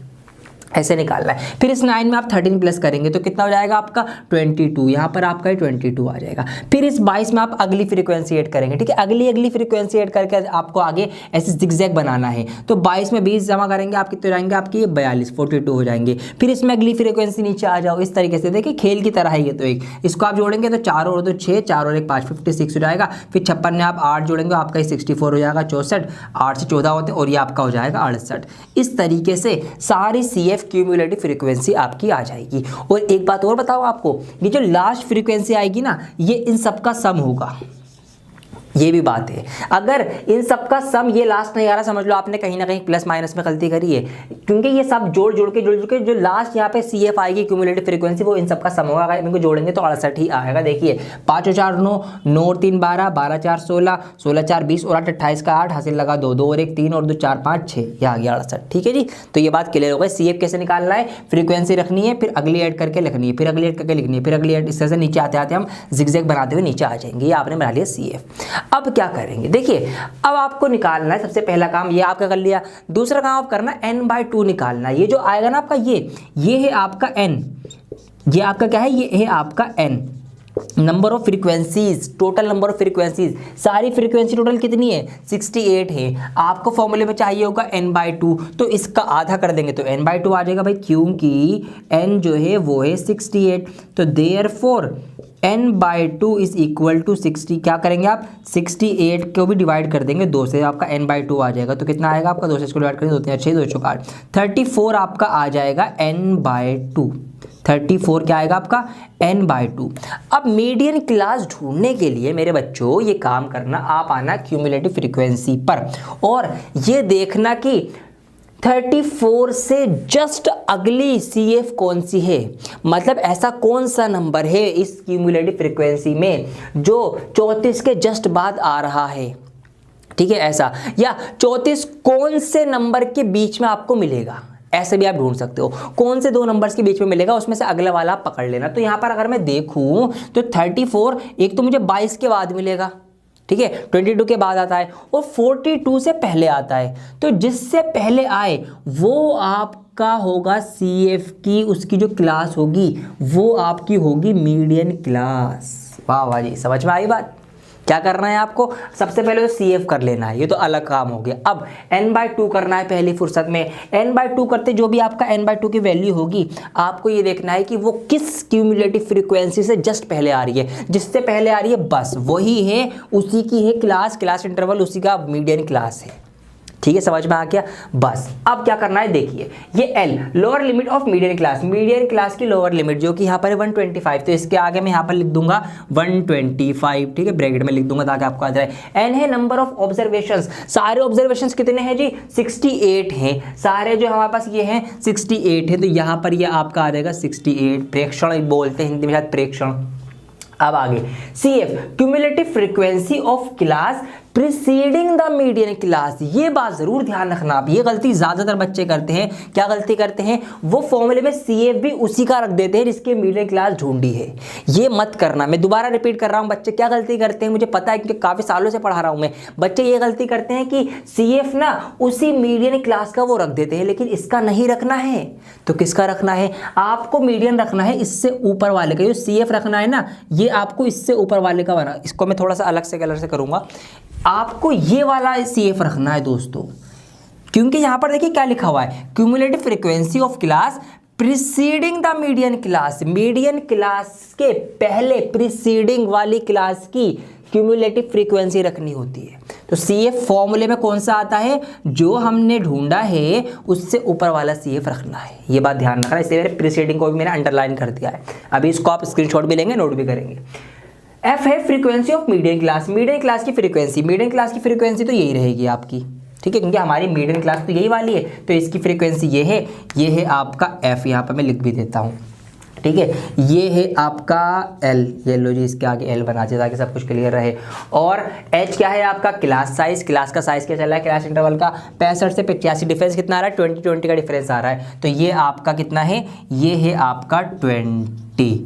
ऐसे निकालना है। फिर इस 9 में आप 13 प्लस करेंगे तो कितना हो जाएगा आपका 22, यहाँ पर आपका 22 आ जाएगा। फिर इस 22 में आप अगली फ्रीक्वेंसी ऐड करेंगे, ठीक है, अगली फ्रीक्वेंसी ऐड करके आपको आगे ऐसे जिगजैग बनाना है। तो 22 में 20 जमा करेंगे, आप कितने जाएंगे, आपकी 42, 42 हो जाएंगे। फिर इसमें अगली फ्रीक्वेंसी नीचे आ जाओ, इस तरीके से देखिए खेल की तरह है ये। तो एक इसको आप जोड़ेंगे तो 4 और 2 6, 4 और 1 5, 56 हो जाएगा। फिर 56 में आप 8 जोड़ेंगे, आपका 64 हो जाएगा, 64, 8 से 14 होते और ये आपका हो जाएगा 68। इस तरीके से सारी CF क्यूमुलेटिव फ्रीक्वेंसी आपकी आ जाएगी। और एक बात और बताओ आपको, ये जो लास्ट फ्रीक्वेंसी आएगी ना, ये इन सब का सम होगा। ये भी बात है, अगर इन सब का सम ये लास्ट नहीं आ रहा, समझ लो आपने कहीं ना कहीं प्लस माइनस में गलती करी है, क्योंकि ये सब जोड़ जोड़ के जो लास्ट यहाँ पे CF आएगी क्यूमुलेटिव फ्रीक्वेंसी, वो इन सब का सम होगा। अगर इनको जोड़ेंगे तो 68 ही आएगा। देखिए 5 और 4 9, 9 और 3 12, 12 4 16, 16 4 20 और 8 28 का 8, हासिल लगा 2, 2 और 1 3 और 2 4 5 6, ये आ गया 68। ठीक है जी, तो ये बात क्लियर हो गई। CF कैसे निकालना है, फ्रीक्वेंसी रखनी है, फिर अगली ऐड करके लिखनी है, फिर अगली ऐड करके लिखनी है, फिर अगली ऐड, इस तरह से नीचे आते आते हम जिगजैग बनाते हुए नीचे आ जाएंगे। ये आपने बना लिया CF। अब क्या करेंगे, देखिए अब आपको निकालना है, सबसे पहला काम ये आपका कर लिया। दूसरा काम आप करना n/2 निकालना है। ये जो आएगा ना आपका, ये है आपका n, ये आपका क्या है, ये है आपका n, number of frequencies, total number of frequencies. सारी फ्रीक्वेंसी टोटल कितनी है, 68 है। आपको फॉर्मूले में चाहिए होगा n/2, तो इसका आधा कर देंगे तो n/2 आ जाएगा भाई, क्योंकि n जो है वो है 68। तो therefore n/2 is equal to 60। क्या करेंगे आप, 68 को भी डिवाइड कर देंगे 2 से, आपका n/2 आ जाएगा। तो कितना आएगा आपका, 2 से इसको डिवाइड करेंगे 2 3 6 2 4 8, 34 आपका आ जाएगा n/2। 34 क्या आएगा आपका, n/2। अब मीडियन क्लास ढूंढने के लिए मेरे बच्चों ये काम करना, आप आना क्यूमुलेटिव फ्रीक्वेंसी पर और ये देखना कि 34 से जस्ट अगली CF कौन सी है, मतलब ऐसा कौन सा नंबर है इस क्यूमुलेटिव फ्रीक्वेंसी में जो 34 के जस्ट बाद आ रहा है। ठीक है, ऐसा, या 34 कौन से नंबर के बीच में आपको मिलेगा, ऐसे भी आप ढूंढ सकते हो। कौन से 2 नंबर्स के बीच में मिलेगा, उसमें से अगला वाला आप पकड़ लेना। तो यहाँ पर अगर मैं देखूं तो 34 एक तो मुझे 22 के बाद मिलेगा, ठीक है, 22 के बाद आता है, और 42 से पहले आता है। तो जिससे पहले आए वो आपका होगा CF की, उसकी जो क्लास होगी वो आपकी होगी मीडियन क्लास। वाह वाह जी, समझ में आई बात। क्या करना है आपको, सबसे पहले तो CF कर लेना है, ये तो अलग काम हो गया। अब n/2 करना है पहली फुर्सत में। n/2 करते जो भी आपका n/2 की वैल्यू होगी, आपको ये देखना है कि वो किस क्यूमुलेटिव फ्रीक्वेंसी से जस्ट पहले आ रही है। जिससे पहले आ रही है बस वही है, उसी की है क्लास इंटरवल उसी का मीडियन क्लास है। ठीक है, समझ में आ गया। बस अब क्या करना है, देखिए ये L lower limit of median class की लोअर लिमिट जो कि यहाँ पर है 125, तो इसके आगे मैं यहाँ पर लिख दूंगा 125, ठीक है, ब्रैकेट में लिख दूंगा ताकि आपको आ जाए। N है नंबर ऑफ ऑब्जर्वेशंस, सारे ऑब्जर्वेशंस कितने हैं जी, 68 हैं सारे, जो हमारे पास ये हैं 68 है, तो यहाँ पर ये आपका आ जाएगा 68, प्रेक्षण बोलते हैं हिंदी में शायद, प्रेक्षण। अब आगे CF cumulative frequency of class preceding the median class. ये बात जरूर ध्यान रखना आप, ये गलती ज्यादातर बच्चे करते हैं। क्या गलती करते हैं, वो फॉर्मूले में CF भी उसी का रख देते हैं जिसके मीडियन क्लास ढूंढी है। ये मत करना, मैं दोबारा रिपीट कर रहा हूं, बच्चे क्या गलती करते हैं मुझे पता है क्योंकि काफी सालों से पढ़ा रहा हूं मैं। बच्चे ये गलती करते हैं कि CF ना उसी मीडियन क्लास का वो रख देते हैं, लेकिन इसका नहीं रखना है। तो किसका रखना है, आपको मीडियन रखना है इससे ऊपर वाले का। जो CF रखना है ना, ये आपको इससे ऊपर वाले का बना, इसको मैं थोड़ा सा अलग से कलर से करूंगा। आपको ये वाला CF रखना है दोस्तों, क्योंकि यहां पर देखिए क्या लिखा हुआ है, cumulative frequency of class preceding the median class. Median class के पहले प्रीसीडिंग वाली क्लास की क्यूमुलेटिव फ्रीक्वेंसी रखनी होती है। तो CF फॉर्मूले में कौन सा आता है, जो हमने ढूंढा है उससे ऊपर वाला CF रखना है। ये बात ध्यान रखना, इसलिए मेरे प्रीसीडिंग को भी मैंने अंडरलाइन कर दिया है। अभी इसको आप स्क्रीनशॉट भी लेंगे, नोट भी करेंगे। एफ है frequency of median class, median class की फ्रीक्वेंसी, मीडियन क्लास की फ्रीक्वेंसी तो यही रहेगी आपकी, ठीक है, क्योंकि हमारी मीडियन क्लास तो यही वाली है, तो इसकी फ्रीक्वेंसी ये है आपका एफ, यहाँ पर मैं लिख भी देता हूँ, ठीक है, ये है आपका एल, ये लो जी इसके आगे एल बना दीजिए ताकि सब कुछ क्लियर रहे। और एच क्या है आपका क्लास साइज, क्लास का साइज क्या चल रहा है, क्लास इंटरवल का 65 से 85, डिफरेंस कितना आ रहा है 20 का डिफरेंस आ रहा है, तो ये आपका कितना है, ये है आपका 20,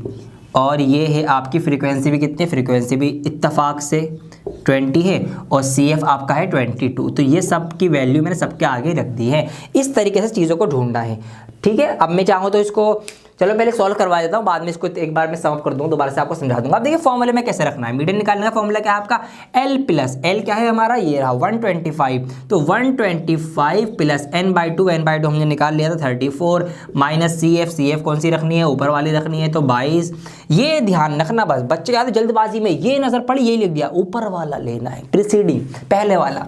और ये है आपकी फ्रीक्वेंसी भी कितनी, फ्रीक्वेंसी भी इत्तेफाक से 20 है, और सी एफ आपका है 22, तो ये सब की वैल्यू मैंने सबके आगे रख दी है। इस तरीके से चीज़ों को ढूंढना है, ठीक है। अब मैं चाहूँ तो इसको चलो पहले सॉल्व करवा देता हूँ, बाद में इसको एक बार मैं सम कर दूँगा, दोबारा से आपको समझा दूंगा। अब देखिए फॉर्मूले में कैसे रखना है, मीडियन निकालने का फॉर्मूला क्या है आपका, एल प्लस एल क्या है हमारा, ये रहा 125, तो 125 प्लस n/2 हमने निकाल लिया था 34, माइनस सी एफ कौन सी रखनी है, ऊपर वाली रखनी है, तो 22। ये ध्यान रखना, बस बच्चे याद जल्दबाजी में ये नजर पड़ी, ये लिख दिया, ऊपर वाला लेना है, प्रीसीडिंग पहले वाला।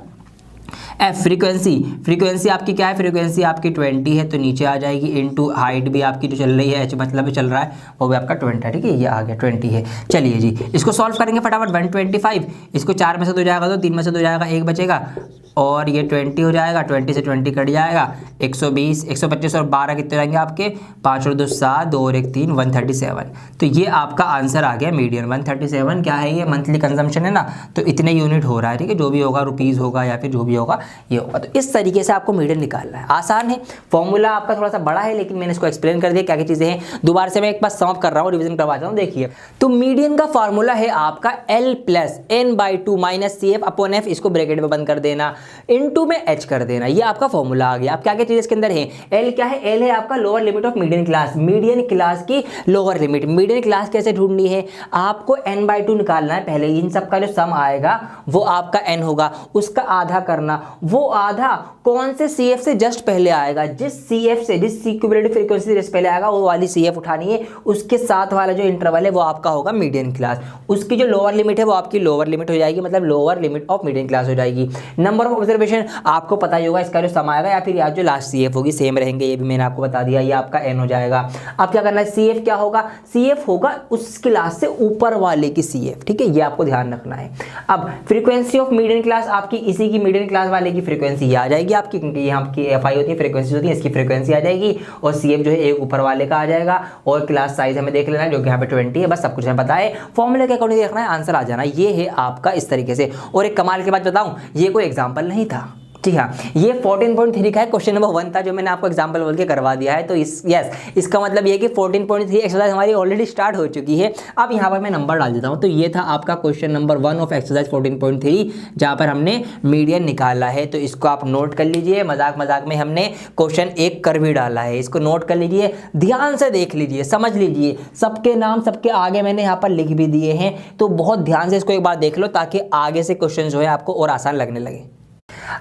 एफ फ्रीक्वेंसी आपकी क्या है, फ्रीक्वेंसी आपकी 20 है, तो नीचे आ जाएगी, इनटू हाइट भी आपकी जो चल रही है, एच मतलब चल रहा है वो भी आपका 20 है, ठीक है, ये आ गया 20 है। चलिए जी इसको सॉल्व करेंगे फटाफट, 125 इसको 4 में से 2 जाएगा तो 3 में से 2 जाएगा, 1 बचेगा, और ये 20 हो जाएगा, 20 से 20 कट जाएगा, 120 125 और 12 कितने रहेंगे आपके, 5 और 2 7, 2 और 1 3, 137। तो ये आपका आंसर आ गया मीडियन 137। क्या है ये, मंथली कंजम्पशन है ना, तो इतने यूनिट हो रहा है, ठीक है, जो भी होगा रुपीज़ होगा या फिर जो भी होगा ये होगा। तो इस तरीके से आपको मीडियन निकालना है, आसान है, फॉर्मूला आपका थोड़ा सा बड़ा है लेकिन मैंने इसको एक्सप्लेन कर दिया क्या क्या चीज़ें हैं। दोबारा से मैं एक बार सॉल्व कर रहा हूँ, रिवीजन करवाता हूँ, देखिए। तो मीडियन का फॉर्मूला है आपका L plus n/2 minus C F upon F, इसको ब्रैकेट में बंद कर देना, इनटू में h कर देना, ये आपका फॉर्मूला आ गया। अब क्या क्या चीज़ इसके अंदर है, L क्या है, L है आपका lower limit of median class, median class की लोअर लिमिट। मीडियन क्लास कैसे ढूंढनी है, आपको n/2 निकालना है, पहले इन सब का जो सम आएगा वो आपका n होगा, उसका आधा करना, वो आधा कौन से CF से जस्ट पहले आएगा, जिस CF से, जिस इक्विवेलेंट फ्रीक्वेंसी से जस्ट पहले आएगा वो वाली CF उठानी है, उसके साथ वाला जो इंटरवल है वो आपका होगा मीडियन क्लास, उसकी जो लोअर लिमिट है वो आपकी लोअर लिमिट हो जाएगी, मतलब lower limit of median class हो जाएगी। नंबर ऑफ ऑब्जर्वेशन आपको पता ही होगा, इसका जो सम आएगा या फिर या जो लास्ट CF होगी सेम रहेंगे, ये भी मैंने आपको बता दिया, ये आपका n हो जाएगा। अब क्या करना है, CF क्या होगा, CF होगा उस क्लास से ऊपर वाले की CF, ठीक है, ये आपको ध्यान रखना है। अब फ्रीक्वेंसी ऑफ मीडियन क्लास आपकी इसी की मीडियन क्लास वाले की फ्रीक्वेंसी आ जाएगी आपकी, क्योंकि यहाँ आपकी FI होती है, फ्रीक्वेंसी होती है, इसकी फ्रीक्वेंसी आ जाएगी, और CF जो है एक ऊपर वाले का आ जाएगा, और क्लास साइज हमें देख लेना है जो कि यहाँ पे 20 है, बस सब कुछ हमें पता है, फॉर्मूले के अकॉर्डिंग देखना है, आंसर आ जाना। ये है आपका इस तरीके से। और एक कमाल की बात बताऊं, ये कोई एग्जाम्पल नहीं था, जी हाँ, ये 14.3 का है, क्वेश्चन नंबर 1 था जो मैंने आपको एग्जांपल बोल के करवा दिया है। तो इसका मतलब ये कि 14.3 एक्सरसाइज हमारी ऑलरेडी स्टार्ट हो चुकी है। अब यहाँ पर मैं नंबर डाल देता हूँ। तो ये था आपका क्वेश्चन नंबर 1 ऑफ एक्सरसाइज 14.3 जहाँ पर हमने मीडियन निकाला है। तो इसको आप नोट कर लीजिए, मजाक मजाक में हमने क्वेश्चन 1 कर भी डाला है, इसको नोट कर लीजिए, ध्यान से देख लीजिए, समझ लीजिए, सबके नाम सबके आगे मैंने यहाँ पर लिख भी दिए हैं, तो बहुत ध्यान से इसको एक बार देख लो ताकि आगे से क्वेश्चन जो है आपको और आसान लगने लगे।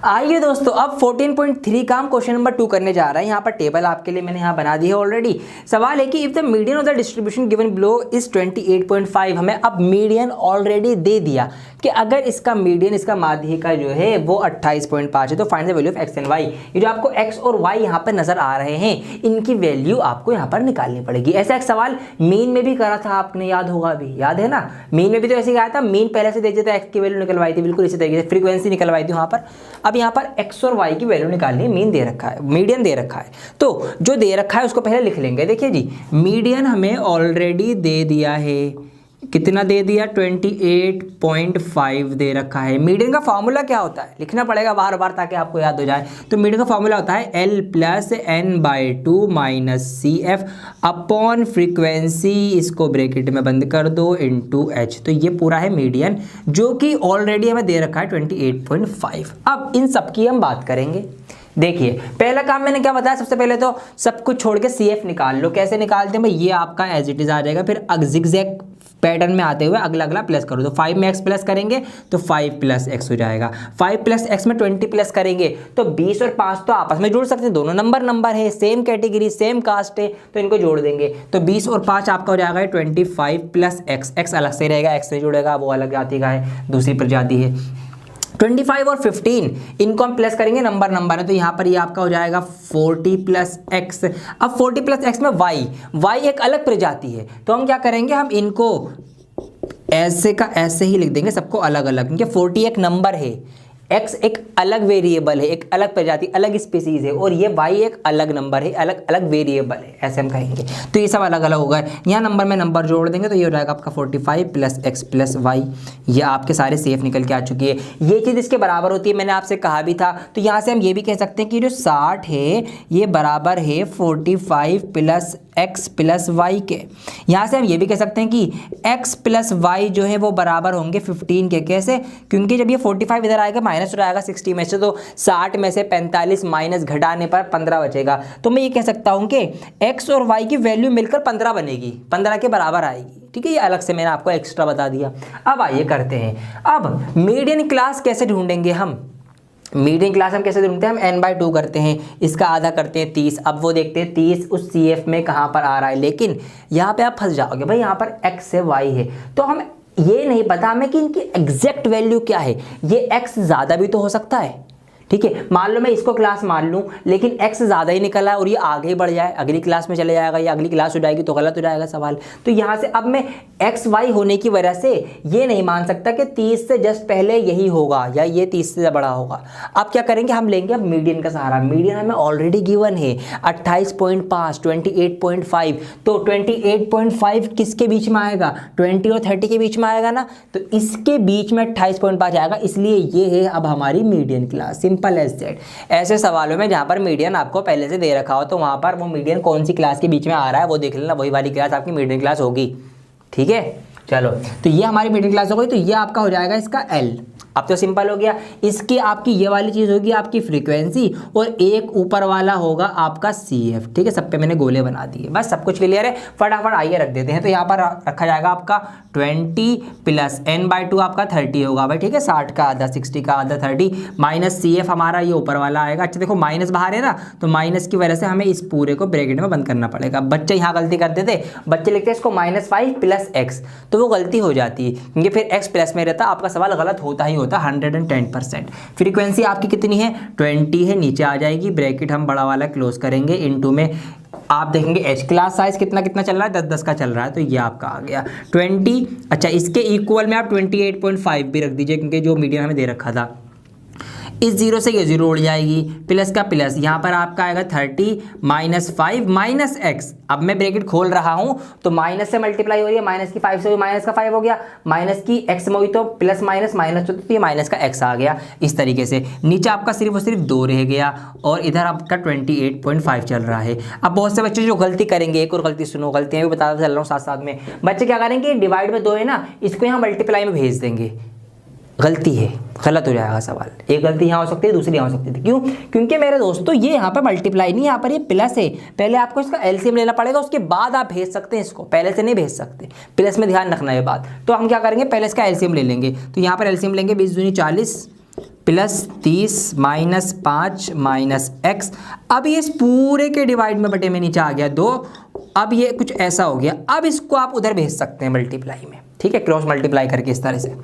आइए दोस्तों, अब 14.3 का हम क्वेश्चन नंबर 2 करने जा रहे हैं। यहाँ पर टेबल आपके लिए मैंने यहाँ बना दी है ऑलरेडी। सवाल है कि if the median of the distribution given below is 28.5, हमें अब मीडियन ऑलरेडी दे दिया कि अगर इसका मीडियन, इसका माध्यिका जो है वो 28.5 है, तो find the value of x and y। ये जो आपको x और y यहाँ पर नजर आ रहे हैं, इनकी वैल्यू आपको यहाँ पर निकालनी पड़ेगी। ऐसा एक सवाल मीन में भी करा था आपने, याद होगा, अभी याद है ना, मीन में भी तो ऐसे कहा था, मीन पहले से दे देता है, x की वैल्यू निकलवाई थी, बिल्कुल इसी तरीके से फ्रीक्वेंसी निकलवाई थी वहाँ पर। अब यहाँ पर x और y की वैल्यू निकालनी है, मीन दे रखा है, मीडियन दे रखा है, तो जो दे रखा है उसको पहले लिख लेंगे। देखिए जी, मीडियन हमें ऑलरेडी दे दिया है, कितना दे दिया, 28.5 दे रखा है। मीडियन का फॉर्मूला क्या होता है, लिखना पड़ेगा बार बार ताकि आपको याद हो जाए। तो मीडियन का फॉर्मूला होता है L plus n/2 minus CF upon frequency, इसको ब्रैकेट में बंद कर दो, इनटू h। तो ये पूरा है मीडियन जो कि ऑलरेडी हमें दे रखा है 28.5। अब इन सब की हम बात करेंगे। देखिए, पहला काम मैंने क्या बताया, सबसे पहले तो सब कुछ छोड़ के CF निकाल लो। कैसे निकालते हैं भाई, ये आपका एज इट इज आ जाएगा, फिर जिगजैग पैटर्न में आते हुए अगला अगला प्लस करो। तो 5 में x प्लस करेंगे तो 5 प्लस x हो जाएगा, 5 प्लस x में 20 प्लस करेंगे तो 20 और 5 तो आपस में जोड़ सकते हैं, दोनों नंबर है, सेम कैटेगरी, सेम कास्ट है, तो इनको जोड़ देंगे। तो 20 और 5 आपका हो जाएगा 25 प्लस x अलग से रहेगा, x नहीं जुड़ेगा, वो अलग जाति का है, दूसरी प्रजाति है। 25 और 15 इनको हम प्लस करेंगे, नंबर है, तो यहाँ पर ये आपका हो जाएगा 40 प्लस x। अब 40 प्लस x में y एक अलग प्रजाति है, तो हम क्या करेंगे, हम इनको ऐसे का ऐसे ही लिख देंगे सबको अलग अलग, क्योंकि 40 एक नंबर है, x एक अलग वेरिएबल है, एक अलग प्रजाति, अलग स्पीसीज है, और ये y एक अलग नंबर है, अलग अलग वेरिएबल है, ऐसे हम कहेंगे। तो ये सब अलग अलग होगा। यहाँ नंबर में नंबर जोड़ देंगे तो ये हो जाएगा आपका 45 प्लस x प्लस वाई। ये आपके सारे सेफ निकल के आ चुकी है। ये चीज़ इसके बराबर होती है, मैंने आपसे कहा भी था। तो यहाँ से हम ये भी कह सकते हैं कि जो 60 है ये बराबर है 45 प्लस x प्लस वाई के। यहाँ से हम ये भी कह सकते हैं कि x प्लस वाई जो है वो बराबर होंगे 15 के। कैसे? क्योंकि जब ये 45 इधर आएगा माइनस हो जाएगा 60 में से, तो 60 में से 45 माइनस घटाने पर 15 बचेगा। तो मैं ये कह सकता हूँ कि x और y की वैल्यू मिलकर 15 बनेगी, 15 के बराबर आएगी। ठीक है, ये अलग से मैंने आपको एक्स्ट्रा बता दिया। अब आइए करते हैं, अब मीडियन क्लास कैसे ढूंढेंगे हम? मीडियन क्लास हम कैसे ढूंढते हैं? हम n/2 करते हैं, इसका आधा करते हैं 30। अब वो देखते हैं 30 उस CF में कहाँ पर आ रहा है, लेकिन यहाँ पे आप फंस जाओगे भाई, यहाँ पर x है y है, तो हम ये नहीं पता हमें कि इनकी एग्जैक्ट वैल्यू क्या है। ये x ज़्यादा भी तो हो सकता है, ठीक है। मान लो मैं इसको क्लास मान लूँ, लेकिन x ज़्यादा ही निकला है और ये आगे ही बढ़ जाए, अगली क्लास में चले जाएगा, या अगली क्लास हो जाएगी तो गलत हो जाएगा सवाल। तो यहाँ से अब मैं x y होने की वजह से ये नहीं मान सकता कि 30 से जस्ट पहले यही होगा या ये 30 से बड़ा होगा। अब क्या करेंगे, हम लेंगे अब मीडियन का सहारा। मीडियन हमें ऑलरेडी गिवन है 28.5, 28.5। तो 28.5 किसके बीच में आएगा? 20 और 30 के बीच में आएगा ना, तो इसके बीच में 28.5 आएगा, इसलिए ये है अब हमारी median class. Simple as that. ऐसे सवालों में जहाँ पर मीडियन आपको पहले से दे रखा हो तो वहाँ पर वो मीडियन कौन सी क्लास के बीच में आ रहा है वो देख लेना, वही वाली क्लास आपकी मीडियन क्लास होगी। ठीक है, चलो, तो ये हमारी मीडियन क्लास हो गई। तो ये आपका हो जाएगा इसका L। अब तो सिंपल हो गया। इसकी आपकी ये वाली चीज़ होगी आपकी फ्रीक्वेंसी, और एक ऊपर वाला होगा आपका CF। ठीक है, सब पे मैंने गोले बना दिए, बस सब कुछ क्लियर है। फटाफट आइए रख देते हैं। तो यहाँ पर रखा जाएगा आपका 20 प्लस n/2 आपका 30 होगा भाई। ठीक है, 60 का आधा, 60 का आधा 30, माइनस CF हमारा ये ऊपर वाला आएगा। अच्छा देखो, माइनस बाहर है ना, तो माइनस की वजह से हमें इस पूरे को ब्रैकेट में बंद करना पड़ेगा। बच्चे यहाँ गलती करते थे, बच्चे लिखते हैं इसको -5 प्लस x, तो वो गलती हो जाती है, क्योंकि फिर x प्लस में रहता, आपका सवाल गलत होता ही होता 110%। फ्रीक्वेंसी आपकी कितनी है? 20 है, नीचे आ जाएगी, ब्रैकेट हम बड़ा वाला क्लोज करेंगे, इनटू में आप देखेंगे एच क्लास साइज कितना कितना चल रहा है, 10-10 का चल रहा है, तो ये आपका आ गया 20। अच्छा, इसके इक्वल में आप 28.5 भी रख दीजिए, क्योंकि जो मीडियम हमें दे रखा था। इस 0 से ये 0 उड़ जाएगी, प्लस का प्लस, यहाँ पर आपका आएगा 30 -5 माइनस x। अब मैं ब्रैकेट खोल रहा हूँ तो माइनस से मल्टीप्लाई हो रही है, माइनस की 5 से हुई, माइनस का 5 हो गया, माइनस की x में हुई तो प्लस माइनस माइनस, तो ये माइनस का x आ गया। इस तरीके से नीचे आपका सिर्फ और सिर्फ 2 रह गया, और इधर आपका 28.5 चल रहा है। अब बहुत से बच्चे जो गलती करेंगे, एक और गलती सुनो, गलतियाँ भी बताता चल रहा हूँ साथ साथ में। बच्चे क्या करेंगे, डिवाइड में 2 है ना, इसको यहाँ मल्टीप्लाई में भेज देंगे। गलती है, गलत हो जाएगा सवाल। एक गलती यहाँ हो सकती है, दूसरी यहाँ हो सकती थी। क्यों? क्योंकि मेरे दोस्तों ये यहाँ पर मल्टीप्लाई नहीं, यहाँ पर ये प्लस है। पहले आपको इसका एलसीएम लेना पड़ेगा, उसके बाद आप भेज सकते हैं इसको, पहले से नहीं भेज सकते। प्लस में ध्यान रखना ये बात। तो हम क्या करेंगे, पहले इसका एलसीएम ले लेंगे। तो यहाँ पर एलसीएम लेंगे, 20 दूनी 40 प्लस 30 माइनस 5 माइनस x। अब ये इस पूरे के डिवाइड में बटे में नीचे आ गया 2। अब ये कुछ ऐसा हो गया। अब इसको आप उधर भेज सकते हैं मल्टीप्लाई में, ठीक है, क्रॉस मल्टीप्लाई करके इस तरह से।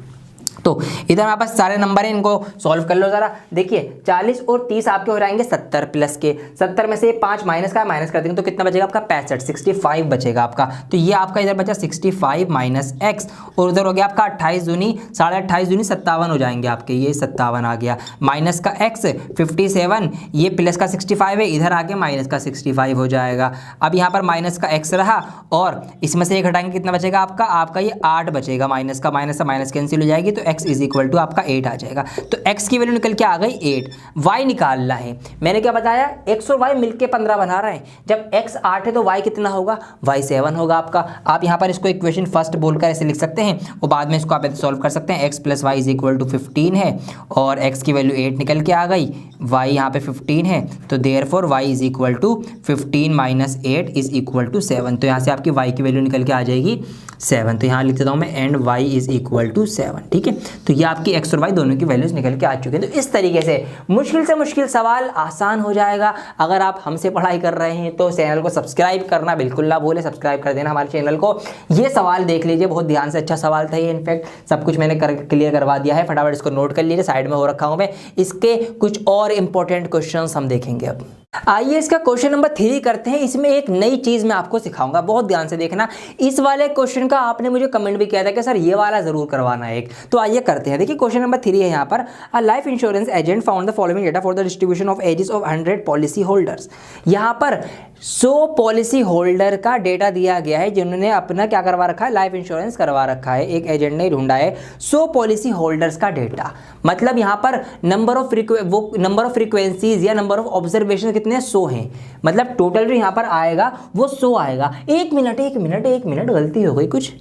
तो इधर हमारे पास सारे नंबर हैं, इनको सॉल्व कर लो ज़रा। देखिए 40 और 30 आपके हो जाएंगे 70 प्लस के। 70 में से 5 माइनस का माइनस कर देंगे तो कितना बचेगा आपका 65, 65 बचेगा आपका। तो ये आपका इधर बचा 65 माइनस x, और उधर हो गया आपका 28 दूनी 28.5 दूनी 57 हो जाएंगे आपके, ये 57 आ गया। माइनस का x 57, ये प्लस का 65 है, इधर आके माइनस का 65 हो जाएगा। अब यहाँ पर माइनस का x रहा, और इसमें से एक हटाएंगे, कितना बचेगा आपका ये 8 बचेगा। माइनस का माइनस कैंसिल हो जाएगी, तो x इज इक्वल टू आपका 8 आ जाएगा। तो x की वैल्यू निकल के आ गई 8। y निकालना है, मैंने क्या बताया, x और y मिलके 15 बना रहे हैं। जब x 8 है तो y कितना होगा, y 7 होगा आपका। आप यहाँ पर इसको इक्वेशन फर्स्ट बोलकर ऐसे लिख सकते हैं, और बाद में इसको आप सॉल्व कर सकते हैं। x plus Y is equal to 15 है, और x की वैल्यू 8 निकल के आ गई, y यहाँ पे 15 है, तो therefore y is equal to 15 minus 8 is equal to 7। तो यहाँ से आपकी y की वैल्यू निकल के आ जाएगी 7। तो यहाँ लिख देता हूँ मैं, and y is equal to 7। ठीक है, तो ये आपकी x और y दोनों की वैल्यूज निकल के आ चुके हैं। तो इस तरीके से मुश्किल सवाल आसान हो जाएगा। अगर आप हमसे पढ़ाई कर रहे हैं तो चैनल को सब्सक्राइब करना बिल्कुल ना भूलें, सब्सक्राइब कर देना हमारे चैनल को। ये सवाल देख लीजिए, बहुत ध्यान से, अच्छा सवाल था ये। इनफैक्ट सब कुछ मैंने क्लियर करवा दिया है, फटाफट इसको नोट कर लीजिए, साइड में हो रखा हूँ मैं। इसके कुछ और इंपॉर्टेंट क्वेश्चन हम देखेंगे अब। आइए इसका क्वेश्चन नंबर 3 करते हैं। इसमें एक नई चीज मैं आपको सिखाऊंगा, बहुत ध्यान से देखना। इस वाले क्वेश्चन का आपने मुझे कमेंट भी किया था कि सर ये वाला जरूर करवाना है एक, तो आइए करते हैं। देखिए क्वेश्चन नंबर 3 है यहाँ पर, a life insurance agent found the following data for the distribution of ages of 100 policy holders. यहाँ पर 100 पॉलिसी होल्डर का डेटा दिया गया है जिन्होंने अपना क्या करवा रखा है, लाइफ इंश्योरेंस करवा रखा है। एक एजेंट ने ढूंढा है 100 पॉलिसी होल्डर्स का डेटा, मतलब यहाँ पर नंबर ऑफ फ्रीक्वेंसीज या नंबर ऑफ ऑब्जर्वेशन कितने 100 हैं, मतलब टोटल जो यहाँ पर आएगा वो 100 आएगा। एक मिनट गलती हो गई कुछ,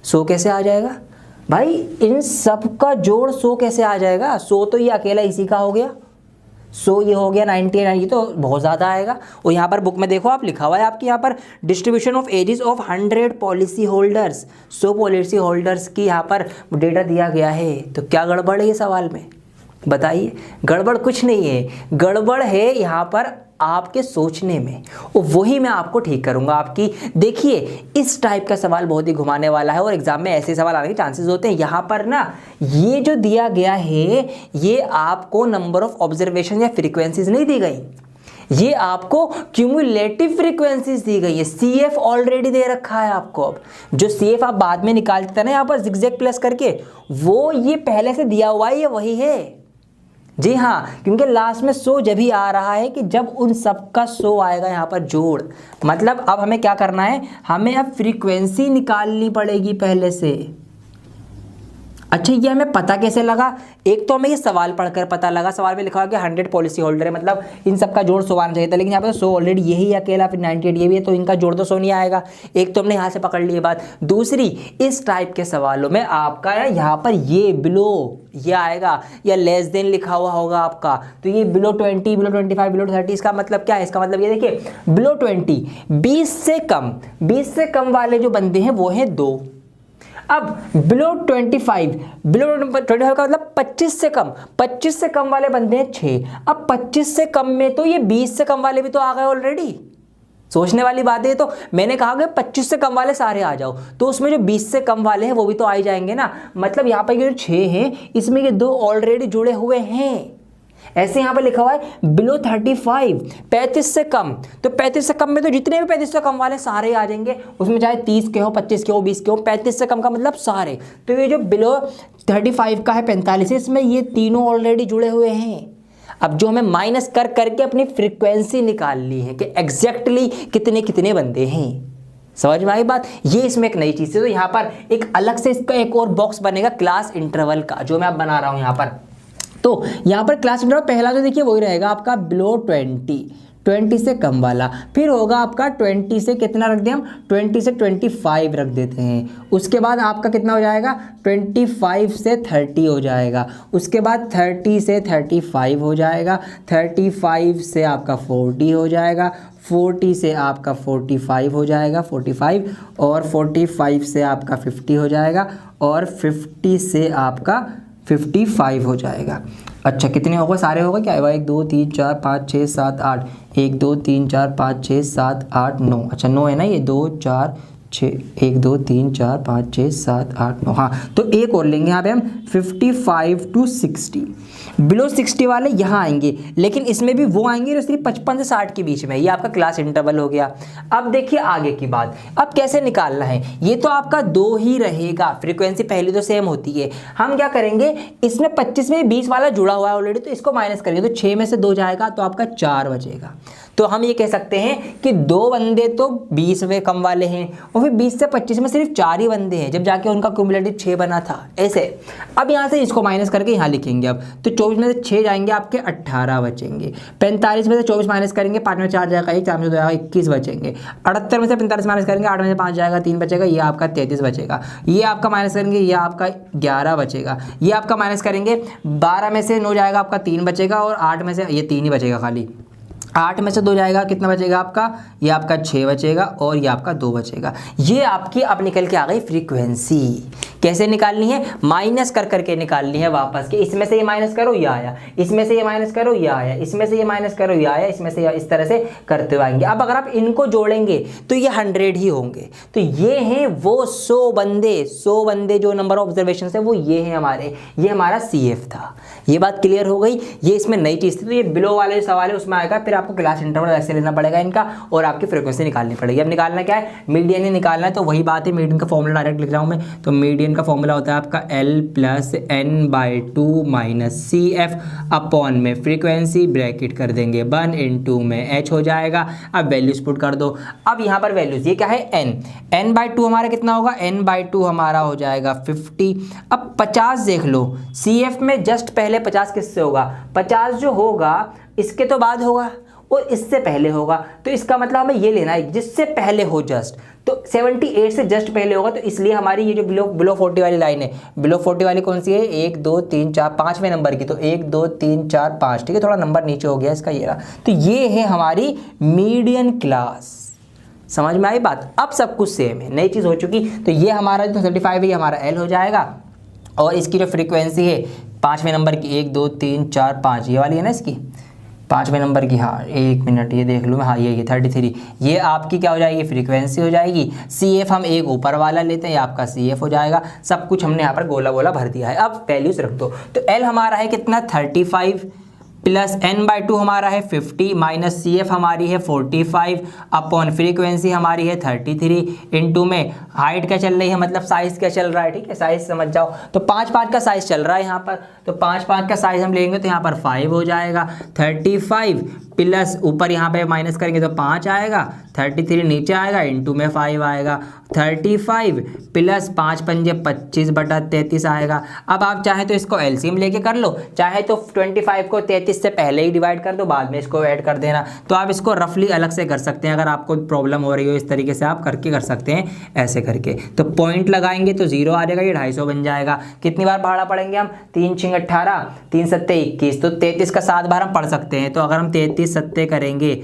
100 कैसे आ जाएगा भाई? इन सब का जोड़ 100 कैसे आ जाएगा? 100 तो ये अकेला इसी का हो गया, 100 ये हो गया, 99 ये तो बहुत ज़्यादा आएगा। और यहाँ पर बुक में देखो आप लिखा हुआ है आपके यहाँ पर distribution of ages of 100 policy holders, 100 policy holders की यहाँ पर डेटा दिया गया है। तो क्या गड़बड़ है ये सवाल में, बताइए? गड़बड़ कुछ नहीं है, गड़बड़ है यहाँ पर आपके सोचने में, और वही मैं आपको ठीक करूंगा आपकी। देखिए इस टाइप का सवाल बहुत ही घुमाने वाला है और एग्जाम में ऐसे सवाल आने के चांसेस होते हैं। यहाँ पर ना ये जो दिया गया है ये आपको नंबर ऑफ ऑब्जर्वेशन या फ्रीक्वेंसीज नहीं दी गई, ये आपको क्यूमुलेटिव फ्रीक्वेंसीज दी गई है। CF ऑलरेडी दे रखा है आपको। अब जो CF आप बाद में निकालते थे ना यहाँ पर जिगजैग प्लस करके, वो ये पहले से दिया हुआ है, ये वही है। जी हाँ, क्योंकि लास्ट में 100 जब ही आ रहा है कि जब उन सब का 100 आएगा यहाँ पर जोड़। मतलब अब हमें क्या करना है, हमें अब फ्रीक्वेंसी निकालनी पड़ेगी पहले से। अच्छा ये हमें पता कैसे लगा? एक तो हमें ये सवाल पढ़कर पता लगा, सवाल में लिखा हुआ कि 100 पॉलिसी होल्डर है, मतलब इन सब का जोड़ 100 आना चाहिए था, लेकिन यहाँ पर 100 ऑलरेडी यही अकेला, फिर 98 ये भी है, तो इनका जोड़ तो 100 नहीं आएगा। एक तो हमने यहाँ से पकड़ ली बात। दूसरी, इस टाइप के सवालों में आपका यहाँ पर ये बिलो ये आएगा या लेस देन लिखा हुआ होगा आपका, तो ये बिलो 20, बिलो 25, बिलो 30, इसका मतलब क्या है? इसका मतलब ये देखिए बिलो 20 20 से कम वाले जो बंदे हैं वो हैं 2। अब बिलो 25 का मतलब 25 से कम वाले बंदे हैं 6। अब 25 से कम में तो ये 20 से कम वाले भी तो आ गए ऑलरेडी। सोचने वाली बात है। तो मैंने कहा कि 25 से कम वाले सारे आ जाओ, तो उसमें जो 20 से कम वाले हैं वो भी तो आ ही जाएंगे ना। मतलब यहाँ पर ये जो 6 हैं इसमें ये 2 ऑलरेडी जुड़े हुए हैं। ऐसे यहाँ पर लिखा हुआ है बिलो 35 35 से कम, तो 35 से कम में तो जितने भी 35 से कम वाले सारे आ जाएंगे, उसमें चाहे 30 के हो, 25 के हो, 20 के हो, 35 से कम का मतलब सारे। तो ये जो बिलो 35 का है 45, इसमें ये तीनों ऑलरेडी जुड़े हुए हैं। अब जो हमें माइनस कर करके अपनी फ्रीक्वेंसी निकालनी है कि एग्जैक्टली कितने कितने बंदे हैं। समझ में आई बात? ये इसमें एक नई चीज़ है। तो यहाँ पर एक अलग से इसका एक और बॉक्स बनेगा क्लास इंटरवल का, जो मैं अब बना रहा हूँ यहाँ पर। तो यहाँ पर क्लास इंटरवल पहला जो देखिए वही रहेगा आपका बिलो 20 से कम वाला, फिर होगा आपका 20 से कितना रख दिया हम, 20 से 25 रख देते हैं। उसके बाद आपका कितना हो जाएगा, 25 से 30 हो जाएगा। उसके बाद 30 से 35 हो जाएगा, 35 से आपका 40 हो जाएगा, 40 से आपका 45 हो जाएगा, 45, और 45 से आपका 50 हो जाएगा, और 50 से आपका 55 हो जाएगा। अच्छा कितने हो गए, सारे हो गए क्या? 1 2 3 4 5 6 7 8, 1 2 3 4 5 6 7 8 9। अच्छा 9 है ना ये, 2 4 6, 1 2 3 4 5 6 7 8 9। हाँ तो एक और लेंगे यहाँ पे हम 55 to 60। बिलो 60 वाले यहाँ आएंगे, लेकिन इसमें भी वो आएंगे जो सिर्फ 55 से 60 के बीच में। ये आपका क्लास इंटरवल हो गया। अब देखिए आगे की बात, अब कैसे निकालना है। ये तो आपका 2 ही रहेगा, फ्रीक्वेंसी पहली तो सेम होती है। हम क्या करेंगे, इसमें 25 में 20 वाला जुड़ा हुआ है ऑलरेडी, तो इसको माइनस करेंगे, तो 6 में से 2 जाएगा तो आपका 4 बचेगा। तो हम ये कह सकते हैं कि 2 बंदे तो 20 में कम वाले हैं, और फिर 20 से 25 में सिर्फ 4 ही बंदे हैं, जब जाके उनका क्यूमुलेटिव 6 बना था। ऐसे अब यहाँ से इसको माइनस करके यहाँ लिखेंगे। अब तो 24 में से 6 जाएंगे आपके 18 बचेंगे, 45 में से 24 माइनस करेंगे, 5 में 4 जाएगा 1, 4 में से 2 जाएगा 21 बचेंगे, 78 में से 45 माइनस करेंगे, 8 में से 5 जाएगा 3 बचेगा, ये आपका 33 बचेगा। ये आपका माइनस करेंगे, ये आपका 11 बचेगा। ये आपका माइनस करेंगे, 12 में से 9 जाएगा आपका 3 बचेगा, और 8 में से ये 3 ही बचेगा खाली। 8 में से 2 जाएगा, कितना बचेगा आपका, ये आपका 6 बचेगा, और ये आपका 2 बचेगा। ये आपकी अब निकल के आ गई फ्रीक्वेंसी। कैसे निकालनी है, माइनस कर करके निकालनी है वापस, कि इसमें से ये माइनस करो ये आया, इसमें से ये माइनस करो ये आया, इसमें से ये माइनस करो ये आया, इसमें से इस तरह से करते हुए आएंगे। अब अगर आप इनको जोड़ेंगे तो ये 100 ही होंगे। तो ये हैं वो 100 बंदे जो नंबर ऑफ ऑब्जर्वेशन है वो ये हैं हमारे, ये हमारा CF था। ये बात क्लियर हो गई। ये इसमें नई चीज़ थी। तो ये बिलो वाले जो सवाल है उसमें आएगा, फिर आपका आपको क्लास इंटरवल ऐसे लेना पड़ेगा इनका और आपकी फ्रीक्वेंसी निकालनी पड़ेगी। अब निकालना क्या है, मीडियन ही निकालना है। तो वही बात है, मीडियन का फॉर्मूला डायरेक्ट लिख रहा हूँ मैं। तो मीडियन का फॉर्मूला होता है आपका L plus n/2 minus CF upon में फ्रीक्वेंसी ब्रैकेट कर देंगे 1/2 में h हो जाएगा। अब वैल्यूज पुट कर दो। अब यहाँ पर वैल्यूज ये क्या है, n/2 हमारा कितना होगा, n/2 हमारा हो जाएगा 50। अब 50 देख लो, CF में जस्ट पहले 50 किससे होगा, 50 जो होगा इसके तो बाद होगा और इससे पहले होगा। तो इसका मतलब हमें ये लेना है जिससे पहले हो जस्ट, तो 78 से जस्ट पहले होगा। तो इसलिए हमारी ये जो बिलो 40 वाली लाइन है, बिलो 40 वाली कौन सी है, 1 2 3 4 5वें नंबर की। तो 1 2 3 4 5, ठीक है, थोड़ा नंबर नीचे हो गया इसका, ये रहा। तो ये है हमारी मीडियन क्लास। समझ में आई बात। अब सब कुछ सेम है, नई चीज़ हो चुकी। तो ये हमारा जो 35 है ये हमारा L हो जाएगा और इसकी जो फ्रीक्वेंसी है 5वें नंबर की 1 2 3 4 5 ये वाली है ना इसकी 5वें नंबर की, हाँ 1 मिनट ये देख लूँ, हाँ ये 33, ये आपकी क्या हो जाएगी, फ्रीक्वेंसी हो जाएगी। CF हम एक ऊपर वाला लेते हैं, ये आपका CF हो जाएगा। सब कुछ हमने यहाँ पर गोला गोला भर दिया है। अब वैल्यूज रख दो। तो L हमारा है कितना 35 प्लस n/2 हमारा है 50 माइनस CF हमारी है 45 अपॉन फ्रीक्वेंसी हमारी है 33 इंटू में हाइट क्या चल रही है, मतलब साइज क्या चल रहा है, ठीक है, साइज समझ जाओ। तो 5-5 का साइज चल रहा है यहाँ पर, तो 5-5 का साइज हम लेंगे तो यहाँ पर 5 हो जाएगा। 35 प्लस ऊपर यहाँ पे माइनस करेंगे तो 5 आएगा, 33 नीचे आएगा, इंटू में 5 आएगा। 35 प्लस 5 पंजे 25/33 आएगा। अब आप चाहे तो इसको एलसीएम लेके कर लो, चाहे तो 25 को 33 से पहले ही डिवाइड कर दो, बाद में इसको ऐड कर देना। तो आप इसको रफली अलग से कर सकते हैं, अगर आपको प्रॉब्लम हो रही हो इस तरीके से आप करके कर सकते हैं ऐसे करके। तो पॉइंट लगाएंगे तो 0 आ जाएगा, ये 250 बन जाएगा। कितनी बार भाड़ा पढ़ेंगे हम, 3 × 18 3 × 7 21, तो 33 का 7 बार हम पढ़ सकते हैं। तो अगर हम 33 सत्ते करेंगे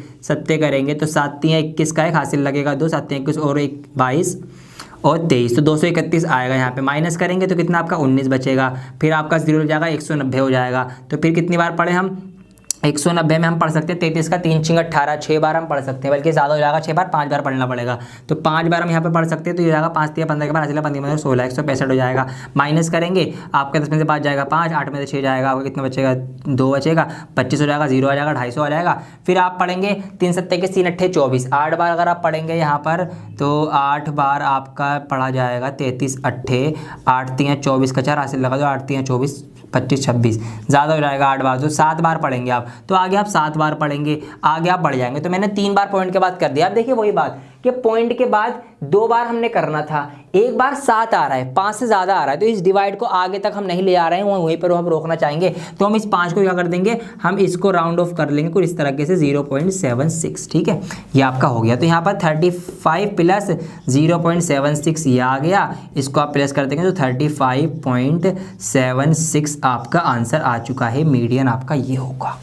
तो 7 × 21 का एक हासिल लगेगा 2, 7 × 21 और 1 22 और 23, तो 231 आएगा। यहाँ पे माइनस करेंगे तो कितना आपका 19 बचेगा। फिर आपका 0 हो जाएगा, 190 हो जाएगा। तो फिर कितनी बार पढ़े हम, 190 में हम पढ़ सकते हैं 33 का 3 × 18 6 बार हम पढ़ सकते हैं, बल्कि ज़्यादा हो जाएगा 6 बार, 5 बार पढ़ना पड़ेगा। तो 5 बार हम यहाँ पे पढ़ सकते हैं। तो ये जाएगा 5 × 15 के बाद हासिल 15 में 16 165 हो जाएगा। माइनस करेंगे आपका 10 में से 5 जाएगा 5, 8 में से 6 जाएगा, आपका कितना बचेगा 2 बचेगा, 25 हो जाएगा, 0 आ जाएगा, 250 आ जाएगा। फिर आप पढ़ेंगे 3 × 7 = 3 × 8 = 24, 8 बार अगर आप पढ़ेंगे यहाँ पर तो 8 बार आपका पढ़ा जाएगा 33 8 8 × 24 का 4 हासिल लगा दो, 8 × 24 25 26, ज़्यादा हो जाएगा 8 बार, तो 7 बार पढ़ेंगे आप। तो आगे आप 7 बार पढ़ेंगे, आगे आप बढ़ जाएंगे। तो मैंने 3 बार पॉइंट के बाद कर दिया। अब देखिए वही बात कि पॉइंट के बाद 2 बार हमने करना था, एक बार 7 आ रहा है, 5 से ज़्यादा आ रहा है, तो इस डिवाइड को आगे तक हम नहीं ले आ रहे हैं, वहीं पर हम रोकना चाहेंगे। तो हम इस 5 को क्या कर देंगे, हम इसको राउंड ऑफ कर लेंगे कुछ इस तरीके से 0.76, ठीक है, ये आपका हो गया। तो यहाँ पर 35 प्लस 0.76 ये आ गया, इसको आप प्लस कर देंगे तो 35.76 आपका आंसर आ चुका है। मीडियन आपका ये होगा,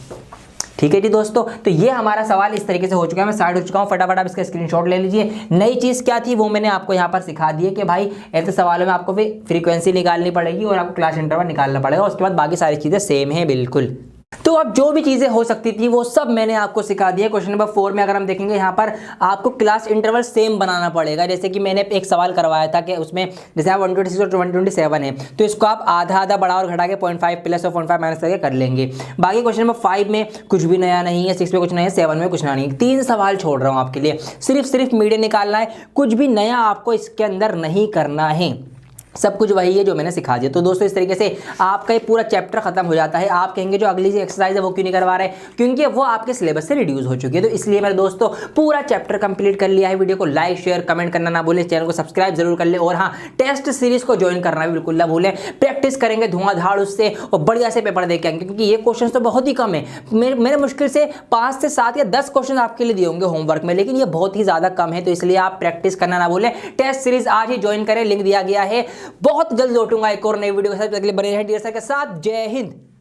ठीक है जी दोस्तों। तो ये हमारा सवाल इस तरीके से हो चुका है, मैं साइड हो चुका हूँ। फटाफट आप इसका स्क्रीनशॉट ले लीजिए। नई चीज़ क्या थी वो मैंने आपको यहाँ पर सिखा दी है कि भाई ऐसे सवालों में आपको फ्रीक्वेंसी निकालनी पड़ेगी और आपको क्लास इंटरवल निकालना पड़ेगा, उसके बाद बाकी सारी चीज़ें सेम है बिल्कुल। तो अब जो भी चीज़ें हो सकती थी वो सब मैंने आपको सिखा दिया। क्वेश्चन नंबर 4 में अगर हम देखेंगे यहाँ पर आपको क्लास इंटरवल सेम बनाना पड़ेगा। जैसे कि मैंने एक सवाल करवाया था कि उसमें जैसे आप 126 और 127 है तो इसको आप आधा आधा बढ़ा और घटा के 0.5 प्लस और 0.5 माइनस करके कर लेंगे। बाकी क्वेश्चन नंबर 5 में कुछ भी नया नहीं है, 6 में कुछ नया है, 7 में कुछ नया नहीं है। 3 सवाल छोड़ रहा हूँ आपके लिए, सिर्फ मीडियन निकालना है, कुछ भी नया आपको इसके अंदर नहीं करना है, सब कुछ वही है जो मैंने सिखा दिया। तो दोस्तों इस तरीके से आपका ये पूरा चैप्टर खत्म हो जाता है। आप कहेंगे जो अगली एक्सरसाइज है वो क्यों नहीं करवा रहे, क्योंकि वो आपके सिलेबस से रिड्यूस हो चुकी है। तो इसलिए मेरे दोस्तों पूरा चैप्टर कंप्लीट कर लिया है। वीडियो को लाइक शेयर कमेंट करना ना भूलें, चैनल को सब्सक्राइब जरूर कर ले और हाँ टेस्ट सीरीज को ज्वाइन करना भी बिल्कुल ना भूलें। प्रैक्टिस करेंगे धुआंधार उससे और बढ़िया से पेपर दे के आएंगे, क्योंकि ये क्वेश्चन तो बहुत ही कम है। मेरे मुश्किल से 5 से 7 या 10 क्वेश्चन आपके लिए दिए होंगे होमवर्क में, लेकिन ये बहुत ही ज़्यादा कम है। तो इसलिए आप प्रैक्टिस करना ना भूलें। टेस्ट सीरीज आज ही ज्वाइन करें, लिंक दिया गया है। बहुत जल्द लौटूंगा एक और नई वीडियो के साथ, अगले बने रहें डियर सर के साथ। जय हिंद।